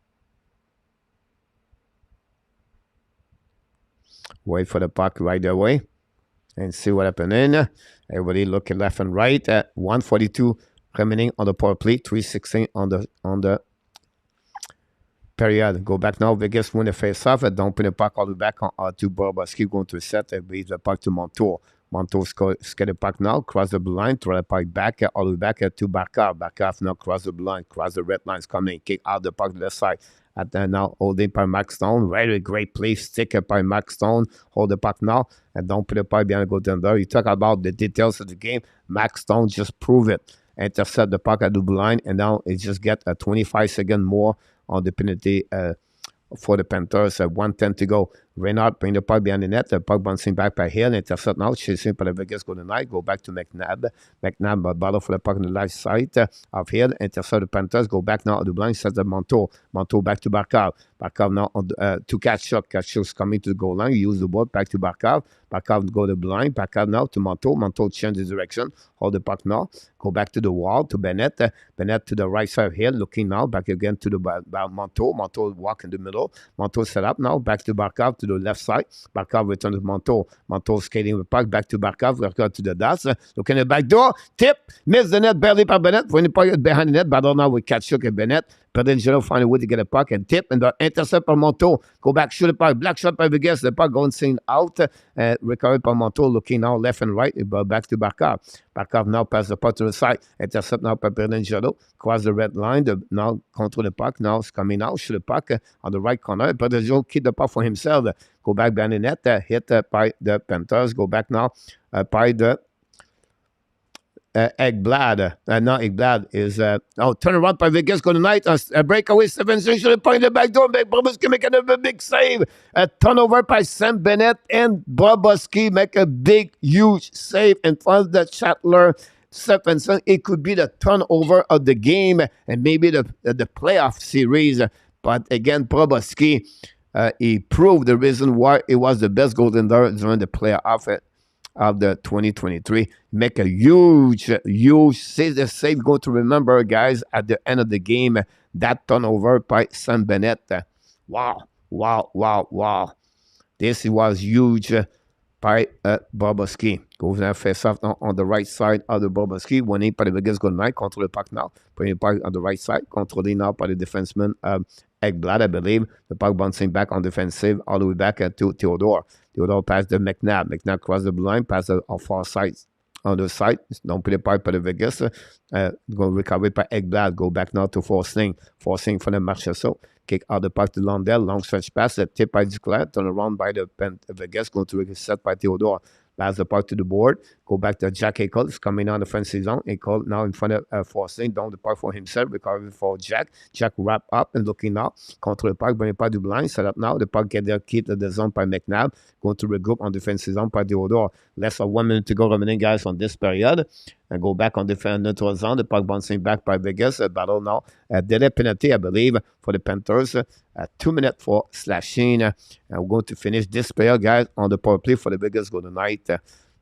Wait for the puck right away and see what happening. Everybody looking left and right. 1:42 remaining on the power play. 3:16 on the period. Go back now. Vegas win the face off. Don't put the puck all the way back on to BOBROVSKY. Going to set. Leave the puck to Montour. Montour get the puck now, cross the blue line, throw the puck back, all the way back to Barkov. Barkov now cross the blue line, cross the red lines, coming, kick out the puck to the left side. And then now holding by Max Stone. Very great play, stick up by Max Stone. Hold the puck now, and don't put the puck behind the goaltender. You talk about the details of the game. Max Stone just prove it. Intercept the puck at the blue line, and now it just get a 25 second more on the penalty for the Panthers. 1:10 to go. Renault bring the puck behind the net. The puck bouncing back by Hill. Intercept now. Chasing by the Vegas good night. Go back to McNabb. McNabb battle for the puck on the left side of Hill. Intercept the Panthers. Go back now to the blind. Set the Monto. Monto back to Barkov. Barkov now on to Tkachuk. Tkachuk's coming to the goal line. Use the ball. Back to Barkov. Barkov go to the blind. Barkov now to Monto. Monto change his direction. Hold the puck now. Go back to the wall to Bennett. Bennett to the right side of Hill. Looking now. Back again to the Monto. Monto walk in the middle. Monto set up now. Back to Barkov to the left side. Barkov returns to Monto. Monto skating with puck back to Barkov. Barkov to the DAS. Looking at the back door. Tip. Miss the net barely by Bennett. When the puck is behind the net. Battle now with Tkachuk and Bennett. Pedangelo find a way to get a puck and tip. And the intercept by Monto. Go back, shoot the puck. Black shot by Vegas. The puck going seen out. Recovered by Monto. Looking now left and right. Back to Barkov. Barkov now pass the puck to the side. Intercept now by Pedangelo. Cross the red line. Now control the puck. Now it's coming out. Shoot the puck on the right corner. Pedangelo keep the puck for himself. Go back behind the net. Hit by the Panthers. Go back now by the Ekblad, not Ekblad, is turnaround by Vegas good night. A breakaway, Stevenson should have pointed the back door. Bobrovsky make another big save. A turnover by Sam Bennett, and Bobrovsky make a big, huge save in front of the Chatler. Stevenson, it could be the turnover of the game and maybe the playoff series. But again, Bobrovsky, he proved the reason why it was the best goaltender during the playoff of the 2023. Make a huge save. Go to remember, guys, at the end of the game, that turnover by Sam Bennett. Wow. This was huge by Bobrovsky. Goes now face off on the right side of the Bobrovsky. Winning par le Vegas Golden Knight. Control the puck now. Putting the puck on the right side. Controlling now by the defenseman Ekblad, I believe. The puck bouncing back on defensive all the way back to Theodore. Theodore passed the McNabb. McNabb crossed the blue line. Passed on far side. On the side. Don't put the puck by the Vegas. Go recover by Ekblad. Go back now to Forcing. Forcing for the Marchessault. Kick out the puck to Lundell. Long stretch pass. Tip by Duclair. Turn around by the Vegas. Going to reset by Theodore. Pass the puck to the board. Go back to Jack Eichel. It's coming on the offensive zone. Eichel now in front of Forcing. Down the puck for himself. Recovering for Jack. Jack wrap up and looking now. Control the puck. Bring the puck to the line. Set up now. The puck get there. Keep the zone by McNabb. Going to regroup on defensive zone by Theodore. Less than 1 minute to go remaining, guys, on this period. And go back on defense neutral zone. The puck bouncing back by Vegas. A battle now. Delay penalty, I believe, for the Panthers. 2 minutes for slashing. And we're going to finish this period, guys, on the power play for the Vegas Golden Knight.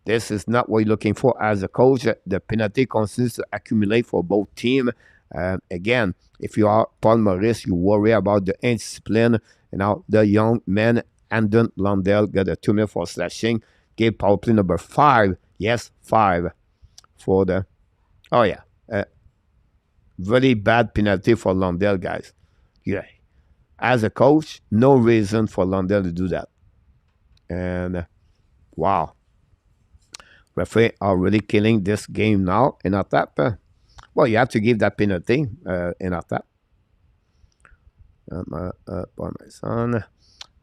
This is not what you're looking for as a coach. The penalty continues to accumulate for both teams. Again, if you are Paul Maurice, you worry about the indiscipline. You know, the young man, Andon Lundell, got a 2 minutes for slashing. Gave power play number 5. Yes, 5 for the... Oh, yeah. Very bad penalty for Lundell, guys. Yeah. As a coach, no reason for Lundell to do that. And, wow. Referee are really killing this game now in attack. Well, you have to give that penalty in attack. By my son.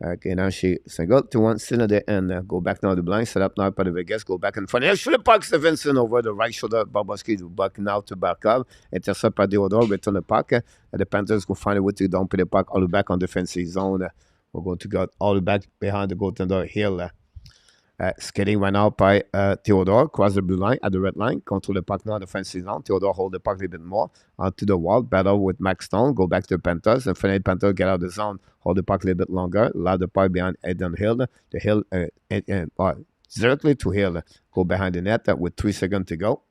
Okay, now she single to one cylinder and go back now to the blind. Set up now by the Vegas. Go back in front. Should have puck Stevenson over the right shoulder. Bobrovsky to back now to back up. Intercept by Theodore. Return the puck. And the Panthers go find a way to down put the puck all the way back on defensive zone. We're going to go all the back behind the goaltender Hill. Skating right now by Theodore. Cross the blue line at the red line. Control the puck now on the defensive zone. Theodore hold the puck a little bit more onto the wall. Battle with Max Stone. Go back to the Panthers. And finally, Panthers get out of the zone. Hold the puck a little bit longer. Allow the puck behind Eden Hill. The Hill directly to Hill. Go behind the net with 3 seconds to go.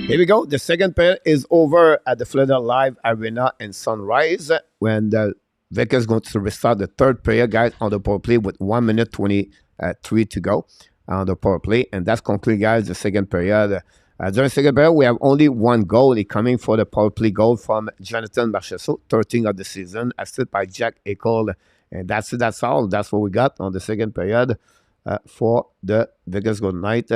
Here we go. The second period is over at the Florida Live Arena in Sunrise when the Vegas going to restart the third period, guys, on the power play with 1 minute 23 to go on the power play. And that's concluded, guys, the second period. During the second period, we have only one goal. It's coming for the power play goal from Jonathan Marchessault, 13th of the season, assisted by Jack Eichel. And that's it. That's all. That's what we got on the second period for the Vegas Golden Knight.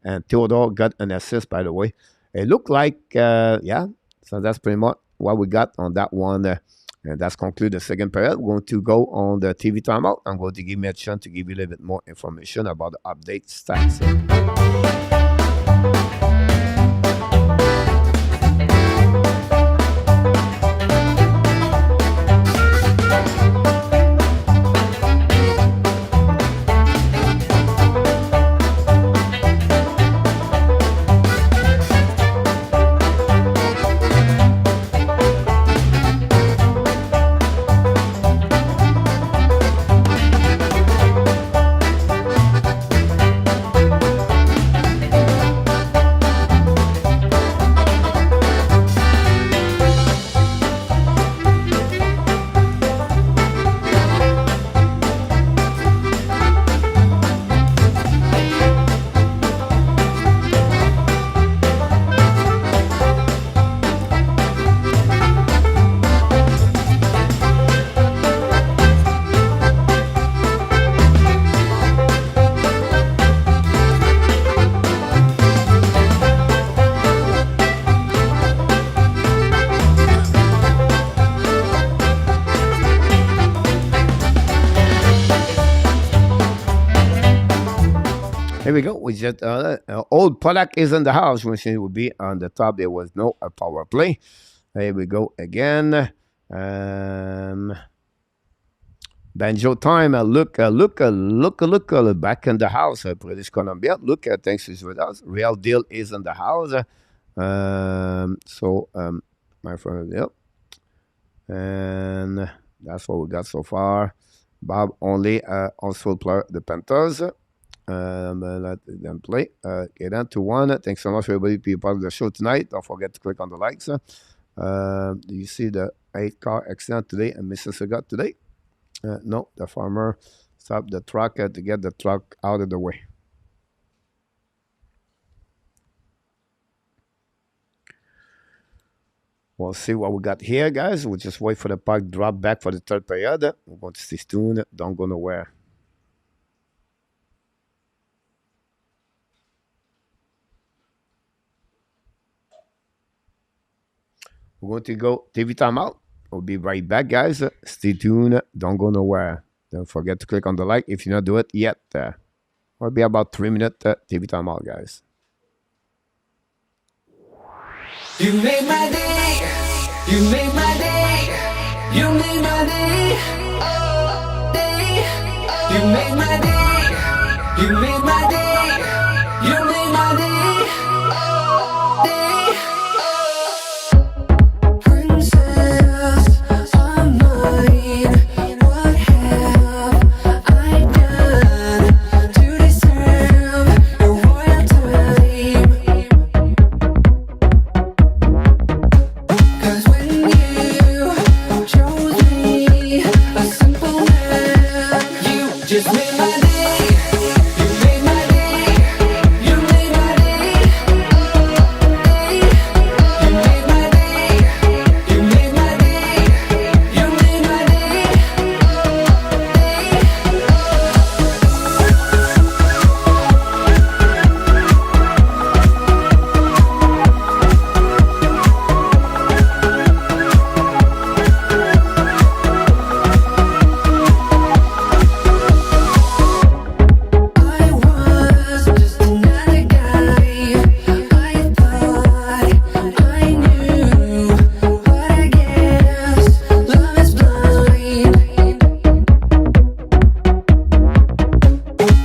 And Theodore got an assist, by the way. It looked like, yeah, so that's pretty much what we got on that one. And that's concluded the second period. We're going to go on the TV timeout. I'm going to give me a chance to give you a little bit more information about the update stats. Here we go. We just old product is in the house. Machine will be on the top. There was no power play. Here we go again. Banjo time. Look, back in the house. British Columbia. Look, thanks is with us. Real deal is in the house. My friend, yep. And that's what we got so far. Bob only also play the Panthers. Let them play. Get on to one. Thanks so much for everybody being part of the show tonight. Don't forget to click on the likes. Do you see the 8-car accident today in Mississauga today? No, the farmer stopped the truck to get the truck out of the way. We'll see what we got here, guys. We'll just wait for the puck drop back for the third period. We're going to stay tuned. Don't go nowhere. We're going to go TV timeout. We'll be right back, guys. Stay tuned. Don't go nowhere. Don't forget to click on the like if you not do it yet. It'll be about 3-minute TV timeout, guys. You made my day. You made my day. You made my day. Oh, day. You made my day. You made my day. You made my day. Oh, day. Oh. Princess of mine, what have I done to deserve your royalty? 'Cause when you chose me, a simple man, you just made my day. You made my day. You made my day. Day. You made my day. You made my day. You made my day. I was just another guy. I thought I knew, but I guess love is blind.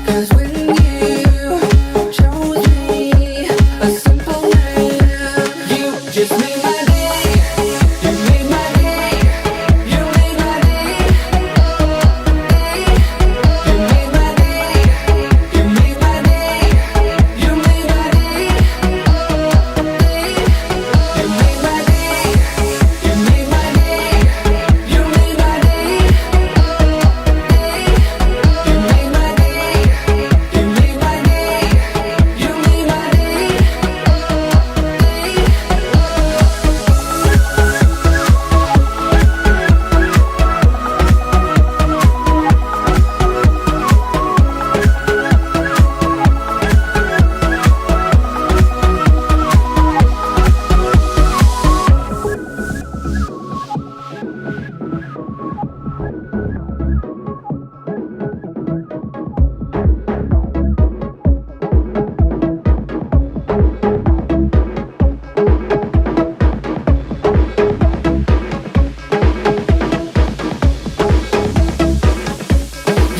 'Cause when you chose me, a simple man, you just made my day. You made my day. You made my day. Day. You made my day. You made my day. You made my day. Day. You made my day. You made my day. You made my day. Day. You made my day. You made my day. You made my day.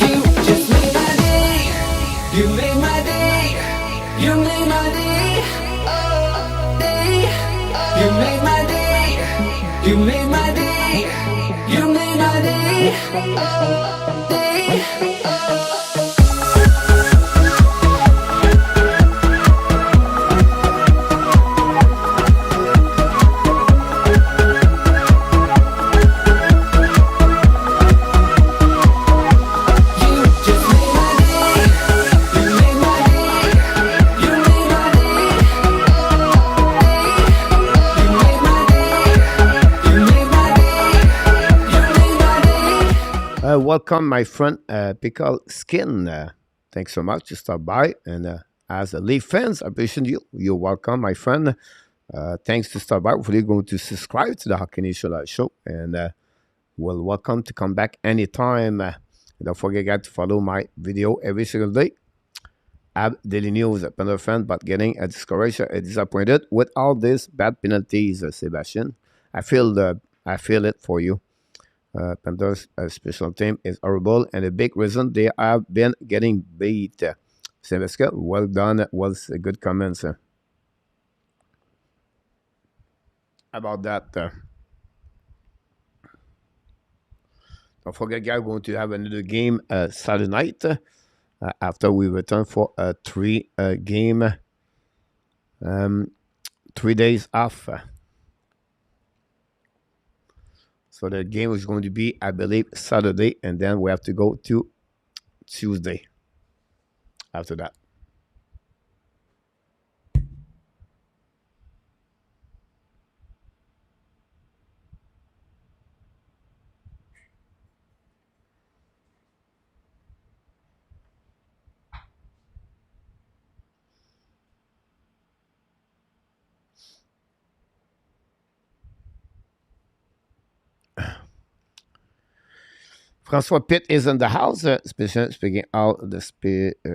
You just made my day. You made my day. You made my day. Oh, day. You made my day. You made my day. You made my day. Oh, day. You just made my day. You made my day. You made my day. Day. You made my day. You made my day. You made my day. Welcome, my friend Pickle Skin. Thanks so much to stop by. And as a Leaf fans, I appreciate you. You're welcome, my friend. Thanks to stop by. Hopefully, you're going to subscribe to the Hockey Nation Live Show. And well, welcome to come back anytime. Don't forget, guys, to follow my video every single day Ab Daily News, a Panther fan, but getting discouraged and disappointed with all these bad penalties, Sebastian. I feel it for you. Panthers special team is horrible, and a big reason they have been getting beat. Sebastian, well done. Was a good comments about that. Don't forget, guys, we're going to have another game Saturday night after we return for a three game, 3 days off. So the game is going to be, I believe, Saturday, and then we have to go to Tuesday after that. Francois Pitt is in the house, speaking out the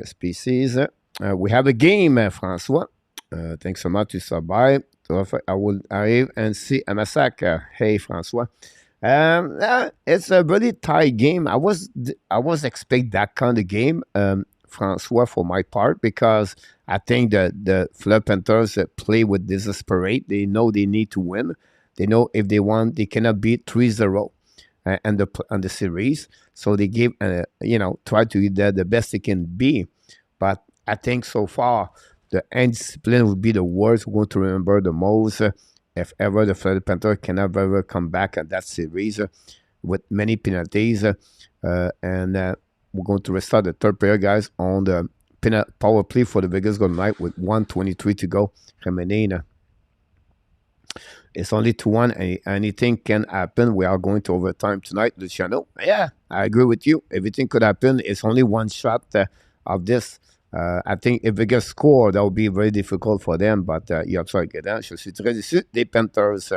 species. We have a game, Francois. Thanks so much to stop by. I will arrive and see a massacre. Hey, Francois. It's a really tight game. I was expect that kind of game, Francois, for my part, because I think the Fleur Panthers play with desperate. They know they need to win. They know if they want, they cannot beat 3-0 and the series. So they give, try to do the best they can be. But I think so far, the indiscipline will be the worst. We're going to remember the most. If ever the Florida Panthers can ever come back at that series with many penalties. And we're going to restart the third period, guys, on the power play for the Vegas Golden Knights with 1:23 to go. Remaining. It's only 2-1. Anything can happen. We are going to overtime tonight, Luciano. Yeah, I agree with you. Everything could happen. It's only one shot of this. I think if Vegas score, that would be very difficult for them. But il y a ça dedans. Je suis très déçu des Panthers.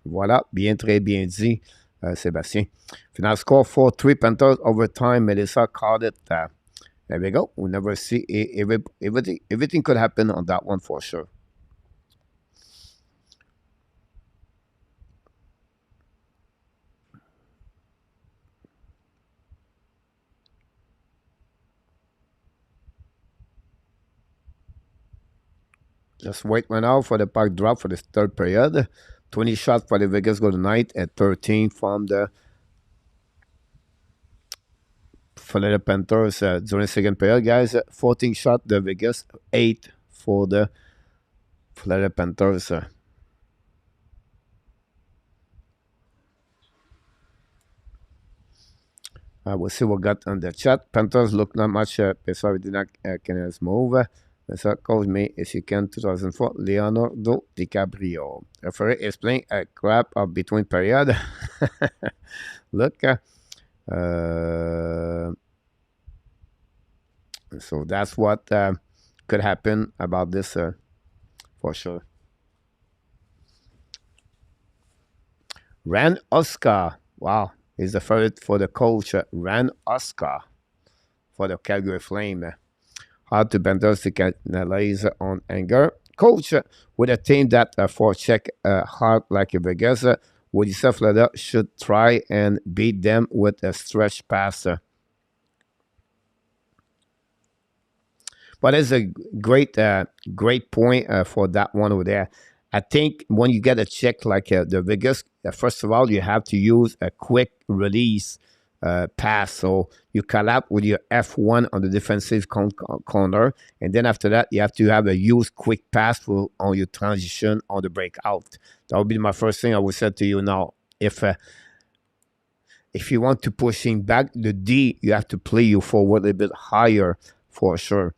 Voilà, très bien dit, Sébastien. Final score 4-3 Panthers overtime. Melissa called it. There we go. We'll never see. Everything could happen on that one for sure. Just wait right now for the puck drop for the third period. 20 shots for the Vegas Golden Knights at 13 from the Florida Panthers during the second period, guys. 14 shots the Vegas, 8 for the Florida Panthers. We'll see what got on the chat. Panthers look not much. Pessoal did not can move. Ça cause me if you can 2004 Leonardo DiCaprio. Referee is playing a crap of between period. Look. So that's what could happen about this for sure. Ran Oscar. Wow. He's the favorite for the coach. Ran Oscar for the Calgary Flame. Hard to Panthers to capitalize on anger. Coach, with a team that forecheck hard like a Vegas, would you say Florida should try and beat them with a stretch pass? But it's a great point for that one over there. I think when you get a check like the Vegas, first of all, you have to use a quick release pass. So you collapse with your F1 on the defensive corner. And then after that, you have to have a use quick pass on your transition on the breakout. That would be my first thing I would say to you now. If you want to push him back, the D, you have to play you forward a little bit higher for sure.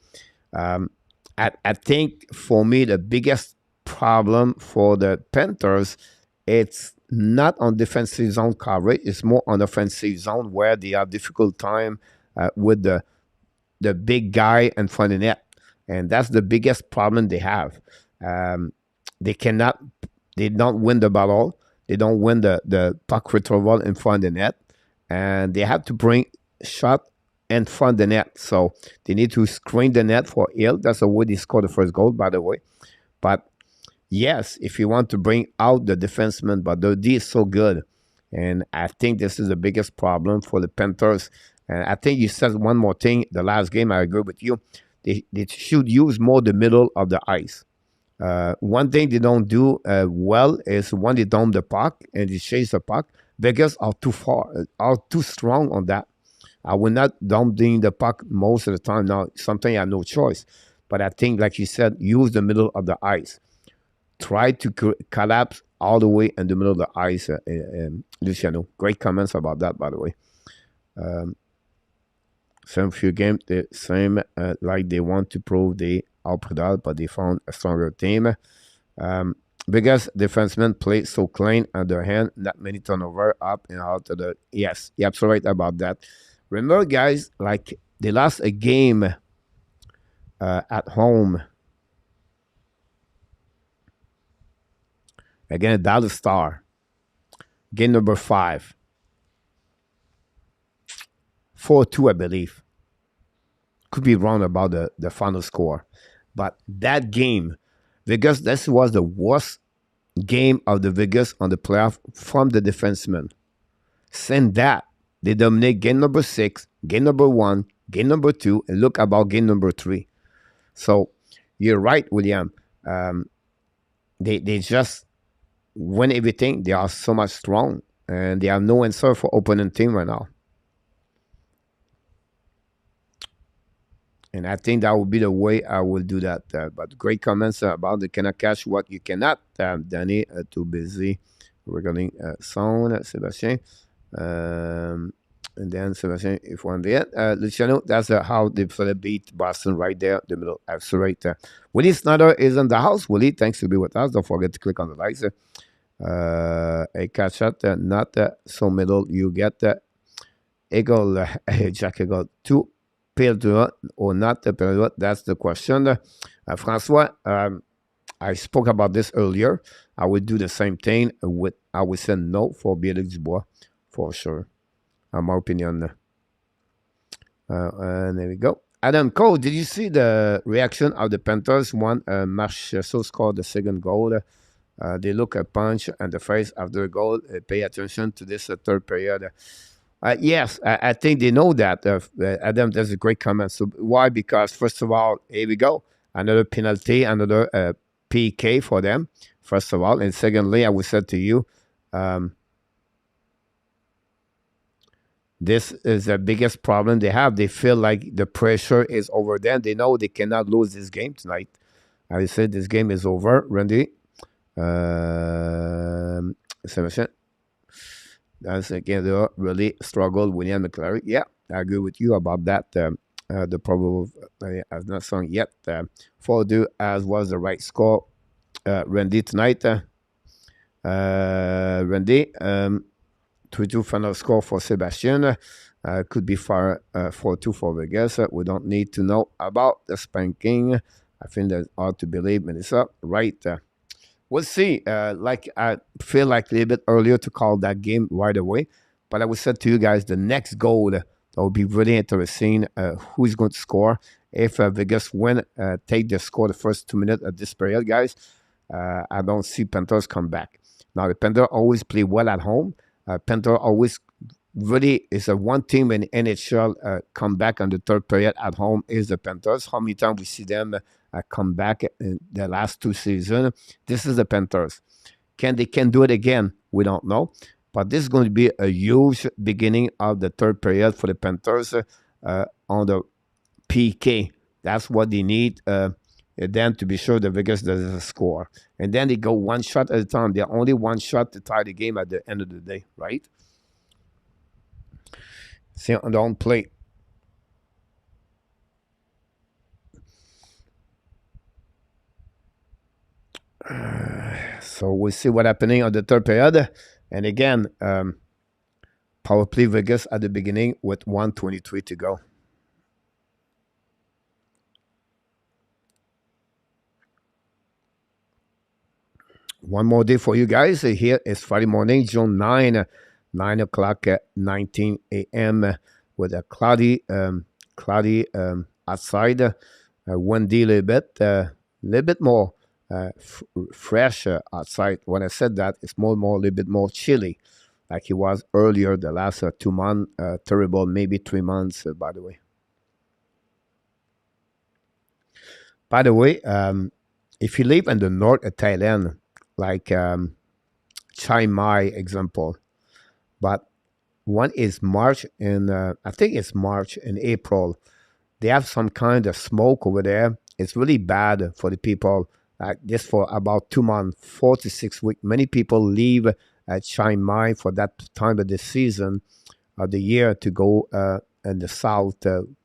I think for me, the biggest problem for the Panthers, it's not on defensive zone coverage. It's more on offensive zone where they have difficult time with the big guy in front of the net. And that's the biggest problem they have. They don't win the battle. They don't win the puck retrieval in front of the net. And they have to bring shot in front of the net. So they need to screen the net for Hill. That's the way they scored the first goal, by the way. But yes, if you want to bring out the defenseman, but the D is so good. And I think this is the biggest problem for the Panthers. And I think you said one more thing. The last game, I agree with you. They should use more the middle of the ice. One thing they don't do well is when they dump the puck and they chase the puck, Vegas are too far, are too strong on that. I will not dumping the puck most of the time. Now, sometimes I have no choice. But I think, like you said, use the middle of the ice. Try to collapse all the way in the middle of the ice, Luciano. Great comments about that, by the way. Same few games, the same like they want to prove they output, but they found a stronger team. Because defensemen play so clean on their hand, not many turnover up and out of the. Yes, you're absolutely right about that. Remember, guys, like they lost a game at home against Dallas Star. Game number 5. 4-2, I believe. Could be wrong about the final score. But that game, Vegas, this was the worst game of the Vegas on the playoff from the defensemen. Since that, they dominate game number 6, game number 1, game number 2, and look about game number 3. So you're right, William. They just win everything. They are so much strong, and they have no answer for opponent team right now. And I think that would be the way I will do that. But great comments about the cannot catch what you cannot. Danny, too busy regarding sound, Sebastien. And then Sebastien, if one there. Luciano, that's how they beat Boston right there, the middle. Absolutely right. Willie Snyder is in the house. Willie, thanks to be with us. Don't forget to click on the likes. A catch up, not so middle. You get Eagle, Jack Eagle 2. Perdua or not the Perdua? That's the question. Francois, I spoke about this earlier. I would do the same thing. I would say no for Bélix Dubois, for sure. My opinion. And there we go. Adam Cole, did you see the reaction of the Panthers? One, Marchessault scored the second goal. They look a punch and the face after the goal. Pay attention to this third period. Yes, I think they know that. Adam, that's a great comment. So why? Because first of all, here we go. Another penalty, another PK for them, first of all. And secondly, I would say to you, this is the biggest problem they have. They feel like the pressure is over them. They know they cannot lose this game tonight. I said this game is over, Randy. That's again, they really struggled. William McClary. Yeah, I agree with you about that. The problem I've not sung yet. 4-2 as was the right score. Randy tonight. Randy, 3-2 final score for Sebastien. Could be 4-2 for Vegas. We don't need to know about the spanking. I think that's hard to believe, Melissa. Right. We'll see. Like I feel like a little bit earlier to call that game right away. But I would say to you guys, the next goal that will be really interesting. Who's going to score? If Vegas win, take the score the first 2 minutes of this period, guys. I don't see Panthers come back. Now, the Panthers always play well at home. Panthers always really is a one team in NHL come back on the third period at home is the Panthers. How many times we see them come back in the last 2 seasons? This is the Panthers. Can they do it again? We don't know. But this is going to be a huge beginning of the third period for the Panthers on the PK. That's what they need. Then to be sure the Vegas doesn't score. And then they go one shot at a time. They're only one shot to tie the game at the end of the day, right? See on the own play. So we'll see what's happening on the third period. And again, power play Vegas at the beginning with 1:23 to go. One more day for you guys. Here is Friday morning, June 9, 9 o'clock at 19 a.m. with a cloudy outside, windy a little bit more fresh outside. When I said that, it's more a little bit more chilly, like it was earlier the last 2 months. Terrible, maybe 3 months. By the way. By the way, if you live in the north of Thailand, like Chiang Mai example, but one is March and I think it's March and April. They have some kind of smoke over there. It's really bad for the people. Like this for about 2 months, 4 to 6 weeks. Many people leave Chiang Mai for that time of the season of the year to go in the south,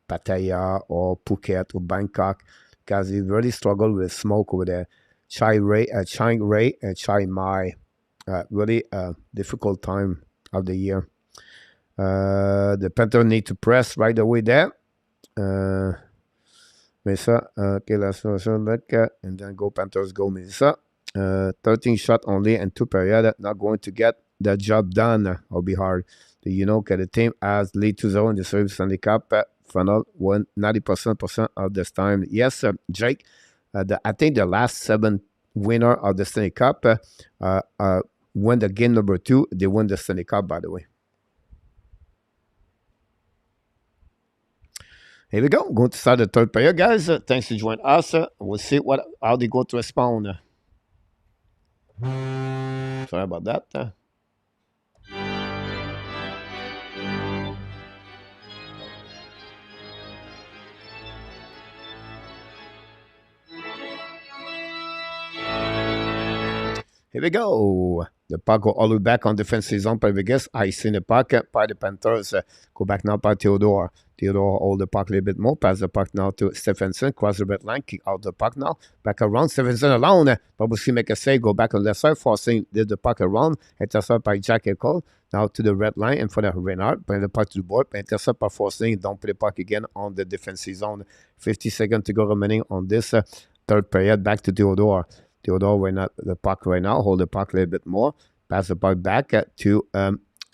Pattaya or Phuket or Bangkok, because they really struggle with smoke over there. Chiang Rai, and Chiang Mai, really difficult time of the year. The Panthers need to press right away there. Mesa, okay, let's look and then go Panthers, go Mesa. 13 shot only and 2 periods, not going to get the job done. It'll be hard. You know, the team has lead 2-0 in the Service Stanley Cup final, won 90% of this time. Yes, Jake, I think the last 7 winner of the Stanley Cup won the game number 2. They won the Stanley Cup, by the way. Here we go. Going to start the third period, guys. Thanks for joining us. We'll see how they go to respond. Sorry about that. Here we go. The puck go all the way back on defensive zone by Vegas. I see the puck by the Panthers. Go back now by Theodore. Theodore hold the puck a little bit more. Pass the puck now to Stephenson. Cross the red line. Kick out the puck now. Back around. Stephenson alone. Bobrovsky make a save. Go back on the left side. Forcing the puck around. Intercept by Jack Eichel. Now to the red line in front of Reinhardt. Bring the puck to the board. Intercept by Forcing. Don't put the puck again on the defensive zone. 50 seconds to go remaining on this third period. Back to Theodore. Theodore right now, the puck right now. Hold the puck a little bit more. Pass the puck back to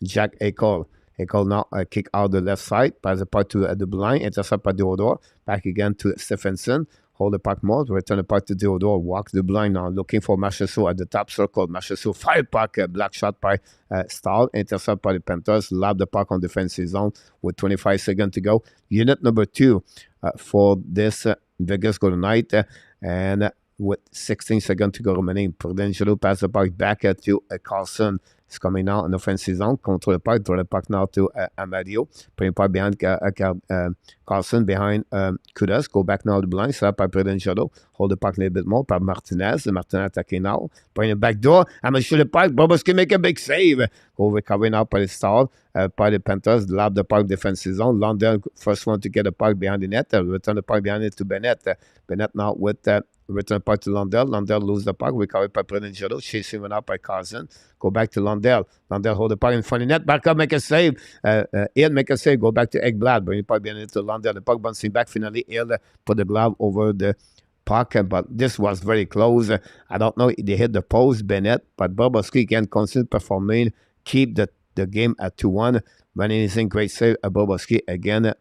Jack Eichel. Eichel now kick out the left side. Pass the puck to the line. Intercept by Theodore. Back again to Stephenson. Hold the puck more. Return the puck to Theodore. Walk the blind now. Looking for Machesso at the top circle. Machesso fire puck. Black shot by Stahl. Intercept by the Panthers. Lob the puck on defensive zone with 25 seconds to go. Unit number 2 for this Vegas Golden Knight. And with 16 seconds to go remaining, Prudential pass the puck back to Carlson. It's coming now in offensive zone. Control the puck. Draw the puck now to Amadio. Putting puck behind Carlson, behind GUDAS. Go back now to the blind. Set up by Prudential. Hold the puck a little bit more by Martinez. Martinez attacking now. Bring it back door. I'm going to shoot the puck. Bobrovsky make a big save. Go recover now by the Stahl. By the Panthers. Lob the puck defensive zone. London first one to get the puck behind the net. Return the puck behind it to Bennett. Bennett now with return puck to Lundell. Lundell lose the puck. Recovered by Prudential. Chasing one up by Carlson. Go back to Lundell. Lundell hold the puck in front of the net. Back up, make a save. Hill make a save. Go back to Ekblad. Bring the puck behind it to Lundell. The puck bouncing back. Finally, Hill put the glove over the puck. But this was very close. I don't know if they hit the post, Bennett. But Bobrovsky can continue performing. Keep the game at 2-1. When anything, great save. Bobrovsky again.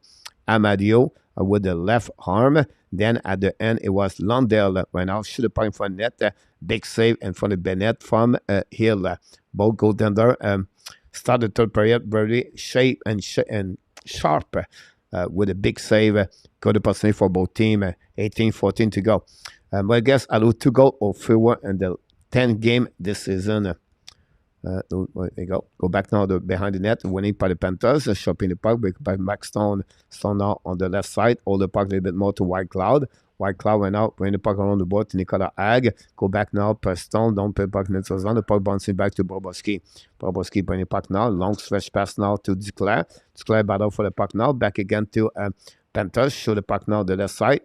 Amadio with the left arm. Then at the end, it was Lundell right now. Shoot the puck in front of net. Big save in front of Bennett from Hill. Both goaltender start the third period very shape and sharp with a big save. Good opportunity for both teams. 18-14 to go. But I guess I'll 2 goals or fewer in the 10th game this season. There you go. Go back now behind the net, winning by the Panthers, shopping the puck by Max Stone. Stone now on the left side, hold the puck a little bit more to White Cloud. White Cloud went out, bring the puck around the board to Nicolas Ag. Go back now, press Stone, don't play puck neutral zone. The puck bouncing back to Bobrovsky. Bobrovsky bring the puck now, long stretch pass now to Duclair. Duclair battle for the puck now, back again to Panthers, show the puck now the left side.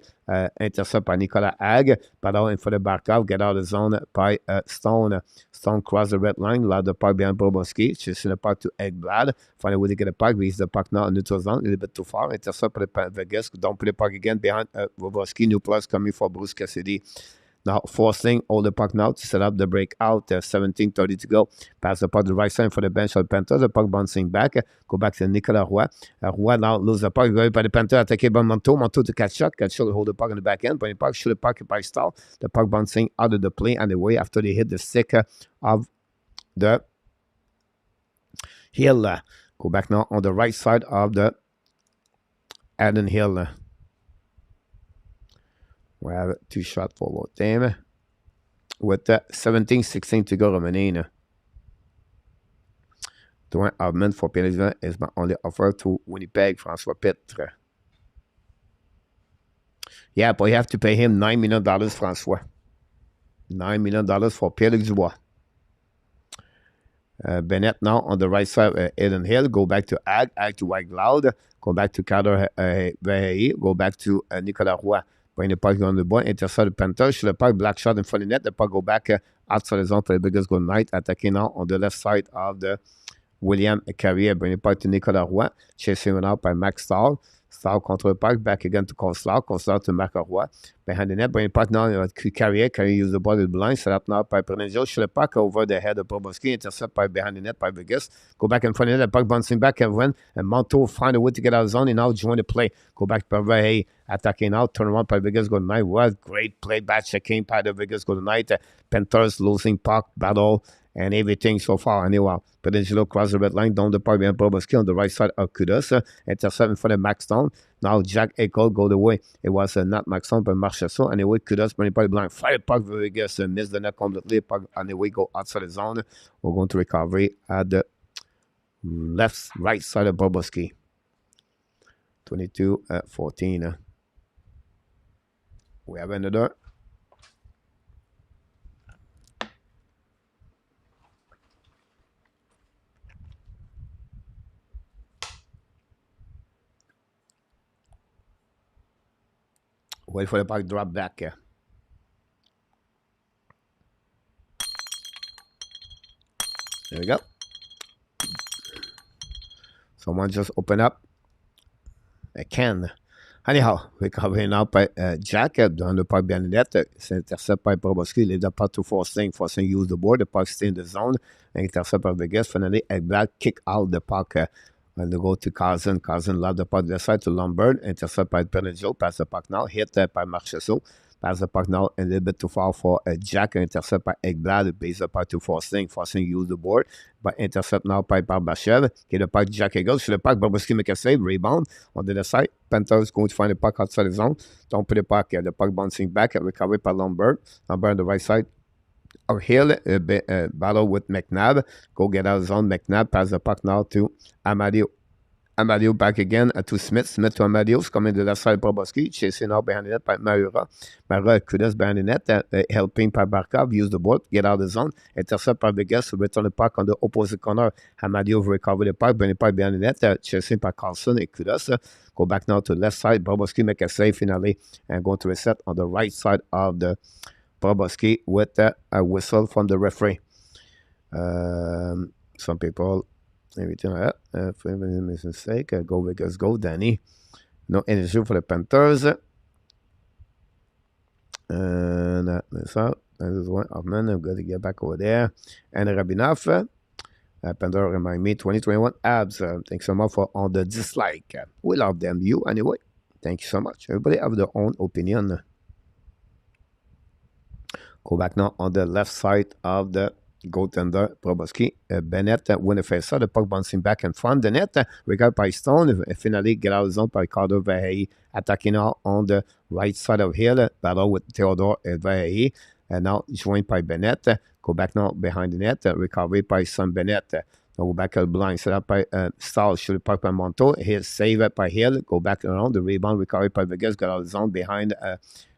Intercept by Nicolas Ag. Battle in for the back out. Get out of the zone by Stone. Stone cross the red line. Loud the puck behind Bobrovsky. Chasing the puck to Ekblad. Finally, when they get the puck, release the puck now in neutral zone. A little bit too far. Intercept by the Vegas. Don't put the puck again behind Bobrovsky. New plus coming for Bruce Cassidy. Now forcing all the puck now to set up the breakout. 17:30 to go. Pass the puck to the right side for the bench of the Panthers. The puck bouncing back. Go back to Nicolas Roy. Roy now lose the puck. Go by the Panthers. Attaqué by Monteau. Monteau to catch shot. Catch shot. Hold the puck in the back end. But the puck shoot the puck by Stahl. The puck bouncing out of the play and away after they hit the stick of the Hill. Go back now on the right side of the Adam Hill. We have 2 shots for both team. With 17-16 to go remaining. Doing augment for Pélisville is my only offer to Winnipeg, François Pitre. Yeah, but you have to pay him $9 million, François. $9 million for Pierre Dubois. Bennett now on the right side, Eden Hill. Go back to Ag to White Cloud. Go back to Carter Verhey. Go back to Nicolas Roy. Bring the puck on the board. Intercept the Panthers. Shoot the puck, black shot in front of the net. The puck go back outside the zone for the biggest goal night. Attacking now on the left side of the William Carrier. Bring the puck to Nicolas Roy. Chasing him out by Max Stahl. Stahl control the puck. Back again to Coslao. Coslao to Marc Roy. Behind the net. Bring the puck now to Carrier. Carrier use the ball with the blind. Set up now by Prenezio. Shoot the puck over the head of BOBROVSKY. Intercept by behind the net by Vegas. Go back in front of the net. The puck bouncing back and run. And Monteau find a way to get out of the zone and now join the play. Go back to Verhey. Attacking out. Turn around by Vegas. Go tonight. Was great play. Bad checking by the Vegas. Go tonight. Panthers losing puck battle. And everything so far. Anyway, Prenezio cross the red line down the park behind BOBROVSKY on the right side of GUDAS. Intercept for the Max Stone. Now Jack Eichel go the way. It was not Max Stone but Marchessault. Anyway, GUDAS bring the puck blind. Fire puck for Vegas. Miss the net completely. Puck anyway go outside the zone. We're going to recovery at the right side of BOBROVSKY. 22-14. We have another. Wait for the puck drop back. There we go. Someone just open up a can. Anyhow, recovering now by Jack down the puck behind the net. It's intercept by BOBROVSKY. Leave the puck to forcing use the board. The puck stay in the zone. Intercept by Vegas. Finally, a black kick out the puck. And they go to Carson. Carson left the puck the side to Lombard. Intercept by Prenezio. Pass the puck now. Hit by Marchessault. Pass the puck now a little bit too far for Jack. Intercept by Ekblad. Base the puck to forcing use the board. But intercept now by Barbachev. Get the puck Jack Eagles. Shoot the puck. BOBROVSKY make a save. Rebound on the other side. Panthers going to find the puck outside the zone. Don't put the puck. The puck bouncing back. Recovered by Lombard. Lombard on the right side. Or Hill battle with McNabb. Go get out of zone. McNabb pass the puck now to Amadio. Amadio back again to Smith. Smith to Amadios. Coming to the left side BOBROVSKY. Chasing out behind the net by Maura. Maura Kudas behind the net. Helping by Barkov. Use the ball. Get out of the zone. Intercept by Vegas. Return the puck on the opposite corner. Amadio recover the puck. Bring the puck behind the net. Chasing by Carlson and Kudas. Go back now to the left side. BOBROVSKY make a save finally. And going to reset on the right side of the BOBROVSKY with a whistle from the referee. Some people, everything like that. For mistake, go Vegas, go Danny. No energy for the Panthers. And that's out. This is one of men. I'm going to get back over there. And Rabinoff. Panthers remind me 2021 abs. Thanks so much for all the dislike. We love them. You anyway. Thank you so much. Everybody have their own opinion. Go back now on the left side of the goaltender, BOBROVSKY. Bennett win the face. The puck bouncing back in front. The net, regarded by Stone. Finally, get out of the zone by Carter Verhey. Attacking now on the right side of Hill. Battle with Theodore Verhey. And now joined by Bennett. Go back now behind the net. Recovery by Sam Bennett. Now go back at the blind. Set up by Stahl. Shoot the puck by Monteau. Here, save it by Hill. Go back around. The rebound recovery by Vegas. Got out of the zone behind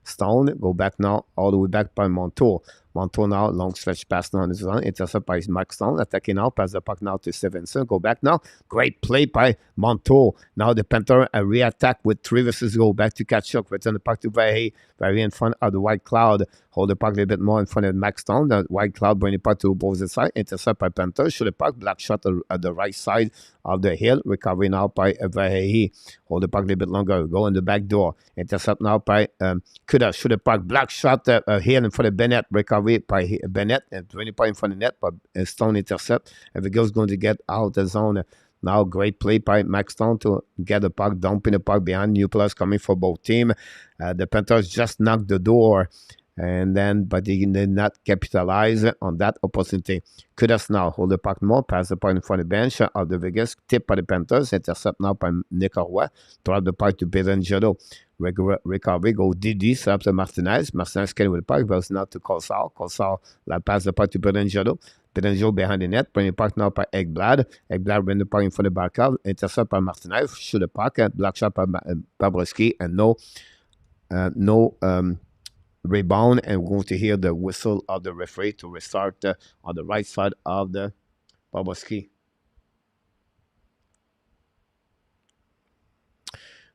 Stone. Go back now all the way back by Monteau. Montour now, long stretch pass now on his own. Intercept by McStone. Attacking now, pass the puck now to Stevenson. Go back now. Great play by Montour. Now the Panthers re-attack with 3 versus go. Back to Kachuk. Return the puck to Very in front of the White Cloud. Hold the puck a little bit more in front of McStone. The White Cloud bring the puck to opposite side. Intercept by Panthers. Shoot the puck. Black shot at the right side of the hill. Recovery now by Very. Hold the puck a little bit longer. Go in the back door. Intercept now by GUDAS. Shoot the puck. Black shot here in front of Bennett. Recovery by Bennett. And 20 point in front of net. But Stone intercept. And the girl's going to get out the zone. Now, great play by McStone to get the puck, dumping the puck behind. New players coming for both teams. The Panthers just knocked the door, but they did not capitalize on that opportunity. GUDAS now hold the puck more, pass the puck in front of the bench of the Vegas, tip by the Panthers, intercept now by Nick Roy, drop the puck to Berengero. Recovery, go DD, set up to Martinez. Martinez can with the puck, but it's not to Colsal. Colsal pass the puck to Berengero. Berengero behind the net, bring the puck now by Ekblad. Ekblad bring the puck in front of the back out, intercept by Martinez, shoot the puck, block shot by BOBROVSKY, and no rebound, and we're going to hear the whistle of the referee to restart on the right side of the BOBROVSKY.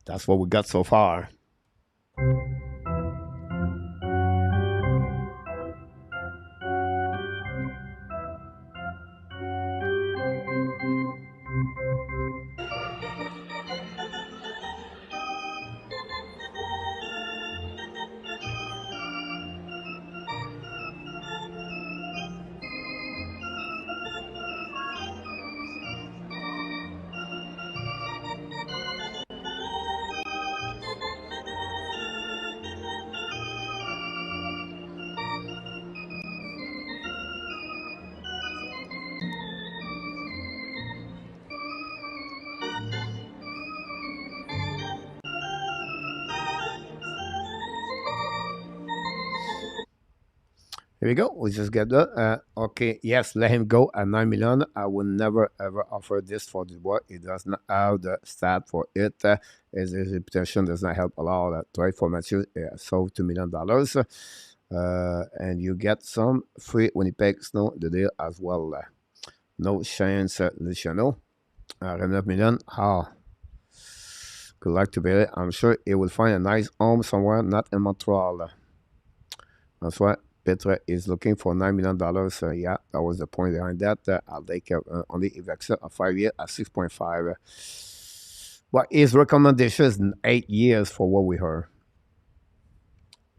That's what we got so far. Here we go. We just get the okay. Yes, let him go at 9 million. I will never ever offer this for the boy. He does not have the stat for it. His reputation does not help a lot. Trade for Matthew, sold $2 million. And you get some free Winnipeg Snow the deal as well. No chance, Luciano. 9 million. Good luck to Billy. I'm sure he will find a nice home somewhere, not in Montreal. That's what Petre is looking for $9 million. Yeah, that was the point behind that. I'll take only Evexa a 5 year at 6.5. But his recommendation is 8 years for what we heard.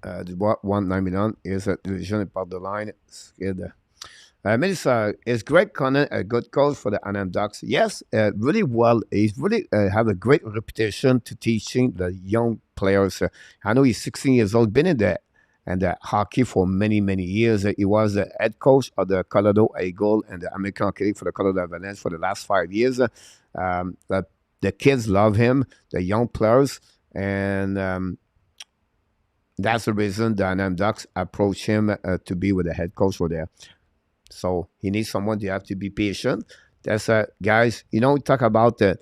The one $9 million is a division part of the line. Melissa, is Greg Connon a good coach for the Anaheim Ducks? Yes, really well. He's really have a great reputation to teaching the young players. I know he's 16 years old, been in there. And hockey for many, many years. He was the head coach of the Colorado Eagle and the American Hockey League for the Colorado Avalanche for the last 5 years. The kids love him, the young players, and that's the reason the Anaheim Ducks approach him to be with the head coach over there. So he needs someone to have to be patient. That's guys, we talk about the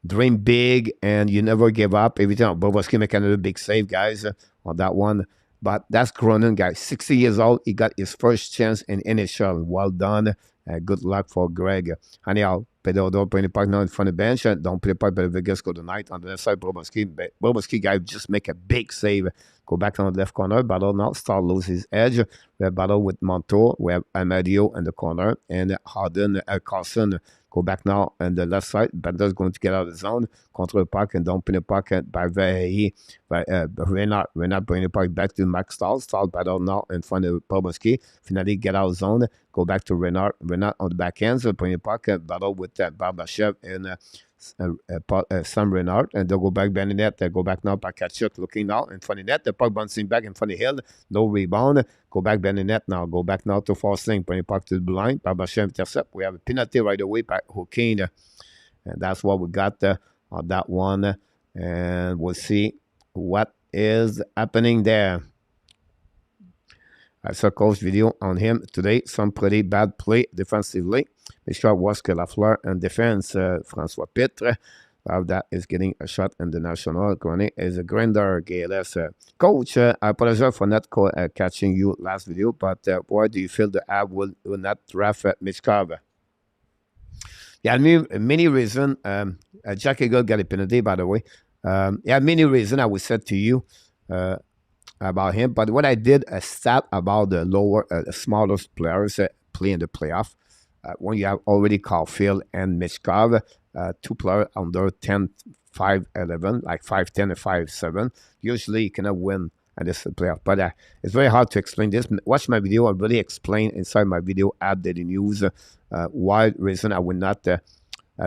dream big and you never give up. Every time BOBROVSKY make another big save, guys, on that one. But that's Cronin, guys. 60 years old. He got his first chance in NHL. Well done. Good luck for Greg. Anyhow, Pedro bring the puck now in front of the bench. Don't play the puck, but Vegas go tonight. On the left side, BOBROVSKY. BOBROVSKY, guy, just make a big save. Go back on the left corner. Battle now. Start lose his edge. We have battle with Montour. We have Amadio in the corner. And Harden, Carson. Go back now on the left side. Panthers going to get out of the zone. Control the puck and dumping the puck by Very. Renard bring the puck back to Max Stahl. Stahl battle now in front of BOBROVSKY. Finally get out of zone. Go back to Renard. Renard on the back end. So bring the puck battle with Barbashev and Sam Renard. And they'll go back behind the net. They go back now by Kachuk looking now in front of the net. The puck bouncing back in front of the hill. No rebound. Go back behind the net now. Go back now to Forsling. Bring the puck to the blue line. Barbashev intercept. We have a penalty right away by Hokane. And that's what we got on that one. And we'll see what is happening there. I saw coach video on him today. Some pretty bad play defensively. Michel was que Lafleur en defense. François Pitre. That is getting a shot in the national. Granny is a grinder, GLS. Coach, I apologize for not catching you last video, but why do you feel the app will not draft Mitch Carver? Yeah, I mean, many reasons. Jack Eagle got a penalty, by the way. Yeah, many reasons I would say to you about him. But what I did a stat about the lower, smallest players play in the playoff. When you have already Caulfield and Mitch Carver, two players under 10, 5, 11, like 5'10 and 5'7, usually you cannot win at this playoff. But it's very hard to explain this. Watch my video. I really explain inside my video at Daily News why reason I would not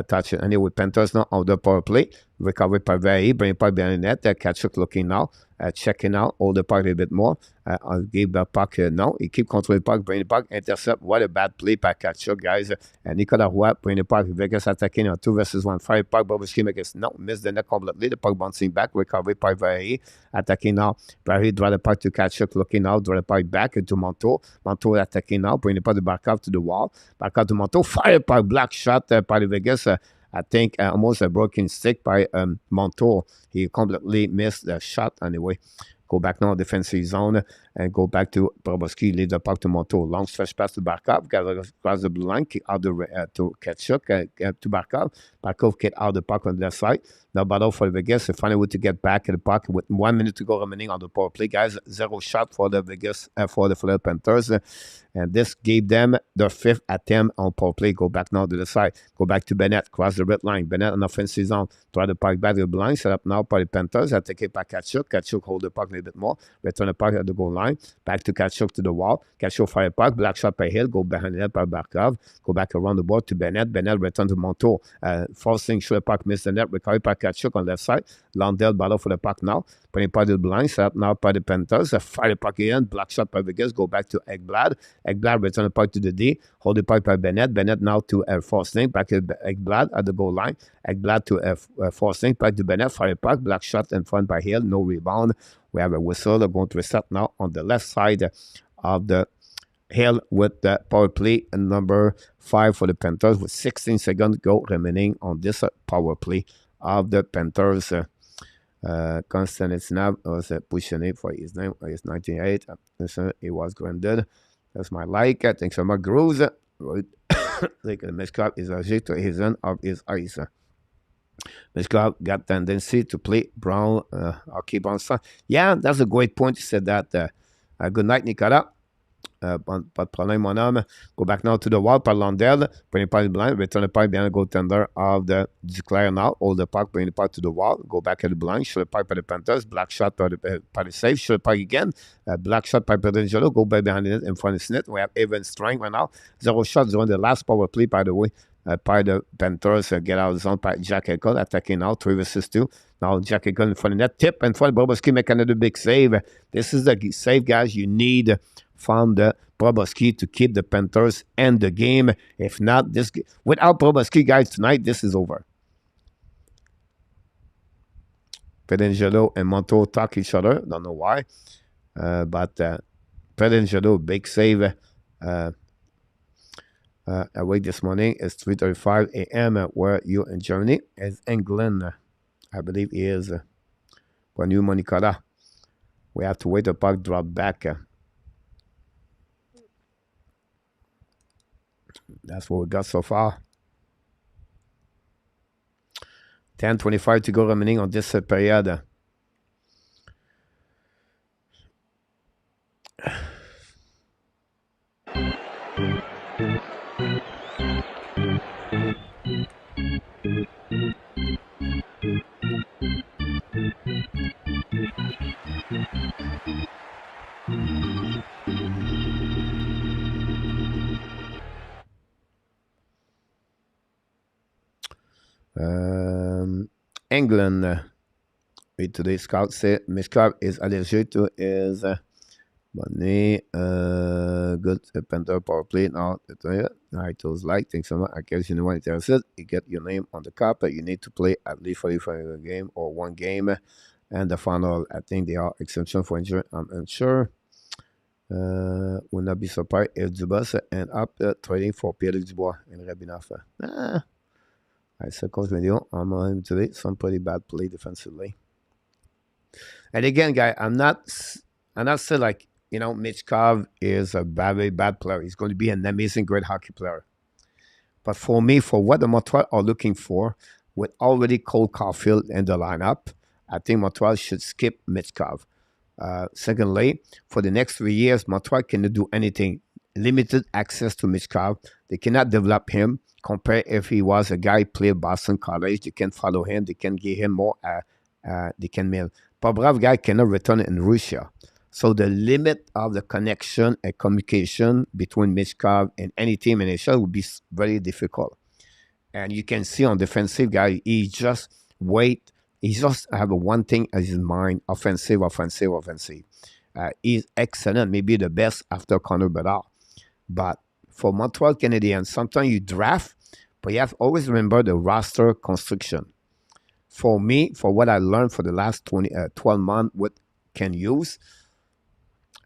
touch it. Anyway, Panthers now on the power play. Recovery by Very, bring it back behind the net. Kachuk looking now, checking out, hold the puck a little bit more. I'll give the puck now. He keep controlling the puck, bring the puck, intercept. What a bad play by Kachuk, guys. And Nicolas Roy, bring the puck. Vegas attacking on 2 versus 1. Fire puck, BOBROVSKY makes no, miss the net completely. The puck bouncing back, recovery by Very. Attacking now. Very draw the puck to Kachuk, looking now, draw the puck back into Monto. Monto attacking now, bring the puck back up to the wall. Back up to Monto. Fire puck, black shot by the Vegas. I think almost a broken stick by Montour. He completely missed the shot anyway. Go back now, defensive zone, and go back to BOBROVSKY, leave the puck to Montour. Long stretch pass to Barkov, got across the blue line, kick out to Kachuk, to Barkov. Barkov kick out the puck on the left side. Now battle for the Vegas, they find a way to get back in the puck with 1 minute to go remaining on the power play. Guys, 0 shot for the Vegas, for the Florida Panthers. And this gave them their 5th attempt on power play. Go back now to the side. Go back to Bennett, cross the red line. Bennett on offensive zone. Try the puck back to the blind. Set up now by the Panthers. I take it by Kachuk. Kachuk hold the puck a little bit more. Return the puck at the goal line. Back to Kachuk to the wall. Kachuk fire puck. Black shot by Hill. Go behind the net by Barkov. Go back around the board to Bennett. Bennett return to Montour. Forcing shoot the puck. Miss the net. Recovery by Kachuk on left side. Lundell battle for the puck now. Putting puck to the blind. Set up now by the Panthers. Fire the puck again. Black shot by Vegas. Go back to Ekblad. Ekblad return the puck to the D. Hold the puck by Bennett. Bennett now to Forsling. Back to Ekblad at the goal line. Ekblad to Forsling. Back to Bennett. Fire puck. Black shot in front by Hill. No rebound. We have a whistle. They're going to reset now on the left side of the Hill with the power play number 5 for the Panthers with 16 seconds to go remaining on this power play of the Panthers. Constant Snap was pushing it for his name. It's 98. It was granted. That's my like. Thanks so much, Grooves. Like the Mishkov is allergic to his end of his ice. Mishkov got tendency to play brown. I'll keep on. Yeah, that's a great point. You said that. Good night, Nicolas. Pas de problème, mon homme. Go back now to the wall par Lundell. Bring the puck blind. Return the puck behind the goaltender of the Duclair now. Hold the puck. Bring the puck to the wall. Go back at the blind. Shoot the puck by the Panthers. Black shot by the save. Shoot the puck again. Black shot by Pedringelo. Go back behind it in front of the net. We have even strength right now. 0 shots during the last power play, by the way. By the Panthers. Get out of the zone by Jack Eichel. Attacking now. 3 versus 2. Now Jack Eichel in front of the net. Tip in front of BOBROVSKY. Make another big save. This is the save, guys. You need from the BOBROVSKY to keep the Panthers and the game. If not, this without BOBROVSKY, guys, tonight this is over. Pedringelo and Montour talk each other. Don't know why, but Pedringelo big save. Awake this morning is 3:35 a.m. Where you in Germany? Is England, I believe, he is. For New Monicada, we have to wait the puck drop back. That's what we got so far. 10:25 to go remaining on this period. England. Today's scout said Mishkov is allergic to his money. Good Panther power play now. I told like things so much. I guess you know what interested. You get your name on the cup. You need to play at least 45 game or 1 game. And the final, I think they are exemption for injury. I'm unsure. Will not be surprised if Dubas end up trading for Pierre Dubois and Rabinoff. I said, Coach Video, I'm on him today. Some pretty bad play defensively. And again, guy, I'm not saying like, Mitch Carv is a very bad player. He's going to be an amazing, great hockey player. But for me, for what the Montreal are looking for, with already Cole Caulfield in the lineup, I think Montreal should skip Mitch Carv. Secondly, for the next 3 years, Montreal cannot do anything. Limited access to Mitch Carv. They cannot develop him. Compare if he was a guy played Boston College, they can follow him. They can give him more. They can mail. Bobrov guy cannot return in Russia. So the limit of the connection and communication between Mitch Carv and any team in NHL would be very difficult. And you can see on defensive guy, he just wait. He just have one thing as his mind: offensive, offensive, offensive. He's excellent, maybe the best after Connor Bedard. But for Montreal Canadiens, sometimes you draft, but you have to always remember the roster construction. For me, for what I learned for the last 12 months, what can use,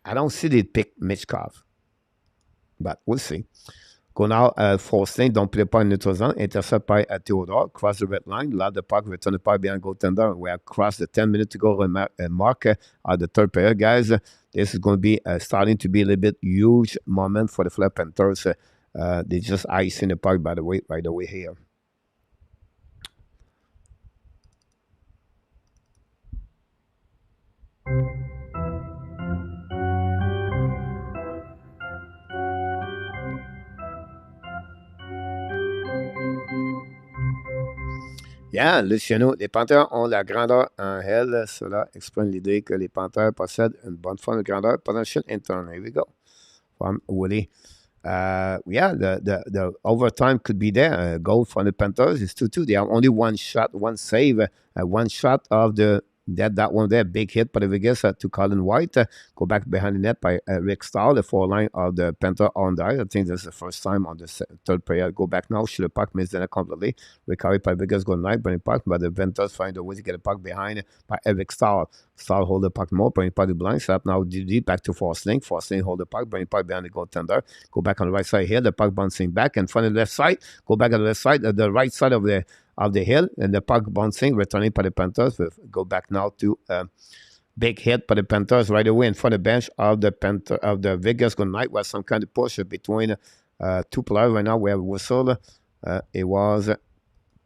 I don't see they pick Mitch Carv. But we'll see. Gunnar Forsling, donc play pas in notre zone, intercept by Theodore, cross the red line, là the puck, return the puck behind goaltender. We have crossed the 10 minutes to go mark at the third period, guys. This is going to be starting to be a little bit huge moment for the Florida Panthers. They just icing the puck by the way, right away here. Yeah, Luciano, les Panthers ont la grandeur en L. Cela exprime l'idée que les Panthers possèdent une bonne forme de grandeur potential interne. Here we go. From Willie. Yeah, the overtime could be there. Goal for the Panthers is 2-2. They have only one shot, one save, one shot of that one there. Big hit by the Vegas to Colin White. Go back behind the net by Rick Stahl, the four-line of the Panther on there. I think that's the first time on the third period. Go back now. Shoot the puck, missed it completely. Recovery by Vegas, go night, bring the puck, but the Panthers find a way to get the puck behind by Eric Stahl. Stahl hold the puck more, bring the puck to blind. Set up now deep back to Forsling. Forsling hold the puck, bring the puck behind the goaltender. Go back on the right side here. The puck bouncing back in front of the left side. Go back on the left side, the right side of the hill, and the puck bouncing, returning by the Panthers. We'll go back now to big hit by the Panthers right away in front of the bench of the Vegas good night was some kind of push between two players right now. We have whistle. It was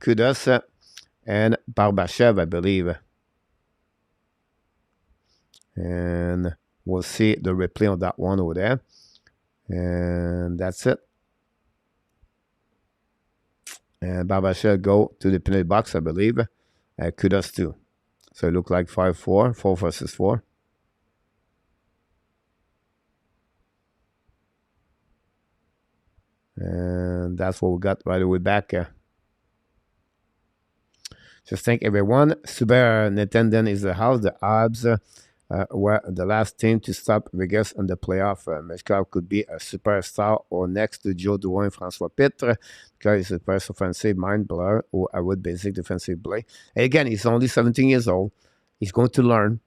GUDAS and Barbashev, I believe. And we'll see the replay on that one over there. And that's it. And Barbashev go to the penalty box, I believe. GUDAS too. So it looked like 5-4, 4 versus 4. And that's what we got right away back. Just thank everyone. Super Nintendo is the house. The Habs were the last team to stop Vegas in the playoff. Meshkov could be a superstar or next to Joe Drouin, François Pitre, because he's a first offensive mind blower or a would basic defensive play. And again, he's only 17 years old. He's going to learn.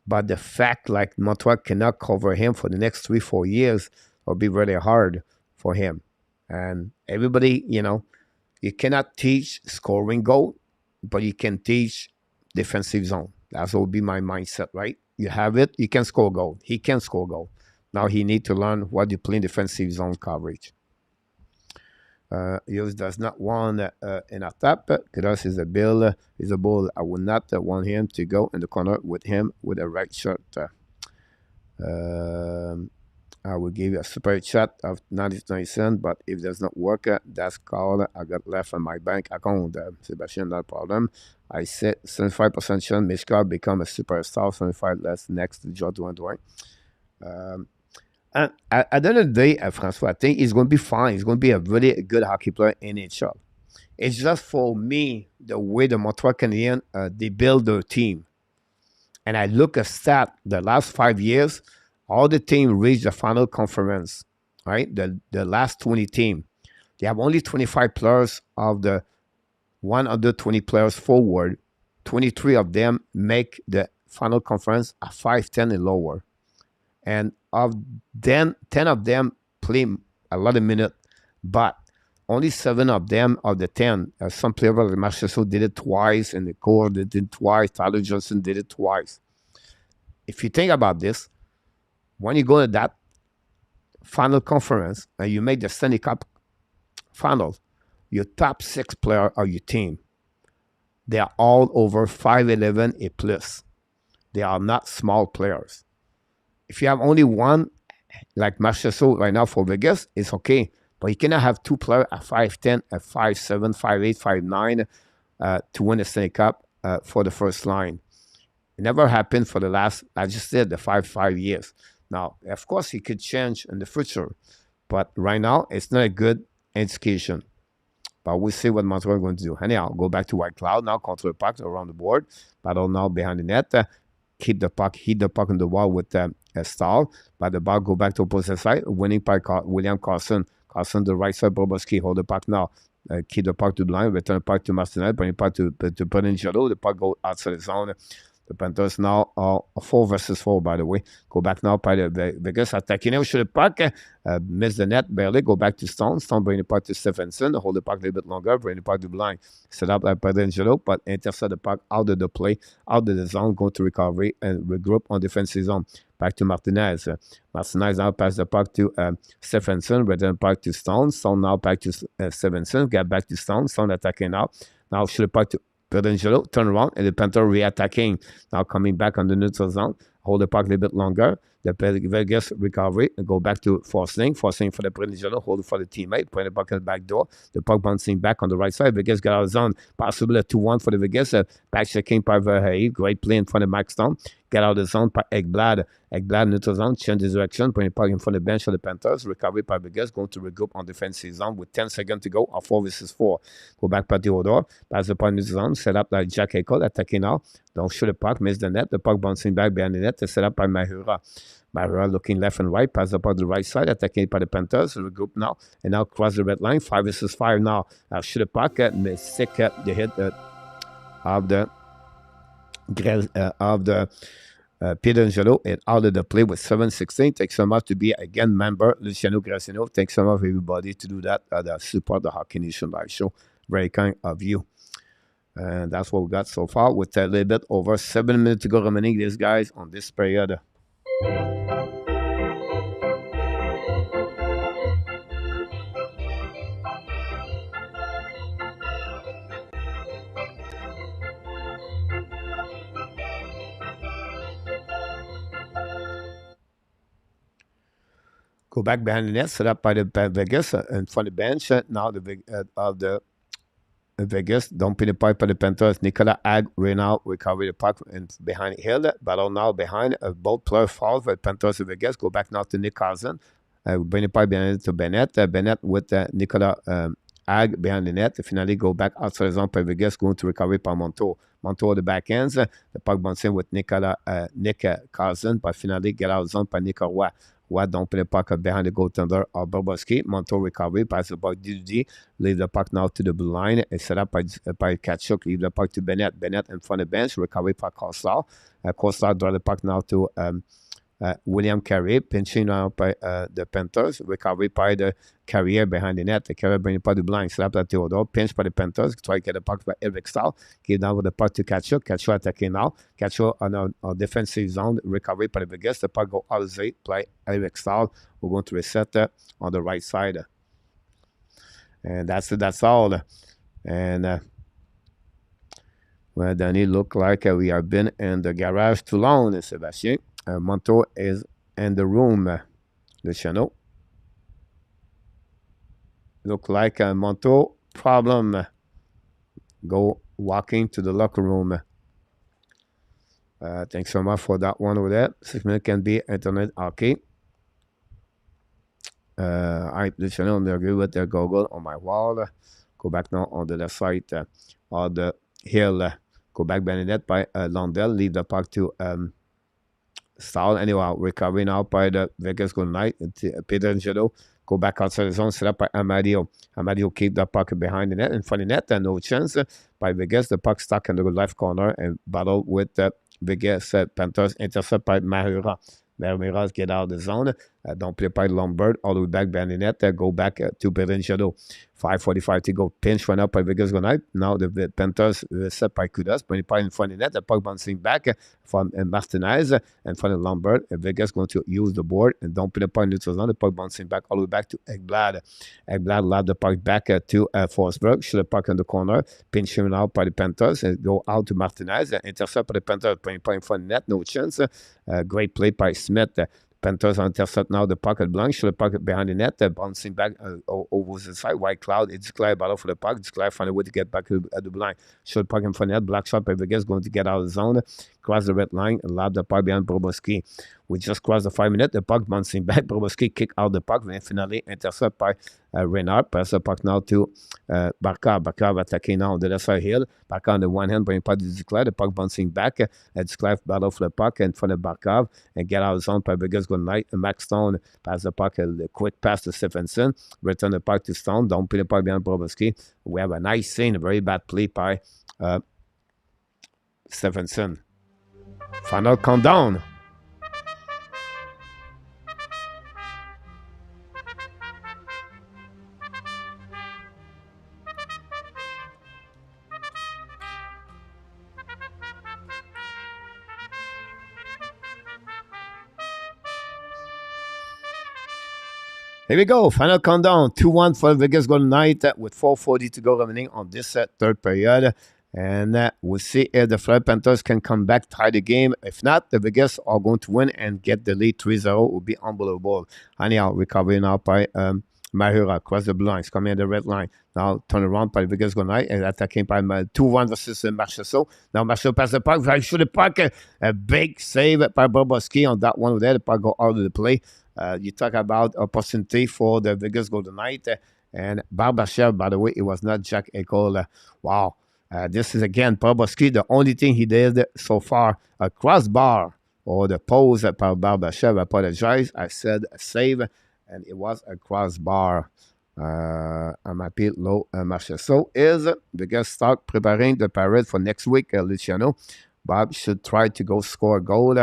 But the fact like Montreal cannot cover him for the next 3-4 years will be really hard for him. And everybody, you cannot teach scoring goal, but you can teach defensive zone. That will be my mindset, right? You have it, you can score goal. He can score goal. Now he need to learn what you play in defensive zone coverage. Hughes does not want an attack. GUDAS is a bill, is a bull. I would not want him to go in the corner with him with a right shirt. I will give you a super chat of 99 cents, but if it does not work, that's called I got left on my bank account. Sebastian, not a problem. I said 75% chance Mishkar become a superstar, 75 less next to Joe Drouin. And at the end of the day, Francois, I think he's going to be fine. He's going to be a really good hockey player in NHL. It's just for me, the way the Montreal Canadiens, they build their team. And I look at stat, the last 5 years, all the teams reached the final conference, right? The last 20 teams. They have only 25 players of the 120 players forward. 23 of them make the final conference at 5'10" and lower. And of them, 10 of them play a lot of minutes. But only 7 of them of the 10. Some players like Marchessault did it twice, and the core did it twice. Tyler Johnson did it twice. If you think about this, when you go to that final conference and you make the Stanley Cup final, your top 6 players of your team, they are all over 5'11" a plus. They are not small players. If you have only one, like Marchessault right now for Vegas, it's okay. But you cannot have 2 players at 5'10", at 5'7", 5'8", 5'9", to win the Stanley Cup for the first line. It never happened for the last, I just said, the 5 years. Now, of course, it could change in the future. But right now, it's not a good indication. But we'll see what Montreal is going to do. Anyhow, go back to White Cloud now, control the puck around the board. Battle now behind the net. Keep the puck, hit the puck on the wall with a stall. But the ball go back to opposite side. Winning by William Carlson. Carlson, the right side, BOBROVSKY, hold the puck now. Keep the puck to the line, return the puck to Martinez, bring the puck to Pregame. The puck go outside the zone. The Panthers now are 4 versus 4, by the way. Go back now by the Vegas attacking. Now shoot the puck. Miss the net barely. Go back to Stone. Stone bring the puck to Stephenson. Hold the puck a little bit longer. Bring the puck to the line. Set up like Pregame, but intercept the puck out of the play, out of the zone, go to recovery and regroup on defensive zone. Back to Martinez. Martinez now pass the puck to Stephenson. Return the puck to Stone. Stone now back to Stephenson. Get back to Stone. Stone attacking now. Now shoot the puck to Pregame, turn around, and the Panthers re-attacking. Now coming back on the neutral zone. Hold the puck a little bit longer. The Vegas recovery and go back to Forcing for the Pregame, hold it for the teammate, put the puck in the back door. The puck bouncing back on the right side. Vegas got out of zone. Possibly a 2-1 for the Vegas. Back checking by Verhey. Great play in front of Max Stone. Get out of the zone by Ekblad. Ekblad neutral zone, change the direction, bring the puck in front of the bench for the Panthers. Recovery by Vegas, going to regroup on defensive zone with 10 seconds to go, or 4 versus 4. Go back by Theodore, pass the puck in the zone, set up like Jack Eichel, attacking now. Don't shoot the puck, miss the net. The puck bouncing back behind the net, set up by Mahura. Mahura looking left and right, pass the puck to the right side, attacking by the Panthers. Regroup now, and now cross the red line, 5 versus 5 now. Shoot the puck, miss the hit of the Pregame and out of the play with 7:16. Thanks so much to be again member Luciano Graciano. Thanks so much everybody to do that. Support the Hockey Nation live show. Very kind of you. And that's what we got so far with a little bit over 7 minutes to go remaining, these guys, on this period. Go back behind the net, set up by the Vegas in front of the bench. Now the Vegas dumping the puck by the Panthers. Nicolas Ag ran out, recover the puck and behind Hill. Battle now behind both players fall for the Panthers and Vegas. Go back now to Nick Carlson. Bring the puck behind to Bennett. Bennett with Nicolas Ag behind the net. Finally go back outside the zone by Vegas, going to recovery by Montour. Montour the back ends. The puck bouncing with Nick Carlson, but finally get out of the zone by Nick Roy. Don't play the puck behind the goaltender of BOBROVSKY. Montour recovery, pass the puck to DD, leave the puck now to the blue line. It's set up by Tkachuk, leave the puck to Bennett. Bennett in front of the bench, recovery by Costa. Costa draw the puck now to William Carrier, pinching now by the Panthers. Recovery by the Carrier behind the net. The Carrier bring the puck to the blind, slap that Theodore, pinch by the Panthers. Try to get the puck by Eric Stahl. Give down with the puck to Tkachuk. Tkachuk attacking now. Tkachuk on a defensive zone. Recovery by the Vegas. The puck go out of the play Eric Stahl. We're going to reset on the right side. And that's all. And well, then it look like we have been in the garage too long, Sébastien. Montour is in the room, Luciano. Look like a Montour problem. Go walking to the locker room. Thanks so much for that one over there. 6 minutes can be internet hockey. I Luciano, I'm agree with the goggle on my wall. Go back now on the left side of the hill. Go back Bennett by Lundell. Leave the puck to Stahl. Anyway, recovery now by the Vegas Golden Knight. Pregame go back outside the zone, set up by Amadio. Amadio keep the puck behind the net, in front of the net, and no chance by Vegas. The puck stuck in the left corner and battle with the Vegas Panthers. Intercept by Mahura. Mahura get out of the zone. Don't play by Lombard, all the way back behind the net. Go back to Berlin Shadow. 5:45 to go. Pinch one up by Vegas go night. Now the Panthers set by GUDAS. When it in front of the net, the puck bouncing back from Martinez and from the Lombard. Vegas going to use the board and don't put the puck neutral zone. The puck bouncing back all the way back to Ekblad. Ekblad allowed the puck back to Forsberg. Shoot the puck in the corner. Pinch him out by the Panthers and go out to Martinez. Intercept by the Panthers. Putting in front of the net. No chance. Great play by Smith. Panthers intercept now the puck at blank, shoot the puck behind the net, bouncing back over the side. White Cloud, it's clear battle for the puck. It's clear find a way to get back at the blind. Shoot the puck in front of the net, black shot by Vegas going to get out of the zone, cross the red line, and lob the puck behind BOBROVSKY. We just crossed the 5 minute, the puck bouncing back. BOBROVSKY kick out the puck, and finally intercept by Renard. Pass the puck now to Barkov. Barkov attacking now on the left side hill. Barkov on the one hand, bringing puck to Duclair. The puck bouncing back. Duclair battle for the puck in front of Barkov and get out of the zone by Vegas going night. Max Stone pass the puck, a quick pass to Stephenson. Return the puck to Stone. Don't put the puck behind BOBROVSKY. We have a nice scene, a very bad play by Stephenson. Final countdown. Here we go. Final countdown. 2-1 for Vegas Golden Knight with 4:40 to go remaining on this third period. And we'll see if the Florida Panthers can come back, tie the game. If not, the Vegas are going to win and get the lead 3-0. It would be unbelievable. Anyhow, recovery now by Mahura across the blue lines, coming at the red line. Now turn around by Vegas Golden Knight and attacking by 2-1 versus Marchessault. Now Marchessault pass the puck, right through the puck. A big save by BOBROVSKY on that one there. The puck go out of the play. You talk about opportunity for the Vegas Golden Knight. And Barbashev, by the way, it was not Jack Eichel. Wow. This is, again, BOBROVSKY. The only thing he did so far, a crossbar or the pose by Barbashev. I apologize. I said a save, and it was a crossbar. I'm happy low Marchessault is the guest start preparing the parade for next week, Luciano. Bob should try to go score a goal.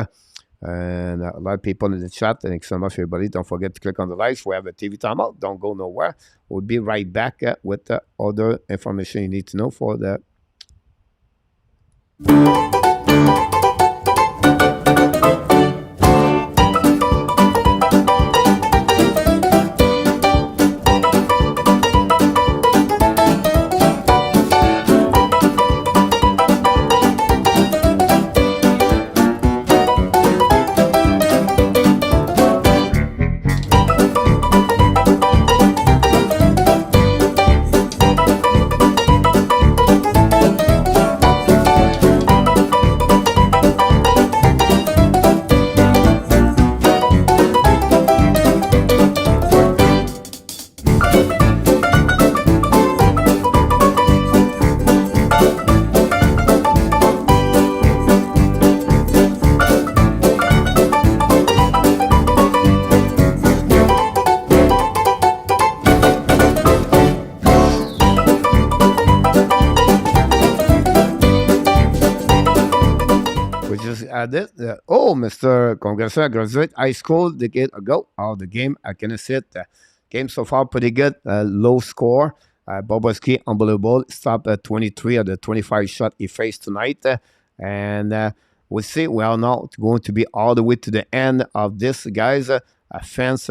And a lot of people in the chat. Thanks so much, everybody. Don't forget to click on the likes. We have a TV timeout. Don't go nowhere. We'll be right back with other information you need to know for the. Mr. Congressman, graduate high school decade ago. The game, I can say it. Game so far pretty good. Low score. BOBROVSKY, unbelievable. Stop at 23 of the 25 shot he faced tonight. And we'll see. We are now going to be all the way to the end of this, guys. Fans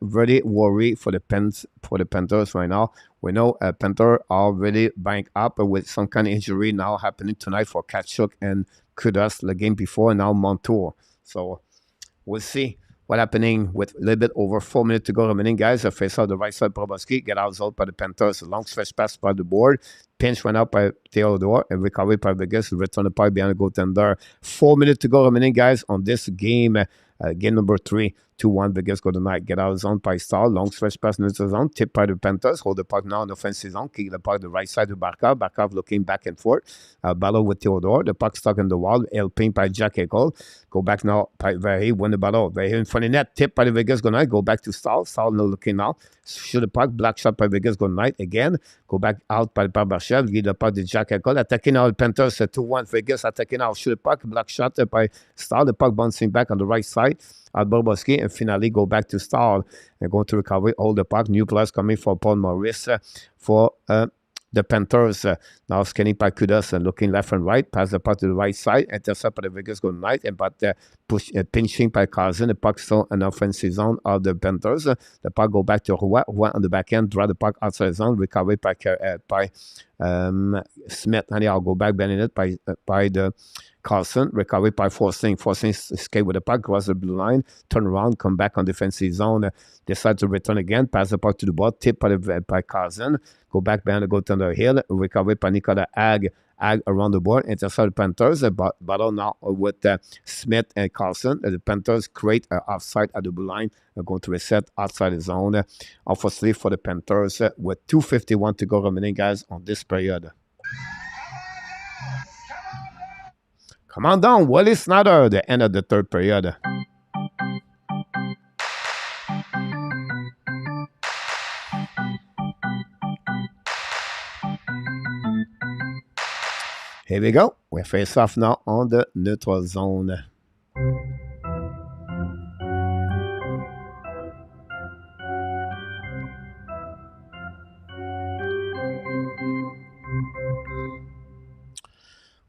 really worry for the Panthers right now. We know Panthers are really banked up with some kind of injury now happening tonight for Tkachuk and GUDAS the game before, and now Montour. So we'll see what's happening with a little bit over 4 minutes to go remaining, guys. A face out the right side, BOBROVSKY, get out by the Panthers. Long stretch pass by the board. Pinch went out by Theodore and recovery by Vegas. Return the puck behind the goaltender. 4 minutes to go remaining, guys, on this game. Game number 3. 2-1 Vegas Golden Knight. Get out of zone by Stahl. Long stretch pass into the zone. Tip by the Panthers. Hold the puck now on the offensive zone. Kick the puck the right side to Barkov. Barkov looking back and forth. Battle with Theodore. The puck stuck in the wall. Helping by Jack Eichel. Go back now by Verhey. Win the battle. Verhey in front of net. Tip by the Vegas Golden Knight. Go back to Stahl. Stahl now looking now. Shoot the puck. Black shot by Vegas Golden Knight. Again. Go back out by Barbashev. Give the puck to Jack Eichel. Attacking now the Panthers. 2-1 Vegas. Attacking now. Shoot the puck. Black shot by Stahl. The puck bouncing back on the right side. at BOBROVSKY, and finally go back to start and go to recovery, hold the puck. New players coming for Paul Maurice for the Panthers. Now scanning by GUDAS and looking left and right, pass the puck to the right side, intercept by the Vegas Golden Knight, and but pinching by Carson. The puck still an offensive zone of the Panthers. The puck go back to Roy on the back end, draw the puck outside the zone, recovery by Smith, and I'll go back, bending it by the Carlson, recovery by Forcing escape with the puck, cross the blue line, turn around, come back on defensive zone, decide to return again, pass the puck to the ball, tip by Carlson, go back behind the goaltender Hill, recovery by Nicolas Ag around the board, intercept the Panthers, battle now with Smith and Carlson. The Panthers create an offside at the blue line, going to reset outside the zone, obviously for the Panthers, with 2:51 to go remaining, guys, on this period. Come on down, Willie Snyder, the end of the third period. Here we go. We face off now on the neutral zone.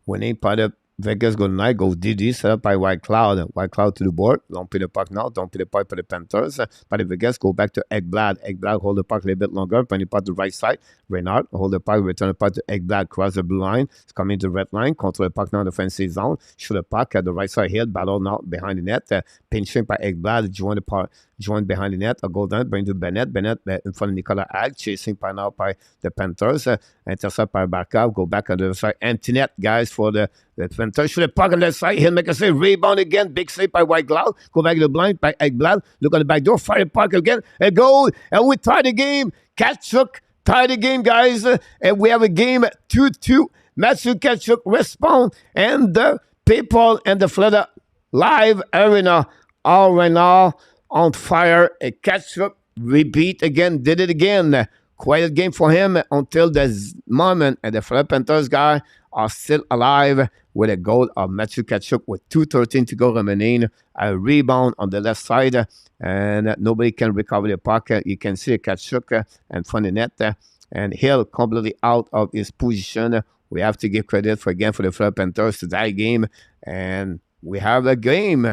Winning by the Vegas Golden Knight, goes DD, set up by White Cloud. White Cloud to the board. Don't play the puck now. Don't play the puck for the Panthers. By the Vegas, go back to Ekblad. Ekblad hold the puck a little bit longer. Bring the puck to the right side. Reynard hold the puck. Return the puck to Ekblad. Cross the blue line. It's coming to the red line. Control the puck now in the defensive zone. Shoot the puck at the right side here. Battle now behind the net. Pinching by Ekblad. Join behind the net. A goal down. Bring to Bennett. Bennett in front of Nicolas Ag. Chasing by now by the Panthers. Intercept by Barkov. Go back on the other side. Empty net, guys, for the Panthers. Shoot the puck on the side. He'll make a save. Rebound again. Big save by White Cloud. Go back to the blind by Ekblad. Look on the back door. Fire the puck again. A goal. And we tie the game. Tkachuk tie the game, guys. And we have a game 2-2. Matthew Tkachuk respond. And the people and the Florida Live Arena are right now on fire. A Tkachuk repeat again. Did it again. Quiet game for him until this moment. And the Florida Panthers guy are still alive with a goal of Matthew Tkachuk with 2:13 to go remaining. A rebound on the left side, and nobody can recover the puck. You can see Tkachuk in front of the net, and Hill completely out of his position. We have to give credit for the Florida Panthers to that game, and we have a game.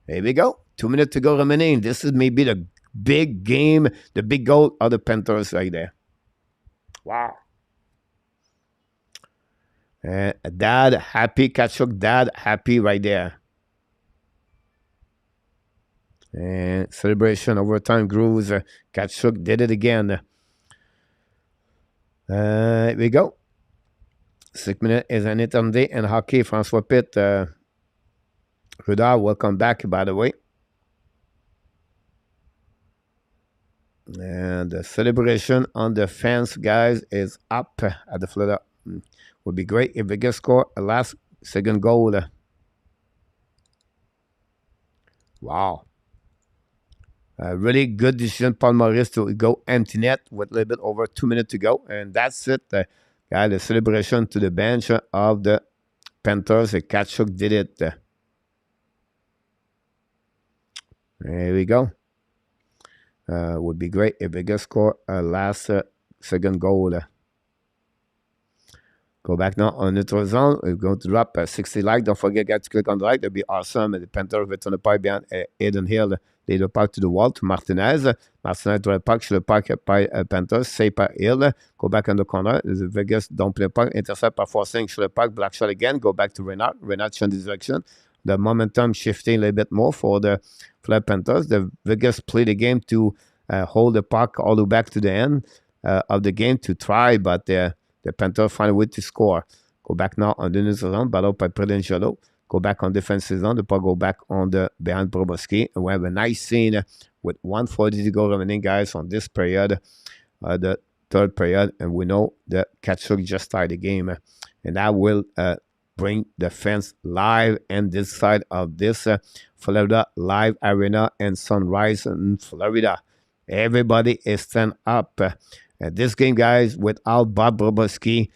Here we go. 2 minutes to go remaining. This is maybe the big game, the big goal of the Panthers right there. Wow. Dad happy, Tkachuk dad happy right there. And celebration, overtime grooves. Tkachuk did it again. Here we go. 6 minutes is an eternity in hockey. François Pitt. Rudar, welcome back, by the way. And the celebration on the fans, guys, is up at the Florida. Would be great if Vegas score a last second goal. Wow. A really good decision, Paul Maurice, to go empty net with a little bit over 2 minutes to go. And that's it. Guys, the celebration to the bench of the Panthers. Tkachuk did it. There we go. Would be great if Vegas score a last second goal. Go back now on neutral zone. We're going to drop 60 likes. Don't forget, guys, to click on the like. That'll be awesome. And the Panthers return the puck behind Aiden Hill. Lead the puck to the wall to Martinez. Martinez to the puck. Shoot the puck by Panthers. Save by Hill. Go back on the corner. The Vegas don't play the puck. Intercept by Forcing. Shoot the puck. Black shot again. Go back to Reynard. Reynard change direction. The momentum shifting a little bit more for the Florida Panthers. The Vegas play the game to hold the puck all the way back to the end of the game to try, but the Panthers find a way to score. Go back now on the neutral zone, battle by Prudentialo. Go back on defensive zone. The puck go back on the behind BOBROVSKY. And we have a nice scene with 1:40 to go remaining, guys, on this period, the third period. And we know that Tkachuk just tied the game. And that will bring the fans live and this side of this Florida Live Arena and Sunrise in Florida. Everybody is stand up. This game, guys, without BOBROVSKY,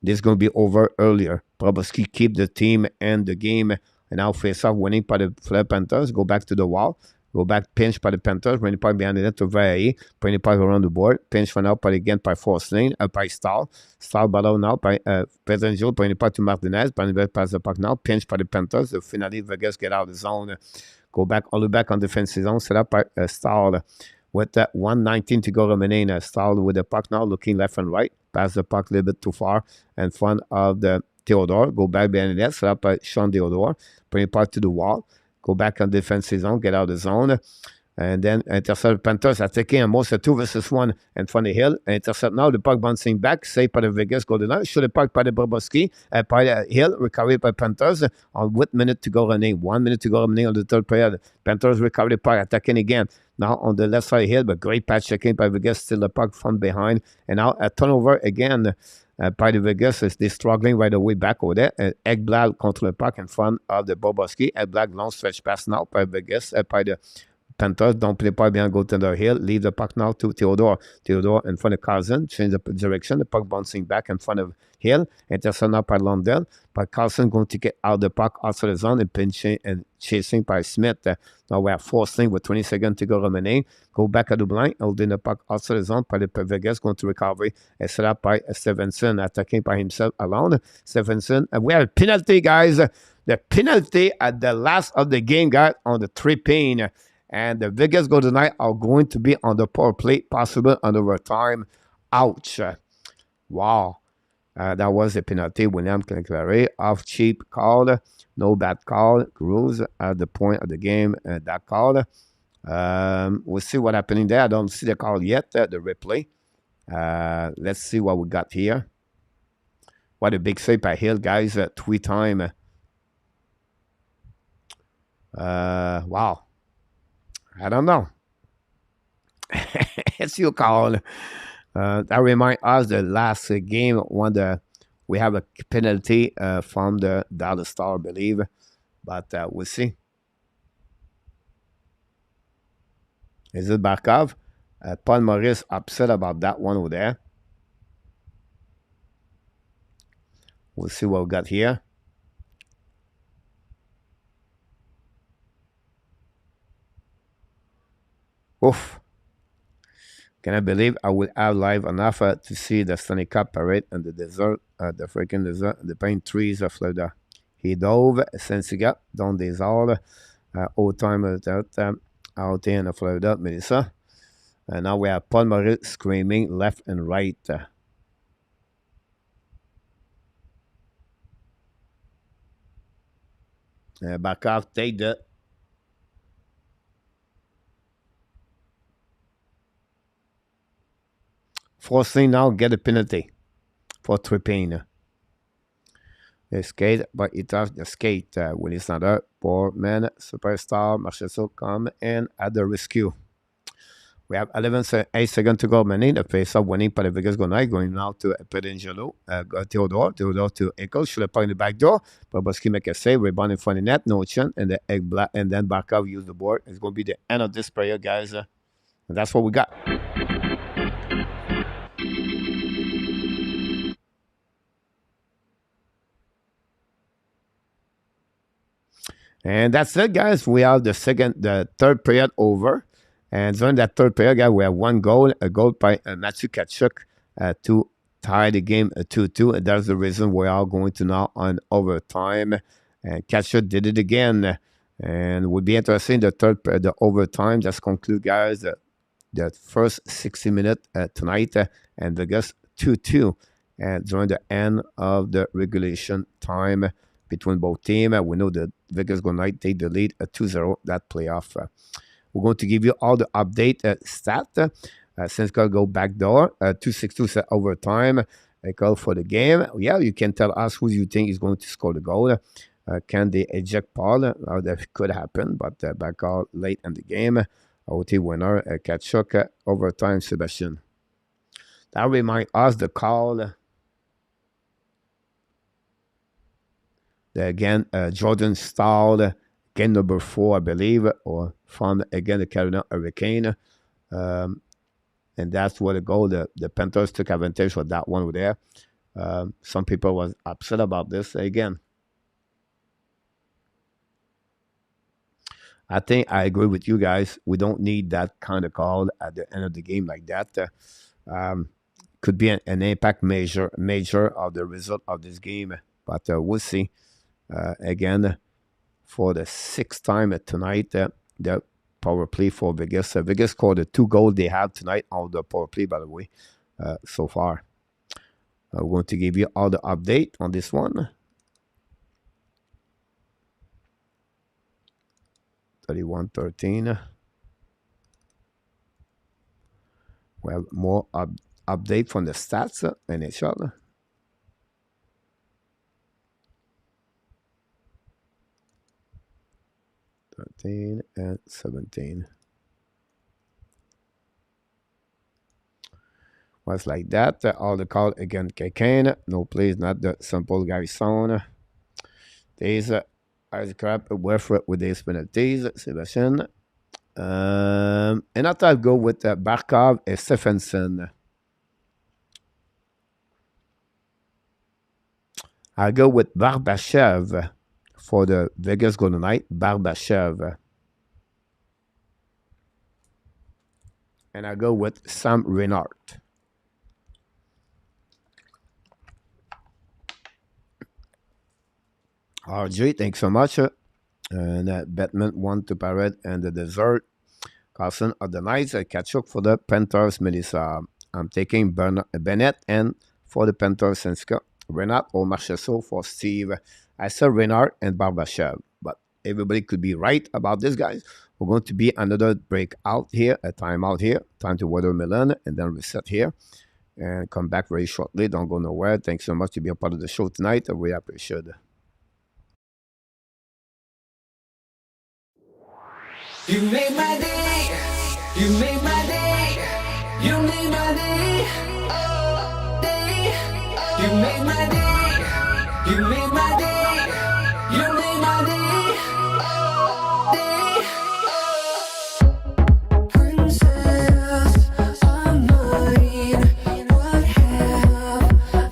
this is going to be over earlier. BOBROVSKY keep the team and the game And now face off winning by the Florida Panthers. Go back to the wall. Go back, pinch by the Panthers. Bring the puck behind the net to Valley. Bring the puck around the board. Pinch for now, but again by Forslane. By Stahl. Stahl battle now by Pedrinho. Bring the puck to Martinez. Bring the pass the puck now. Pinch by the Panthers. Finally, Vegas get out of the zone. Go back, all the back on defensive zone. Set up by Stahl. With 1:19 to go remaining. Stahl with the puck now, looking left and right. Pass the puck a little bit too far in front of the Theodore. Go back behind the net. Set up by Sean Theodore. Bring the puck to the wall. Go back on defensive zone. Get out of the zone. And then intercept Panthers attacking almost a 2-1 in front of Hill. Intercept now, the puck bouncing back. Saved by the Vegas Golden Knights. Shoot the puck by the BOBROVSKY. By Hill, recovered by Panthers. On 1 minute to go remaining. 1 minute to go remaining on the third period. Panthers recover the puck, attacking again. Now on the left side of Hill, but great patch checking by Vegas. Still the puck from behind. And now a turnover again by the Vegas. They're struggling right away back over there. Ekblad contre le puck in front of the BOBROVSKY. Ekblad long stretch pass now by Vegas. By the Panthers don't play pas bien goaltender Hill. Leave the puck now to Theodore. Theodore in front of Carlson. Change the direction. The puck bouncing back in front of Hill. Intercept now by Lundell. But Carlson going to get out the puck outside the zone and pinching and chasing by Smith. Now we have forcing with 20 seconds to go remaining. Go back at the blind. Holding the puck outside the zone. By the Vegas going to recover. And set up by Stevenson. Attacking by himself alone. Stevenson. And we have a penalty, guys. The penalty at the last of the game, guys, on the 3-pane. And the Vegas Golden Knights are going to be on the power play, possible on overtime. Ouch. Wow. That was a penalty. William Clary, off cheap call. No bad call. Cruz at the point of the game. That call. We'll see what happening there. I don't see the call yet, the replay. Let's see what we got here. What a big save by Hill, guys. 3 times. Wow. I don't know. It's your call. That reminds us the last game when we have a penalty from the Dallas Star, I believe. But we'll see. Is it Barkov? Paul Maurice upset about that one over there. We'll see what we got here. Oof. Can I believe I will have live enough to see the Stanley Cup parade and the desert, the freaking desert, the pine trees of Florida. He dove, Sensiga, dans des arbres, au time out in Florida, Melissa. And now we have Paul Maurice screaming left and right. Barkov take the Forcing now get a penalty for tripping. The skate, but it has the skate. Willie Snyder, poor man, superstar, Marchessault come in at the rescue. We have 8 seconds to go remaining. The face-off winning by the Vegas Golden Knights, going now to Pedringelo. Theodore to Eccles. Should have put in the back door. BOBROVSKY make a save. Rebound in front of the net. No chance. And the Ekblad, and then Barkov use the board. It's going to be the end of this period, guys. And that's what we got. And that's it, guys. We have the third period over. And during that third period, guys, we have one goal, a goal by Matthew Tkachuk to tie the game 2-2. And that's the reason we are going to now on overtime. And Tkachuk did it again. And we'll be interesting the overtime. Just conclude, guys, the first 60 minutes tonight. And Vegas 2-2 during the end of the regulation time between both teams. We know that Vegas Golden Knights take the lead at 2-0 that playoff. We're going to give you all the update stat. Since go back door, 2-6-2 set overtime. A call for the game. Yeah, you can tell us who you think is going to score the goal. Can they eject Paul? That could happen, but back out late in the game. OT winner, Tkachuk, overtime, Sebastian. That reminds us the call. Again, Jordan Stahl, game number 4, I believe, or from, again, the Carolina Hurricane. And that's what the goal, the Panthers took advantage of that one over there. Some people was upset about this. Again, I think I agree with you guys. We don't need that kind of call at the end of the game like that. Um, could be an impact major of the result of this game, but we'll see. Again, for the sixth time tonight, the power play for Vegas. Vegas scored the 2 goals they have tonight on the power play, by the way, so far. I'm going to give you all the update on this one. 31-13. Well, more update from the stats NHL. 13 and 17. Was like that. All the call against Kane. No plays, not the simple Garrison. These ice crap with these penalties. Sebastian. And I thought I'd go with Barkov and Stephenson. I'll go with Barbashev for the Vegas Golden Knight. Barbashev. And I go with Sam Reinhart. RJ, thanks so much. And Batman 1 to Parrot and the dessert. Carson of the Knights. Kachuk for the Panthers. Melissa. I'm taking Bennett and for the Panthers. Senska. Renat or Marchesso for Steve. I said Renard and Barbashev. But everybody could be right about this, guys. We're going to be another break out here. A timeout here. Time to watermelon and then reset here. And come back very shortly. Don't go nowhere. Thanks so much to be a part of the show tonight. I really appreciate it. You made my day, you made my day, you made my day, oh, day. You made my day, you made my day, you made my day, oh, day, oh. Princess of mine, what have I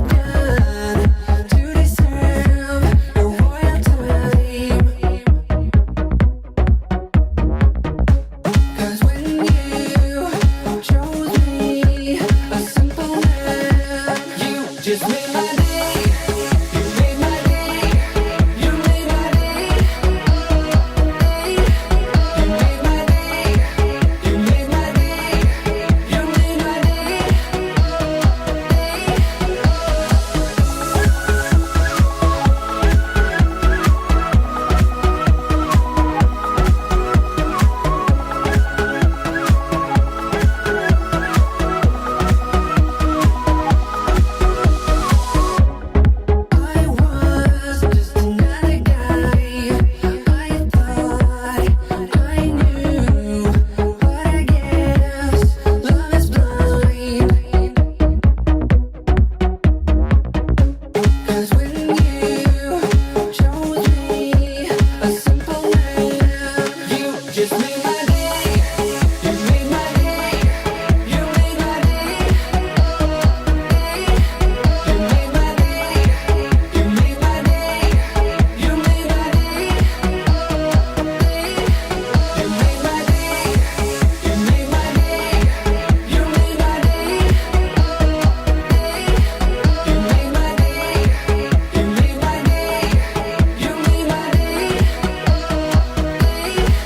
done to deserve your royal time? Cause when you chose me, a simple man, you just made my day. You made my day. You made my day. Oh, day. You made my day. You made my day. You made my day. I was just another guy. I thought I knew, but I guess love is blind. Cause when you chose me, a simple man, you just made my day. You made my day. You made my day. Oh, day. You made my day. You made my day. You made my day. Oh, day. You made my day. You made my day. You made my day. Oh, day. You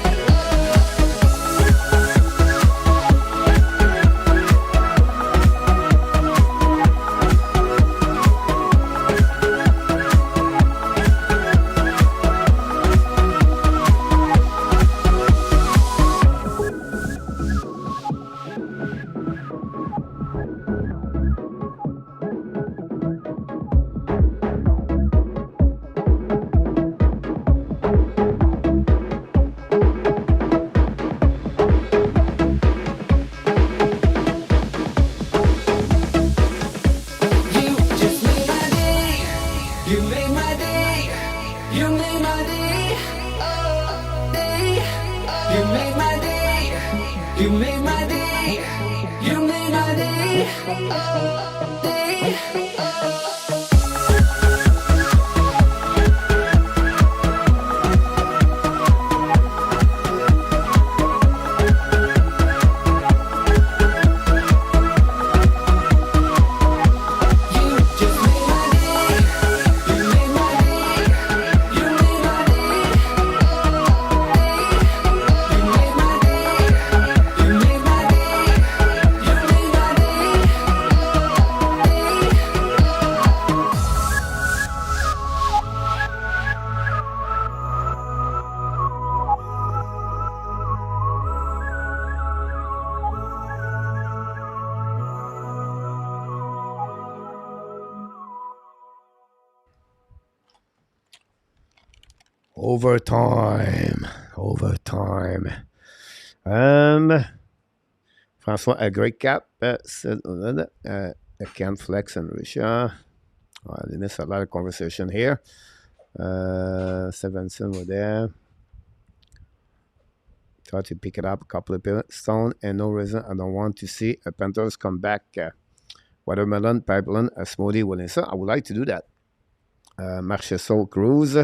made my day. You made my day. You made my day. You just made my day. You made my day. You made my day. Oh, day. You made my day. You made my day. You made my day. Oh, day. Overtime. Overtime. Um, François, a great cap. Ken Flex and Richard. They missed a lot of conversation here. Stevenson were there. Try to pick it up a couple of stone, and no reason I don't want to see a Panthers come back. Watermelon, pipeline, a smoothie, Willinson. I would like to do that. Marchesso Cruz.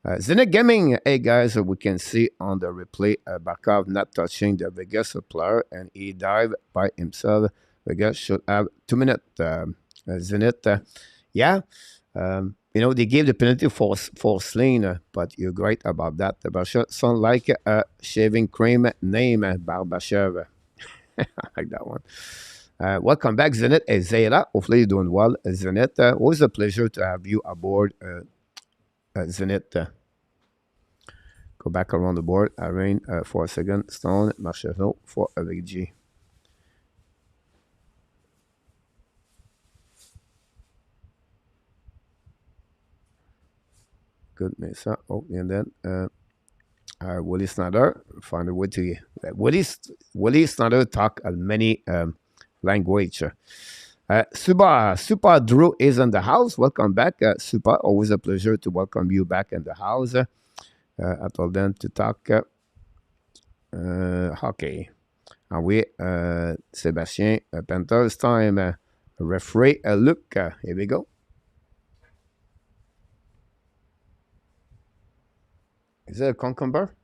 Zenit Gaming. Hey guys, we can see on the replay Barkov not touching the Vegas player and he dived by himself. Vegas should have 2 minutes. Zenit, yeah. They gave the penalty for Sling, but you're great about that. Barbashev sound like a shaving cream name, Barbashev. I like that one. Welcome back, Zenit and Zayla. Hopefully you're doing well, Zenit. Always a pleasure to have you aboard, Zenit. Go back around the board. Arain for a second. Stone, Marchereau for avec G. Good, Mesa. Oh, and then Willie Snyder. Find a way to Willie Snyder talk many language. Super Drew is in the house. Welcome back, Super. Always a pleasure to welcome you back in the house. I told them to talk hockey. And we, Sébastien, Panthers time. Referee, look. Here we go. Is it a cucumber?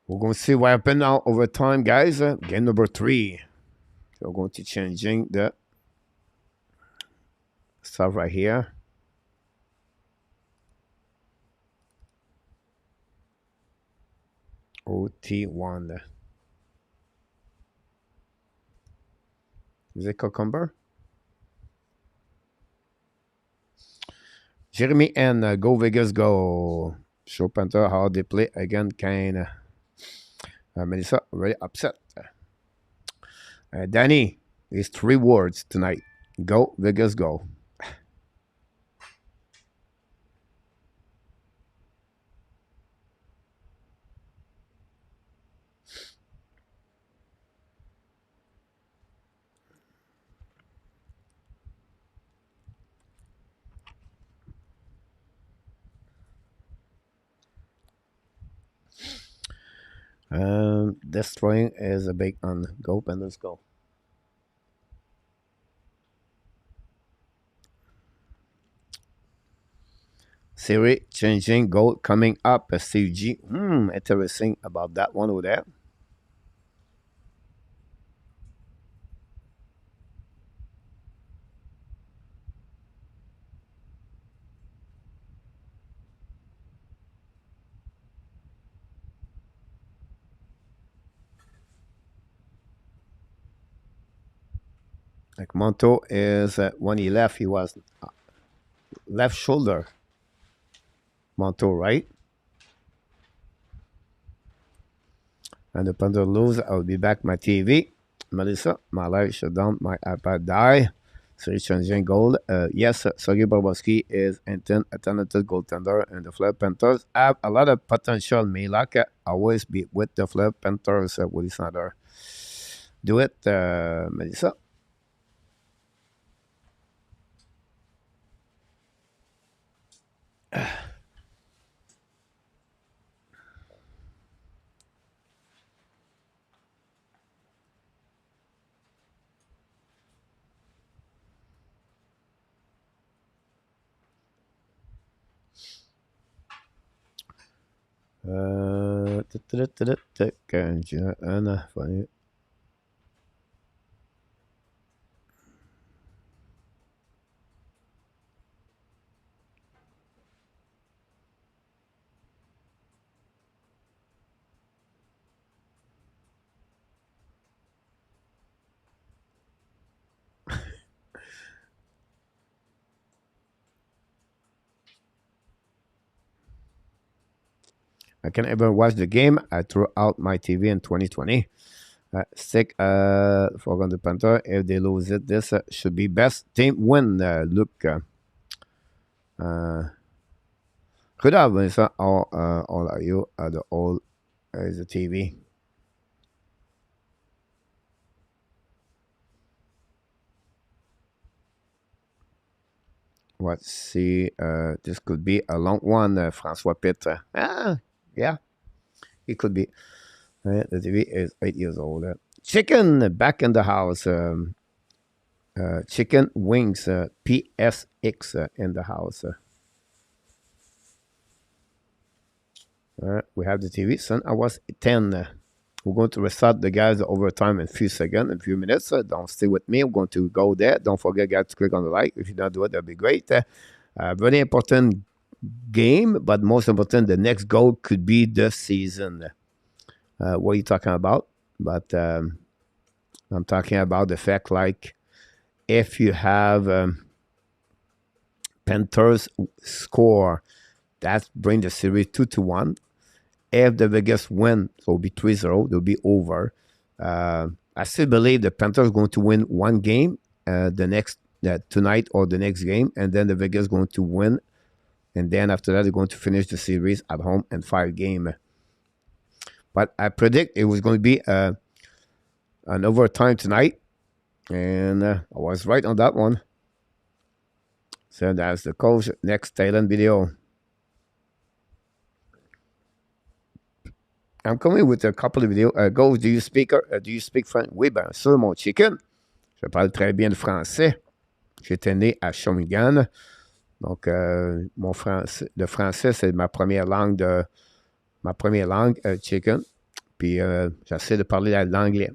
We're going to see what happened now over time, guys. Game number 3. We're going to changing the stuff right here. OT1. Is it cucumber? Jeremy and Go Vegas Go. Show Panther how they play again. Kane. Melissa very upset. Danny, these 3 words tonight. Go Vegas Go. Destroying is a big on Go Panthers Go. Siri changing goal coming up. CG. Interesting about that one over there. Like Monto is when he left, he was left shoulder. Monto, right? And the Panther lose. I'll be back my TV. Melissa, my life shut down. My iPad die. So it's changing goal. Yes, Sergei BOBROVSKY is a talented goaltender, and the Fleur Panthers have a lot of potential. Me like always be with the Fleur Panthers. Willie Snyder. Do it, Melissa. Funny. I can't ever watch the game. I threw out my TV in 2020. Stick for the Panther. If they lose it, this should be best team win. Look, could have Vincent all are you the old is the TV. Let's see. This could be a long one. François Pitre. Yeah, it could be. The TV is 8 years old. Chicken back in the house. Chicken wings. PSX in the house. We have the TV. Son, I was 10. We're going to restart the guys overtime in a few seconds, in a few minutes. Don't stay with me. I'm going to go there. Don't forget, guys, to click on the like. If you don't do it, that'd be great. Very important game, but most important, the next goal could be the season. What are you talking about? But I'm talking about the fact, like, if you have Panthers score, that brings the series 2-1. If the Vegas win, so it'll be 3-0, they'll be over. I still believe the Panthers are going to win one game tonight or the next game, and then the Vegas is going to win. And then after that, they're going to finish the series at home in 5 games. But I predict it was going to be an overtime tonight. And I was right on that one. So that's the coach. Next Thailand video. I'm coming with a couple of vidéos. Ghost, do you speak French? Oui, bien sûr, mon chicken. Je parle très bien le français. J'étais né à Shawinigan. Donc, le français, c'est ma première langue, chicken. Puis, j'essaie de parler l'anglais.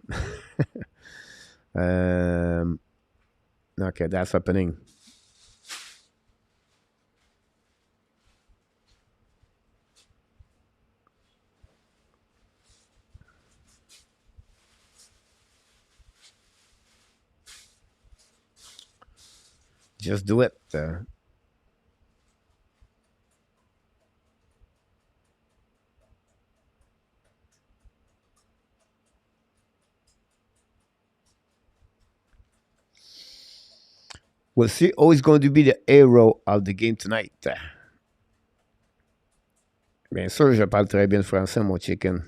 Okay, that's happening. Just do it. We'll see who is going to be the hero of the game tonight. Bien sûr, je parle très bien le français, mon chicken.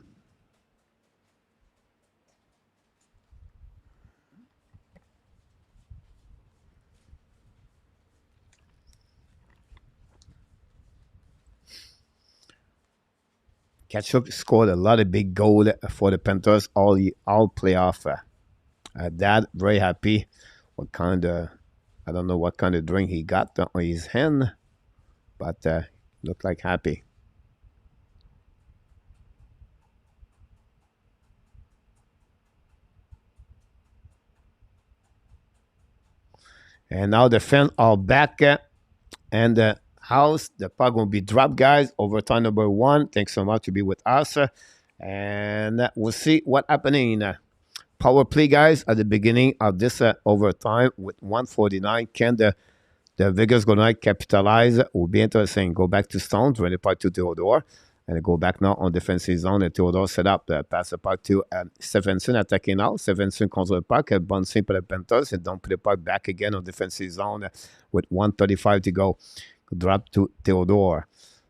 Kachuk scored a lot of big goals for the Panthers all playoff. Dad, very happy. I don't know what kind of drink he got on his hand, but looked like happy. And now the fans are back and the house. The puck going to be dropped, guys. Overtime number 1. Thanks so much to be with us. And we'll see what happening. Power play, guys, at the beginning of this overtime with 1:49. Can the Vegas going to capitalize? Will be interesting. Go back to Stones, run the puck to Theodore. And go back now on defensive zone. And Theodore set up, pass the puck to Stephenson, attacking now. Stephenson contre le puck, bouncing pour the Panthers. And don't put the puck back again on defensive zone with 1:35 to go. Drop to Theodore.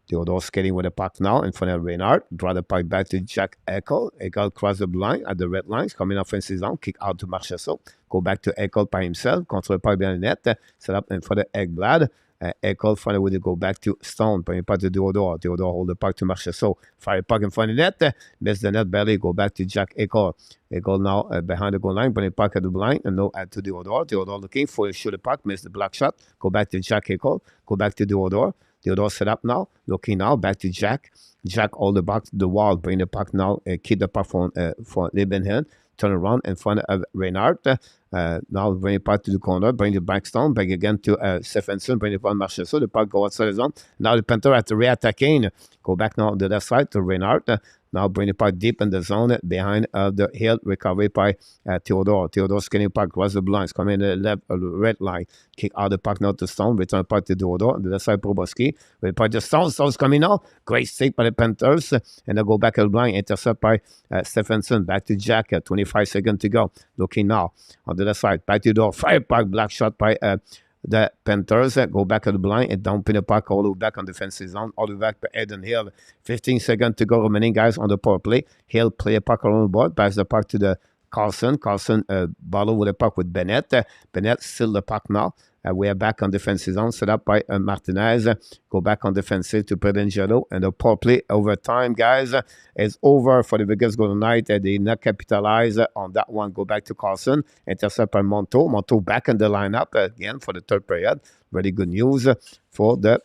Theodore skating with the puck now in front of Reinhardt. Draw the puck back to Jack Eichel. Eichel cross the line at the red lines. Coming offensive zone. Kick out to Marchessault. Go back to Eichel by himself. Control the puck behind the net. Set up in front of Ekblad. Eichel find a way to go back to Stone. Bring the puck to Theodore. Theodore hold the puck to Marchessault. Fire puck in front of the net. Miss the net barely. Go back to Jack Eichel. Eichel now behind the goal line. Bring the puck at the line. And no add to Theodore. Theodore looking for a shoot the puck. Miss the block shot. Go back to Jack Eichel. Go back to Theodore. Theodore set up now. Looking now. Back to Jack. Jack hold the puck to the wall. Bring the puck now. Keep the puck for Liebenhill. Turn around in front of Reinhardt. Now bring the puck to the corner. Bring the back Stone. Bring again to Stephenson. Bring the puck to Marchessault. The puck go outside the zone. Now the Panther have to re-attacking. Go back now on the left side to Reinhardt. Now bring the puck deep in the zone behind the hill. Recovery by Theodore. Theodore skinning puck across the blinds. Coming in the left red line. Kick out the puck now to Stone. Return the puck to Theodore. On the left side, BOBROVSKY. With the puck to Stone. Stone's coming now. Great save by the Panthers. And they'll go back at the blind. Intercept by Stephenson. Back to Jack. 25 seconds to go. Looking now on the left side. Back to the door. Fire puck. Black shot by the Panthers. Go back at the blind and dumping the puck all the way back on defensive zone. All the way back to Eden Hill. 15 seconds to go remaining, guys, on the power play. Hill play a puck around the board. Pass the puck to the Carlson. Carlson battle with the puck with Bennett. Bennett still the puck now. We are back on defensive zone, set up by Martinez. Go back on defensive to Pedangelo. And the power play overtime, guys, is over for the Vegas Golden Knights. They did not capitalize on that one. Go back to Carlson. Intercept by Monto. Monto back in the lineup again for the third period. Very good news for the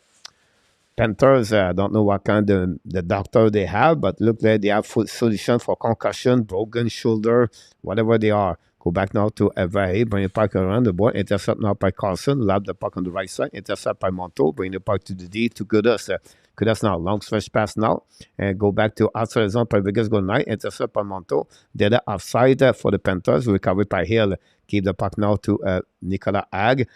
Panthers. I don't know what kind of the doctor they have, but look like they have full solution for concussion, broken shoulder, whatever they are. Go back now to Evay, bring the puck around the board, intercept now by Carlson, lap the puck on the right side, intercept by Monto, bring the puck to the D to GUDAS. GUDAS now, long stretch pass now, and go back to outside the zone by Vegas Golden Knight, intercept by Monto. They're offside for the Panthers, recovered by Hill. Keep the puck now to Nicolas Ag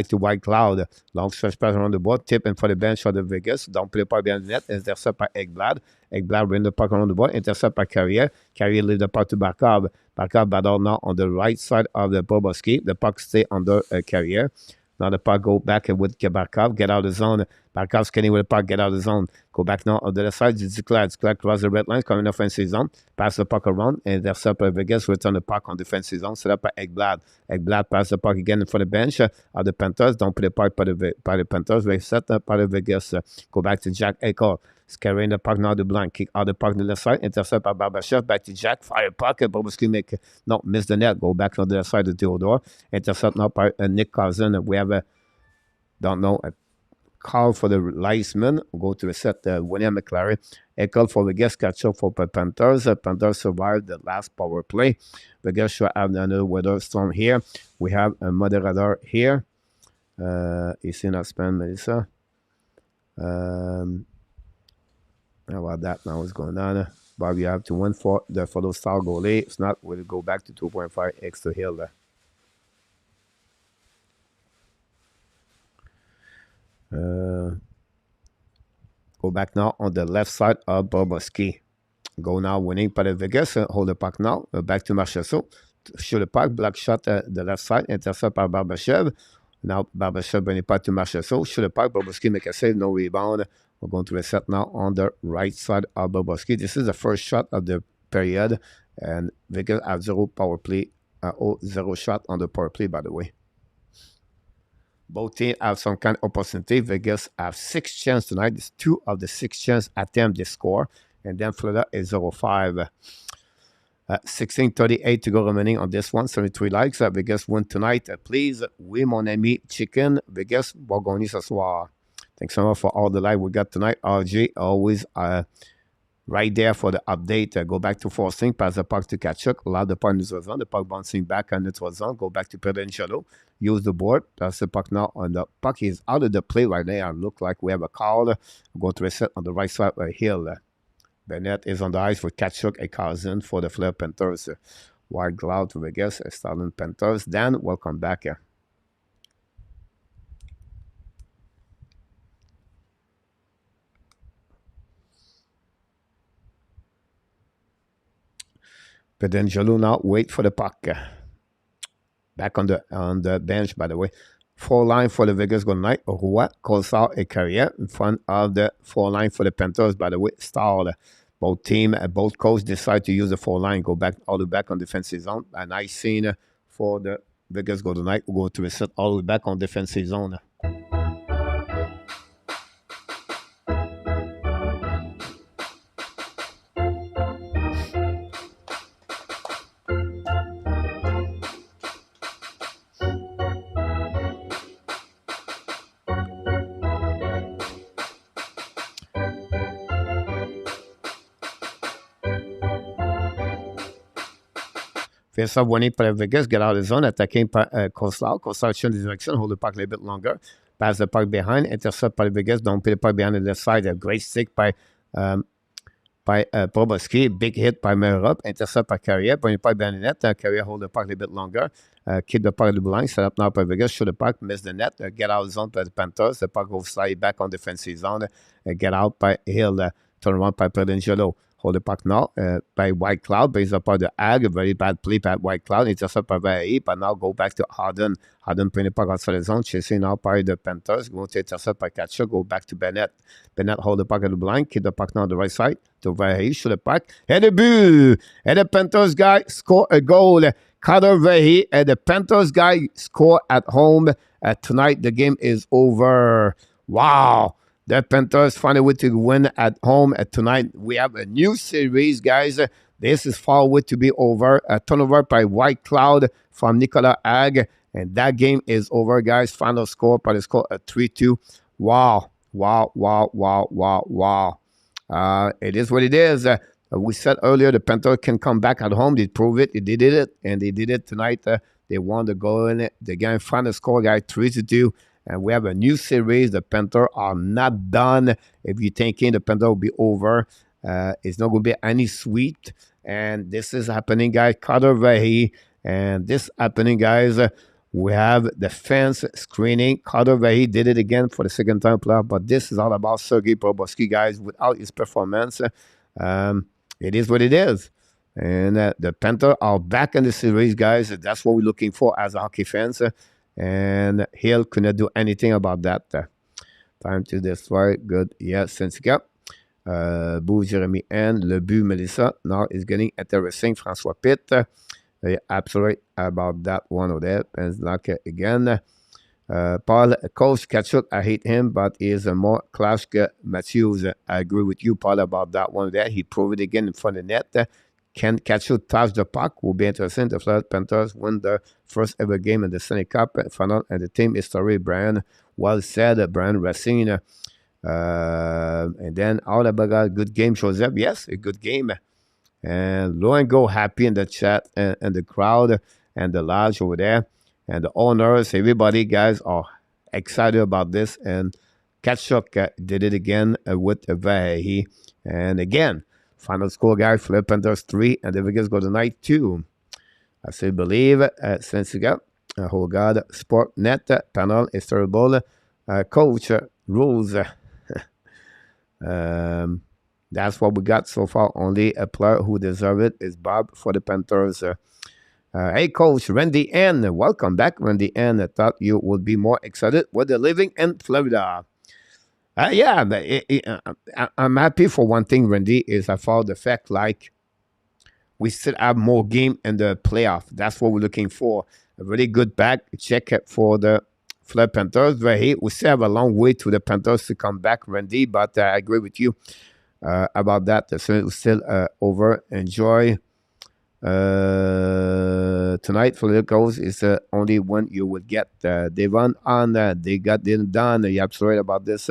to White Cloud. Long stretch pass around the board, tip and for the bench of the Vegas. Don't play the puck behind the net, intercept by Ekblad. Ekblad bring the puck around the board, intercept by Carrier. Carrier leave the puck to Barkov. Barkov battle now on the right side of the BOBROVSKY. The puck stay under Carrier. Now the puck go back with Barkov. Get out of the zone. Barkov scanning with the puck. Get out of the zone. Go back now on the left side. It's Clad. Clad cross the red lines. Coming offensive zone. Pass the puck around. And intercept by Vegas. Return the puck on defensive zone. Set up by Ekblad. Ekblad pass the puck again for the bench of the Panthers. Don't play the puck by the Panthers. They set up by the Vegas. Go back to Jack Eichel. Carrying the puck now the blind. Kick out the puck on the left side. Intercept by Barbashev. Back to Jack. Fire puck. BOBROVSKY miss the net. Go back on the left side of Theodore. Intercept now by Nick Carlson. We have a a call for the linesman. Go to the set. William McLaren. A call for the guest catch up for Panthers. Panthers survived the last power play. The guest should have another weather storm here. We have a moderator here. It's in a span, Melissa. How about that now? What's going on? Bob, you have to win for the follow star goalie. If not, we'll go back to 2.5 extra hill there. Go back now on the left side of BOBROVSKY. Go now winning by the Vegas. Hold the puck now. Back to Marchessault. Shoot the puck. Black shot the left side. Intercept by Barbashev. Now Barbashev bring the puck to Marchessault. Shoot the puck. BOBROVSKY make a save. No rebound. We're going to reset now on the right side of BOBROVSKY. This is the first shot of the period. And Vegas have 0 power play. 0 shot on the power play, by the way. Both teams have some kind of opportunity. Vegas have 6 chances tonight. It's 2 of the 6 chances attempt they score. And then Florida is 0-5. 16:38 to go remaining on this one. 73 likes. Vegas win tonight. Please, oui, mon ami Chicken. Vegas va gagner ce soir. Thanks so much for all the live we got tonight. RJ, always right there for the update. Go back to forcing. Pass the puck to Kachuk. Allow the puck in the zone. The puck bouncing back on the zone. Go back to Pedangelo. Use the board. Pass the puck now. And the puck is out of the play right there. Look like we have a call. We're going to reset on the right side right here. Bennett is on the ice for Kachuk and Carlson for the Fleur Panthers. White Cloud to Vegas. Starting Panthers. Dan, welcome back. Pedangelo now wait for the puck. Back on the bench, by the way. 4 line for the Vegas Golden Knights. Roy, Colsar, and Carrier in front of the 4 line for the Panthers, by the way. Stall. Both team and both coaches decide to use the 4 line. Go back all the way back on defensive zone. A nice scene for the Vegas Golden Knights. We'll go to reset all the way back on defensive zone. Face-off winning par Vegas, get out of the zone, attacking par Coastal. Coastal change the direction, hold the puck a little bit longer, pass the puck behind, intercept par Vegas, don't put the puck behind the left side. A great stick by by BOBROVSKY. Big hit by Merop. Intercept by Carrier. Premier par Bernadette. Carrier hold the puck a little bit longer. Keep the puck at the blue line. Set up now by Vegas. Shoot the puck. Miss the net. Get out of zone by the Panthers. The puck goes slide back on defensive zone. Get out by Hill. Turn around by Predangelo. Hold the puck now by White Cloud. Based upon the Ag. A very bad play by White Cloud. Intercept by Valérie. But now go back to Harden. Harden putting the puck outside the zone. Chasing now by the Panthers. Going to intercept by Catcher. Go back to Bennett. Bennett hold the puck at the blind. Keep the puck now on the right side. To Valérie. Shoot the puck. And the but. And the Panthers guy score a goal. Carter Valérie and the Panthers guy score at home. Tonight the game is over. Wow. The Panthers find a way to win at home. Tonight we have a new series, guys. This is far away to be over. A turnover by White Cloud from Nicolas Ag. And that game is over, guys. Final score by the score at 3-2. Wow. Wow, wow, wow, wow, wow. It is what it is. We said earlier the Panthers can come back at home. They prove it. They did it. And they did it tonight. They won the goal in it. The game final score, guys, 3-2. And we have a new series. The Panthers are not done. If you're thinking the Panthers will be over, it's not going to be any sweep. And this is happening, guys. Carter Valérie. And this happening, guys. We have the fans screening. Carter Valérie did it again for the second time playoff. But this is all about Sergei BOBROVSKY, guys. Without his performance, it is what it is. And the Panthers are back in the series, guys. That's what we're looking for as hockey fans. And Hill couldn't do anything about that. Time to destroy. Good. Yes, Sensica. Bou Jérémy and Le But Melissa. Now is getting interesting. François Pitt. Absolute about that one of that. And like again. Paul, Coach Kachuk, I hate him, but he is a more class Matthews. I agree with you, Paul, about that one there. He proved it again in front of the net. Can Kachuk touch the puck? Will be interesting. The Florida Panthers win their first ever game in the Stanley Cup final, and the team history, Brian. Well said, Brian Racine. And then all about good game shows up. Yes, a good game. And Lo and Go happy in the chat and the crowd and the lodge over there. And the owners, everybody, guys, are excited about this. And Kachuk did it again with Valérie. And again, final score, guys, Flip Panthers 3, and the Vegas go tonight 2. I still believe, since you got oh God, Sportnet panel is terrible. Coach rules. That's what we got so far. Only a player who deserves it is Bob for the Panthers. Hey, Coach Randy N. Welcome back, Randy N. I thought you would be more excited with the living in Florida. Yeah, but I'm happy for one thing, Randy, is I found the fact like we still have more game in the playoff. That's what we're looking for. A really good back check for the Florida Panthers. We still have a long way to the Panthers to come back, Randy, but I agree with you about that. So it's still over. Enjoy. Tonight for the goals is only one you would get. They run on. They got it done. You're absolutely right about this.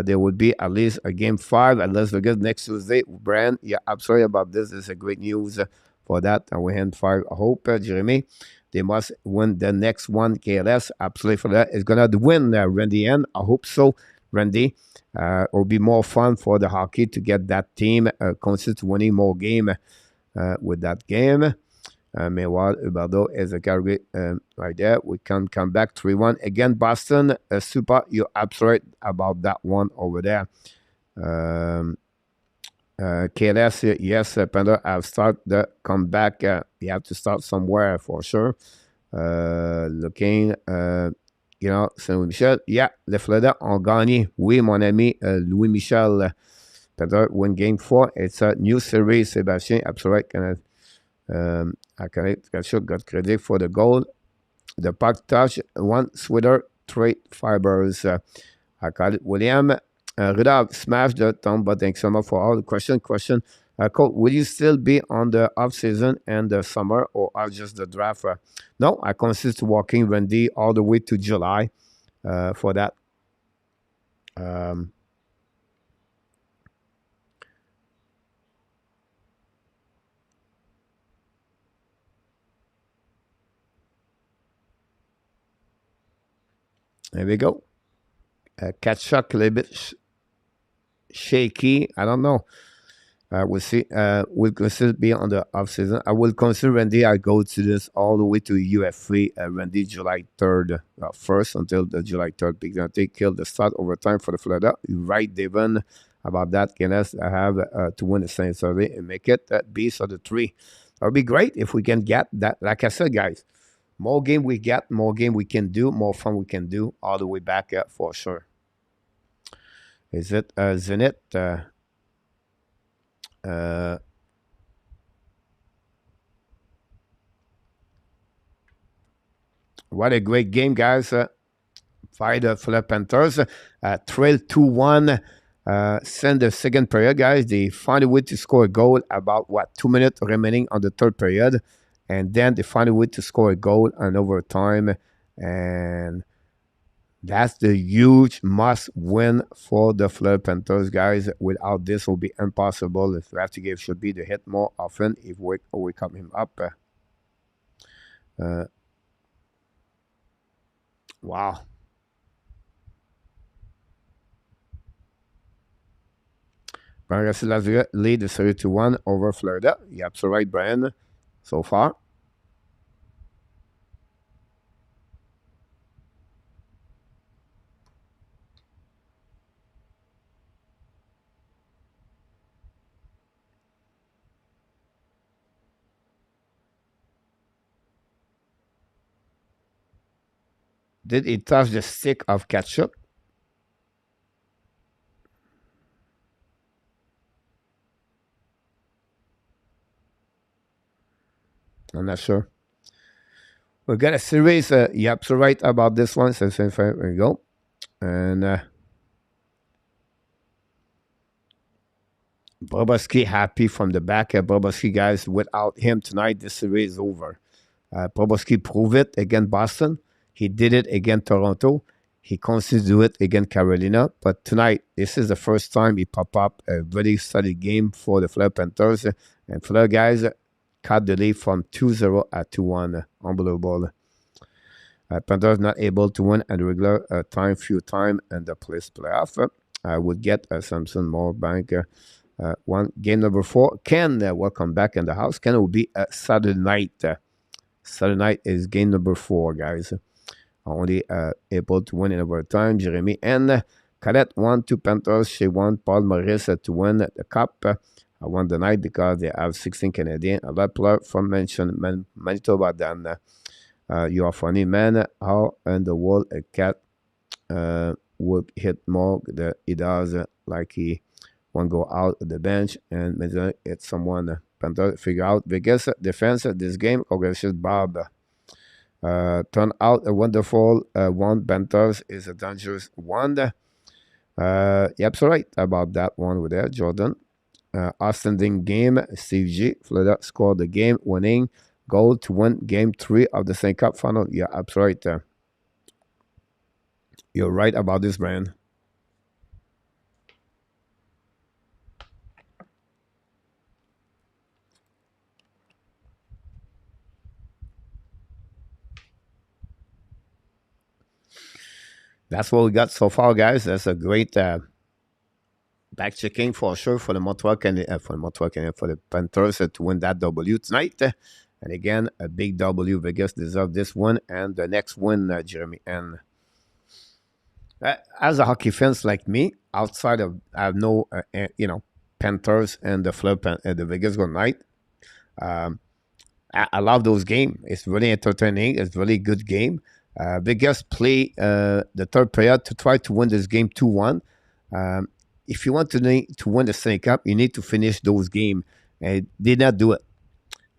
There would be at least a game 5 at Las Vegas next Tuesday. Brand, yeah, absolutely about this. This is a great news for that. And we hand 5. I hope, Jeremy, they must win the next one. KLS, absolutely for that. It's going to win, Randy N. I hope so, Randy. It will be more fun for the hockey to get that team consistent winning more game with that game. Meanwhile, Ubaldo is a Calgary right there. We can come back 3-1 again. Boston, super. You're absolute about that one over there. KLS, yes, Panda have start the comeback. You have to start somewhere for sure. Looking, Saint-Louis-Michel. Yeah, les Florida ont gagné. Oui, mon ami Louis-Michel. Panda win game 4. It's a new series, Sébastien. Absolute. Kachuk got credit for the goal. The puck touch one sweater, 3 fibers. I call it William. Rudolph smashed the thumb, but thanks so much for all the question. Coach, will you still be on the off season and the summer, or are just the draft? No, I consist walking Randy all the way to July for that. There we go. Kachuk a little bit shaky. I don't know. We'll see. We'll consider be on the off season. I will consider Randy. I go to this all the way to UF3. Randy July 3rd, first until the July 3rd. Big Dante killed the start overtime for the Florida. You're right, Devon, about that. Guinness, I have to win the same Saturday and make it beast of the three. That would be great if we can get that. Like I said, guys, more game we get, more game we can do, more fun we can do all the way back for sure. Is it Zenit? What a great game, guys. Fight for the Panthers. Trail 2-1. Send the second period, guys. They find a way to score a goal about, 2 minutes remaining on the third period. And then they find a way to score a goal in overtime. And that's the huge must-win for the Florida Panthers, guys. Without this, it will be impossible. If Raftigate should be the hit more often if we come him up. Wow. Panthers Las Vegas lead the 3-1 over Florida. You're absolutely right, Brian, so far. Did he touch the stick of ketchup? I'm not sure. We got a series. You're absolutely right about this one. So there we go. And BOBROVSKY happy from the back. BOBROVSKY, guys, without him tonight, this series is over. BOBROVSKY proved it against Boston. He did it against Toronto. He continues to do it against Carolina. But tonight, this is the first time he popped up a very solid game for the Florida Panthers. And Florida, guys, cut the lead from 2-0 at 2-1. Unbelievable. Panthers not able to win at the regular time, few time, and the playoff. I would get Samson more bank. One game number 4. Ken, welcome back in the house. Ken will be Saturday night. Saturday night is game number 4, guys. Only able to win in overtime. Jeremy and Cadet won 2 Panthers. She won Paul Maurice to win the cup. I won the night because they have 16 Canadian. A lot of players from Manitoba than you are funny, man. How in the world a cat would hit more than he does like he won't go out of the bench and maybe it's someone Panthers figure out Vegas defense this game. Congratulations, Bob. Turn out a wonderful one. Panthers is a dangerous one. Yep, so right about that one with there, Jordan. Outstanding game. Steve G. Florida scored the game winning goal to win game 3 of the St. Cup final. Yeah, absolutely right. You're right about this, Brian. That's what we got so far, guys. That's a great back checking for sure for the Montreal for the Panthers to win that W tonight. And again, a big W. Vegas deserve this one and the next one, Jeremy. And as a hockey fans like me, outside of I have no Panthers and the the Vegas Golden Knight. I love those games. It's really entertaining. It's really good game. Vegas play the third period to try to win this game 2-1. If you want to win the Stanley Cup, you need to finish those games. And did not do it.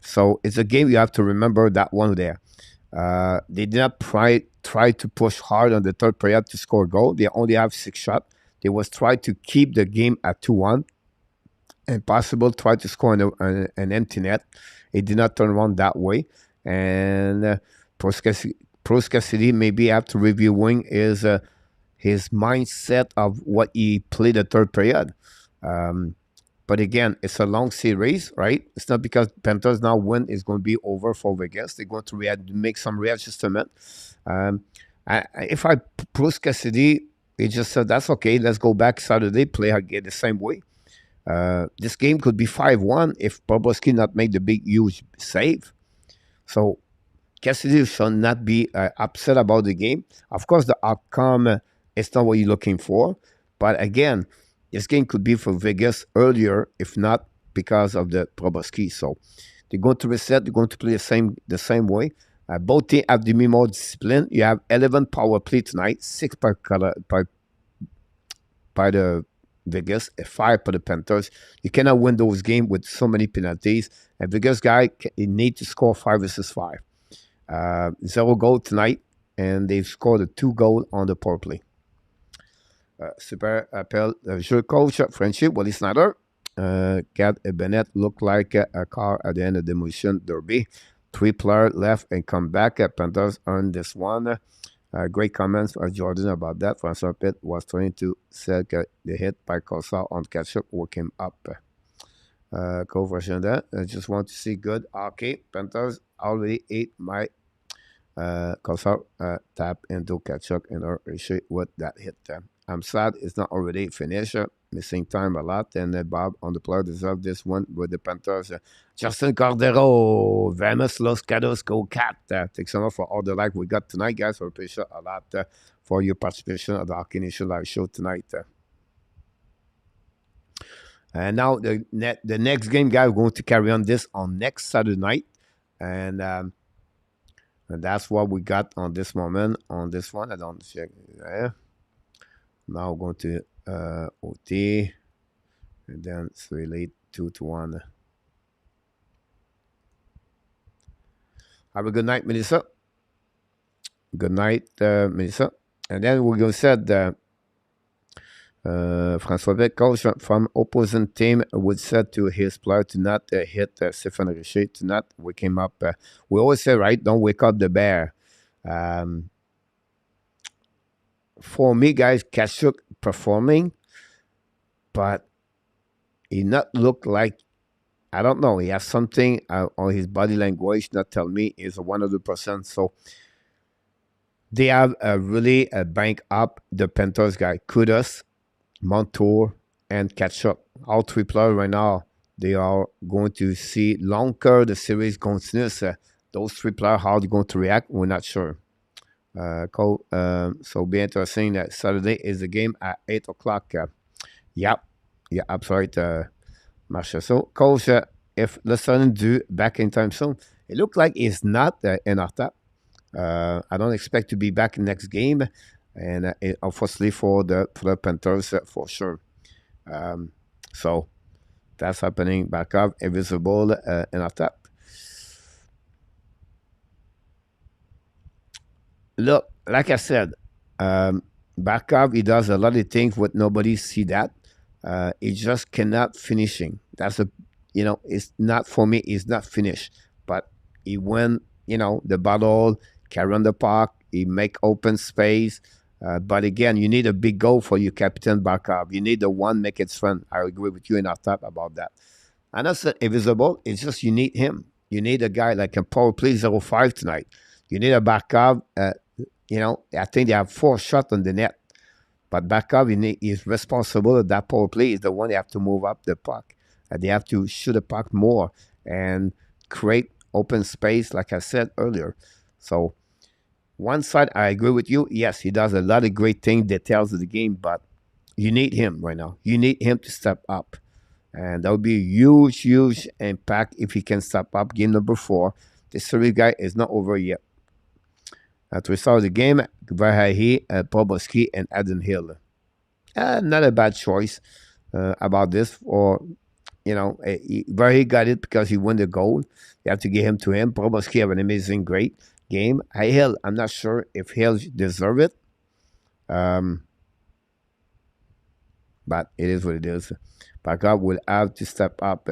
So it's a game you have to remember that one there. They did not try to push hard on the third period to score a goal. They only have 6 shots. They was try to keep the game at 2-1. And possible try to score an empty net. It did not turn around that way. And Proskasidi maybe after reviewing is his mindset of what he played the third period. But again, it's a long series, right? It's not because Panthers now win is going to be over for Vegas. They're going to make some readjustment. If I Proskasidi, he just said, that's okay. Let's go back Saturday, play again the same way. This game could be 5-1 if Bobrovsky not make the big, huge save. So Cassidy shall not be upset about the game. Of course, the outcome is not what you're looking for. But again, this game could be for Vegas earlier, if not because of the Bobrovsky. So they're going to reset. They're going to play the same way. Both teams have the more discipline. You have 11 power play tonight, 6 by the Vegas, 5 for the Panthers. You cannot win those games with so many penalties. And Vegas guy need to score 5 versus 5. 0 goal tonight, and they've scored a 2 goal on the power play. Super appel, jeu coach, friendship, Wally Snyder. Cat Bennett looked like a car at the end of the demolition derby. 3 players left and come back. Panthers earned this one. Great comments from Jordan about that. Francois Pitt was trying to say the hit by Cosa on catch-up woke him up. Co-version that. I just want to see good hockey. Panthers already ate my Cosa tap into catch-up and our issue with that hit. I'm sad it's not already finished. Missing time a lot. And Bob on the player deserved this one with the Panthers. Justin Cordero, Vamos Los Gatos, go Cat. Thanks so much for all the like we got tonight, guys. I appreciate a lot for your participation at the Hockey Nation live show tonight. And now the next game, guys, we're going to carry on this on next Saturday night. And that's what we got on this moment. On this one, I don't check. Now we're going to OT, and then it's really 2-1. Have a good night, Melissa. Good night, Melissa. And then we're going to set Francois Beck, coach from opposing team, would said to his player to not hit Stephen Richer, to not wake him up. We always say, right, don't wake up the bear. For me, guys, Kachuk performing, but he not look like, I don't know, he has something on his body language not tell me is 100%. So they have really bank up the Panthers guy. GUDAS, Montour, and Kachuk. All 3 players right now, they are going to see longer the series continues. Those 3 players, how they're going to react, we're not sure. So be interesting that Saturday is the game at 8 o'clock. Yeah, absolutely. Marcia. So, coach, if LUOSTARINEN do back in time soon, it looked like he's not in our top. I don't expect to be back next game, and unfortunately for the Panthers for sure. So that's happening back up, invisible in our top. Look, like I said, Barkov, he does a lot of things what nobody see that. He just cannot finishing. That's it's not for me. It's not finished. But he win, the battle, carry on the puck. He make open space. But again, you need a big goal for you, Captain Barkov. You need the one make it fun. I agree with you in our top about that. And that's not invisible. It's just you need him. You need a guy like a power play 0-5 tonight. You need a Barkov. I think they have 4 shots on the net. But Barkov is responsible at that power play. Is the one they have to move up the puck. They have to shoot the puck more and create open space, like I said earlier. So one side, I agree with you. Yes, he does a lot of great things, details of the game, but you need him right now. You need him to step up. And that would be a huge, huge impact if he can step up. Game number 4. The series guy is not over yet. To start the game, Vahahi, Bobrovsky, and Adam Hill. Not a bad choice about this. Or, Vahahi got it because he won the goal. You have to give him to him. Bobrovsky have an amazing, great game. Hill, I'm not sure if Hill deserve it. But it is what it is. Barkov will have to step up.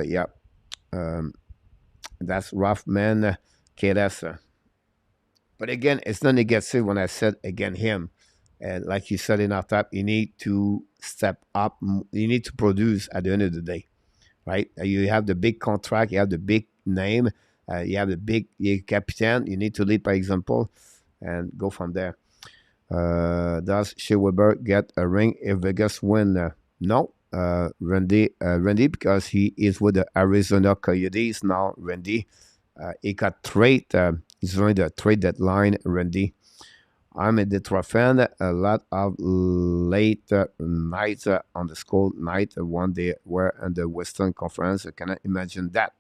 That's rough, man. KS. But again, it's not negative when I said, again, him. And like you said in our top, you need to step up. You need to produce at the end of the day, right? You have the big contract. You have the big name. You have the big captain. You need to lead by example and go from there. Does Shea Weber get a ring if Vegas win? No. Randy, because he is with the Arizona Coyotes now. Randy, he got trade. He's doing the trade deadline. Randy, I'm a Detroit fan. A lot of late nights on the school night. One day we're in the Western Conference. I cannot imagine that.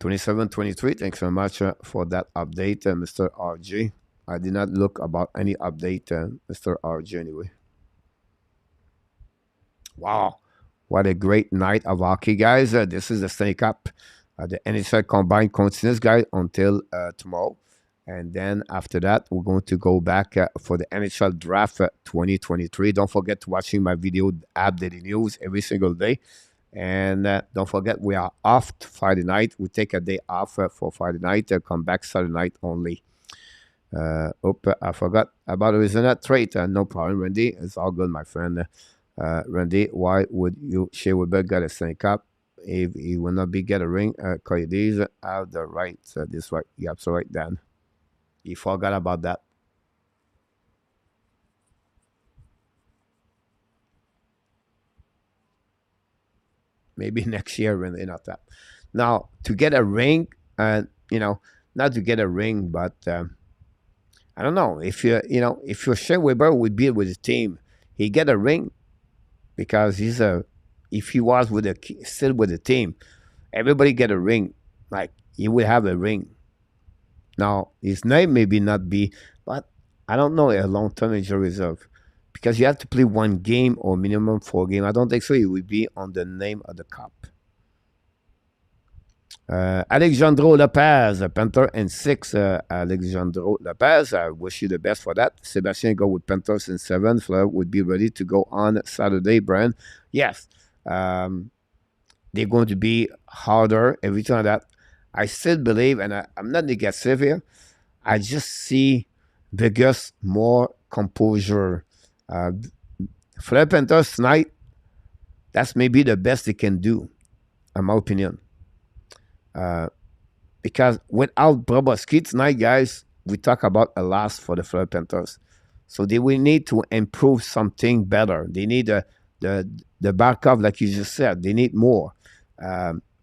27-23. Thanks so much for that update, Mr. RG. I did not look about any update, Mr. RG, anyway. Wow. What a great night of hockey, guys. This is the Stanley Cup. The NHL combined continues, guys, until tomorrow. And then after that, we're going to go back for the NHL Draft 2023. Don't forget to watching my video app Daily News every single day. And don't forget, we are off Friday night. We take a day off for Friday night. Come back Saturday night only. I forgot about Arizona trade. No problem, Randy. It's all good, my friend. Randy, why would you share with Bud get a Stanley Cup if he will not be get a ring? Coyotes have the right. This right. You're absolutely right, Dan. You forgot about that. Maybe next year when they're not that. Now to get a ring, not to get a ring, but I don't know if if your Shea Weber would be with the team, he get a ring because if he was still with the team, everybody get a ring, like he would have a ring. Now his name maybe not be, but I don't know a long term injury reserve because you have to play one game or minimum 4 game. I don't think so. It would be on the name of the cup. Alexandro Lopez, Panther and 6. Alexandro Lopez, I wish you the best for that. Sebastien go with Panthers in 7. Fleur would be ready to go on Saturday, Brian. Yes, they're going to be harder every time that. I still believe, and I'm not negative here, I just see Vegas more composure. Fleur Panthers tonight, that's maybe the best they can do, in my opinion. Because without BOBROVSKY tonight, guys, we talk about a loss for the Florida Panthers. So they will need to improve something better. They need the backup, like you just said. They need more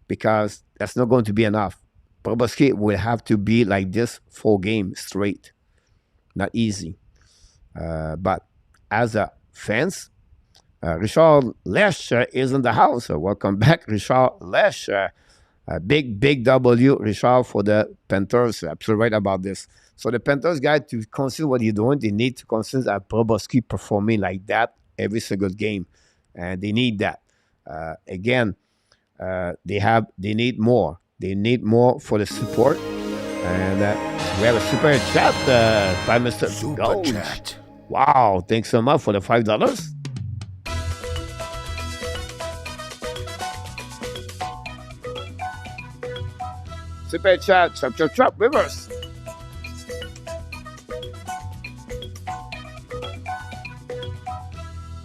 because that's not going to be enough. BOBROVSKY will have to be like this 4 games straight. Not easy. But as a fans, Richard Lesh is in the house. Welcome back, Richard Lesh. Big W, Richard, for the Panthers. Absolutely right about this. So the Panthers, guys, to consider what you're doing, they need to consider that BOBROVSKY performing like that every single game. And they need that. Again, they need more. They need more for the support. And we have a super chat by Mr. Super Gold. chat. Wow, thanks so much for the $5. Super chat, chop, reverse.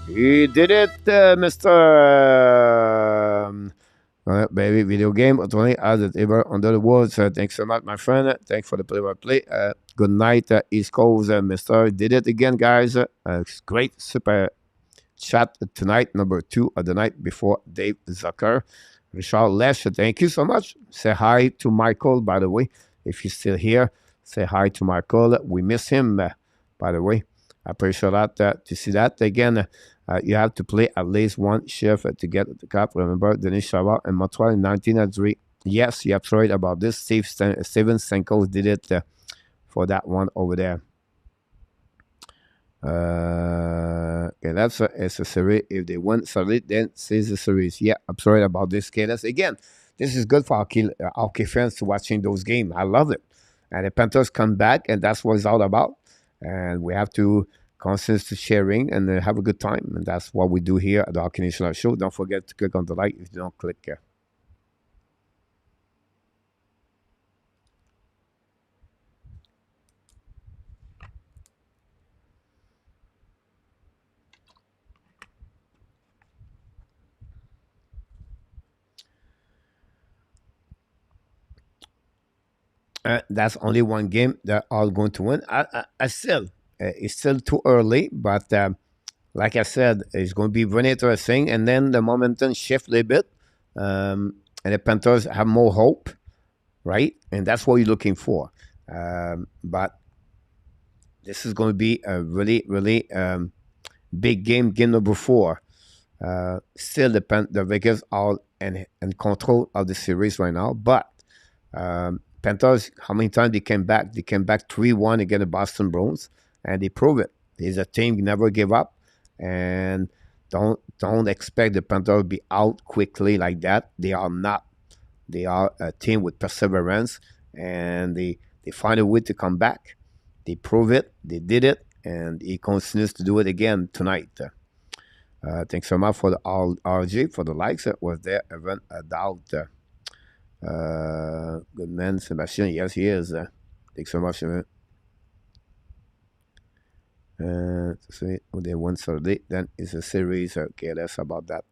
He did it, Mr. Baby video game. Tony as it ever under the words. Thanks so much, my friend. Thanks for the play-by-play. Good night, East Coast, Mr. Did it again, guys. Great super chat tonight, number 2 of the night before Dave Zucker. Richard Lesh, thank you so much. Say hi to Michael, by the way. If he's still here, say hi to Michael. We miss him, by the way. I appreciate that to see that. Again, you have to play at least one shift to get the cup. Remember, Denis Chavard and Montreal in 1903. Yes, you have right about this. Steven Stamkos did it for that one over there. Okay, that's it's a series. If they win Saturday, then says the series. Yeah, I'm sorry about this. Okay, that's again. This is good for hockey fans to watching those games. I love it, and the Panthers come back, and that's what it's all about. And we have to constant sharing and have a good time, and that's what we do here at the Hockey National Show. Don't forget to click on the like if you don't click here. That's only one game they're all going to win. I still, it's still too early, but like I said, it's going to be very interesting. And then the momentum shift a little bit, and the Panthers have more hope, right? And that's what you're looking for. But this is going to be a really, really big game number 4. Still, the Vegas are in control of the series right now. But Panthers, how many times they came back? They came back 3-1 against the Boston Bruins, and they prove it. There's a team never give up, and don't expect the Panthers to be out quickly like that. They are not. They are a team with perseverance, and they find a way to come back. They prove it. They did it, and he continues to do it again tonight. Thanks so much for the RG for the likes. Was there even a doubt? Good man, Sebastian. Yes, he is. Thanks so much. See, they won Saturday. Then it's a series. Okay, less about that.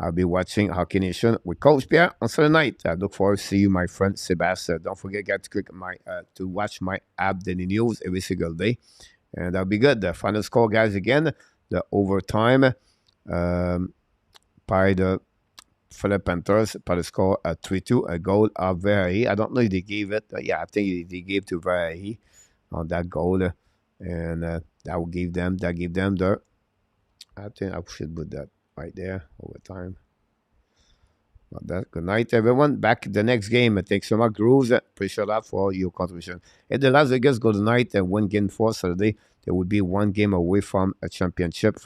I'll be watching Hockey Nation with Coach Pierre on Saturday night. I look forward to see you, my friend Sebastian. Don't forget, guys, to click to watch my app, Daily News, every single day, and that'll be good. The final score, guys, again, the overtime by the Philip Panthers by the score at 3-2, a goal of Verhey. I don't know if they gave it. Yeah, I think they gave to Verhey on that goal, and that will give them the. I think I should put that right there overtime. Not that. Good night, everyone. Back the next game. Thanks so much, Grooves. Appreciate that for your contribution. If the Las Vegas go tonight and win game 4 Saturday, there will be one game away from a championship.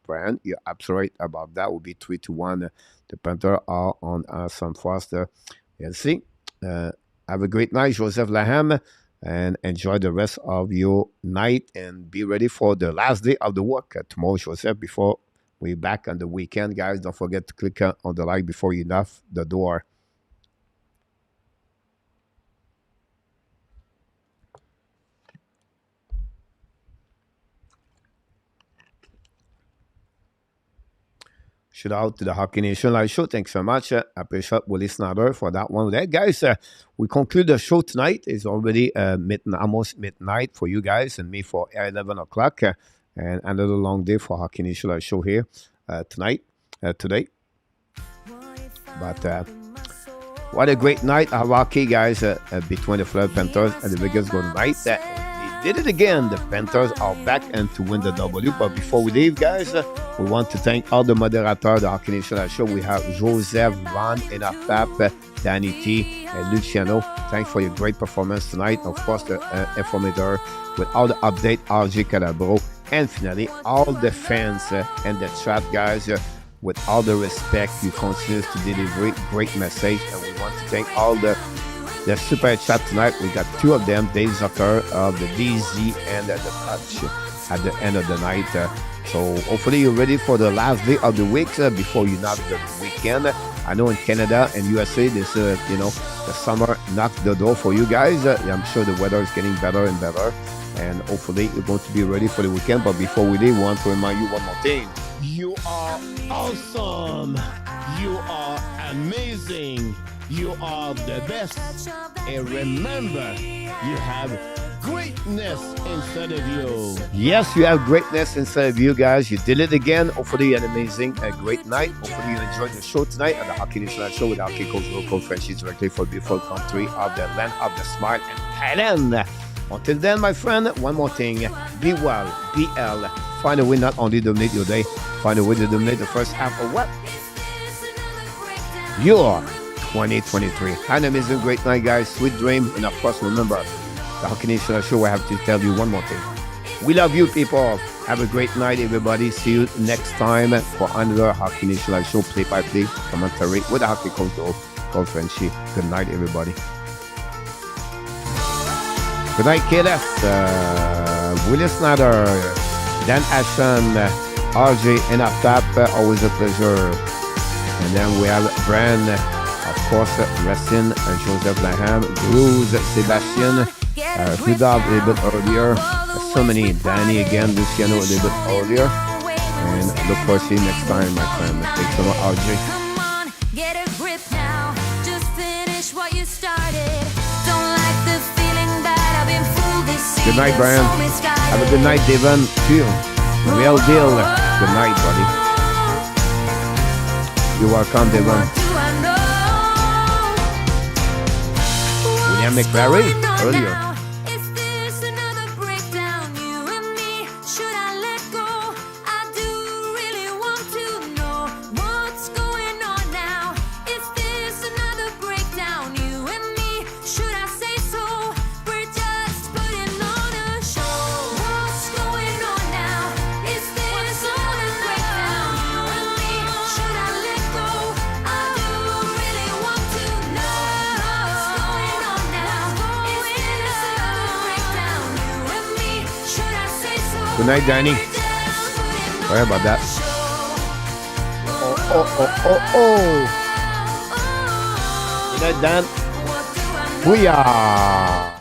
Brian, you're absolutely right about that. Will be 3-1. The Panthers are on some faster. We'll see. Have a great night, Joseph Laham, and enjoy the rest of your night and be ready for the last day of the work tomorrow, Joseph, before we're back on the weekend, guys. Don't forget to click on the like before you knock the door. Shout out to the Hockey Nation Live Show. Thanks so much. I appreciate Willie Snyder for that one there. Guys, we conclude the show tonight. It's already almost midnight for you guys and me for 11 o'clock. And another long day for Hockey Nation Live Show here today. But what a great night of hockey, guys, between the Florida Panthers and the Vegas Golden Knights. They did it again. The Panthers are back and to win the W. But before we leave, guys, we want to thank all the moderators of the Hockey Nation Live Show. We have Joseph, Van, Enafap, Danny T, and Luciano. Thanks for your great performance tonight. Of course, the informator with all the update, RJ Calabro. And finally, all the fans and the chat, guys, with all the respect, you continue to deliver great message. And we want to thank all the super chat tonight. We got 2 of them, Dave Zucker of the DZ and the Touch at the end of the night. So hopefully you're ready for the last day of the week before you knock the weekend. I know in Canada and USA, this the summer knocked the door for you guys. I'm sure the weather is getting better and better. And hopefully you're going to be ready for the weekend. But before we leave, we want to remind you one more thing. You are awesome. You are amazing. You are the best. And remember, you have greatness inside of you. Yes, you have greatness inside of you, guys. You did it again. Hopefully you had an amazing, great night. Hopefully you enjoyed the show tonight at the Hockey Nation Live Show with Hockey Coach Local Frenchies directly for the beautiful country of the land of the smile and Thailand. Until then, my friend, one more thing. Be well, BL. Find a way not only to dominate your day, find a way to dominate the first half of what? Your 2023. Have an amazing great night, guys. Sweet dream. And of course, remember, the Hockey Nation Show, I have to tell you one more thing. We love you, people. Have a great night, everybody. See you next time for another Hockey Nation Live Show play-by-play commentary with the Hockey Coach called Frenchie. Good night, everybody. Good night, KLF. Willie Snyder, Dan Ashton, RJ, and Aftap. Always a pleasure. And then we have Brand, of course, Restin, Joseph Laham, Bruce, Sebastian, Rudolph a little bit earlier. So many. Danny again, Luciano a little bit earlier. And look forward to seeing you next time, my friend. Thanks so much, RJ. Get a grip now. Just finish what you started. Don't like the feeling that I've been fooled this season. Good night, Brian. Have a good night, Devon. See you. Real deal. Good night, buddy. You are welcome, Devon. William McClary earlier. Good night, Danny. Sorry about that. Oh. Good night, Dan. Booyah.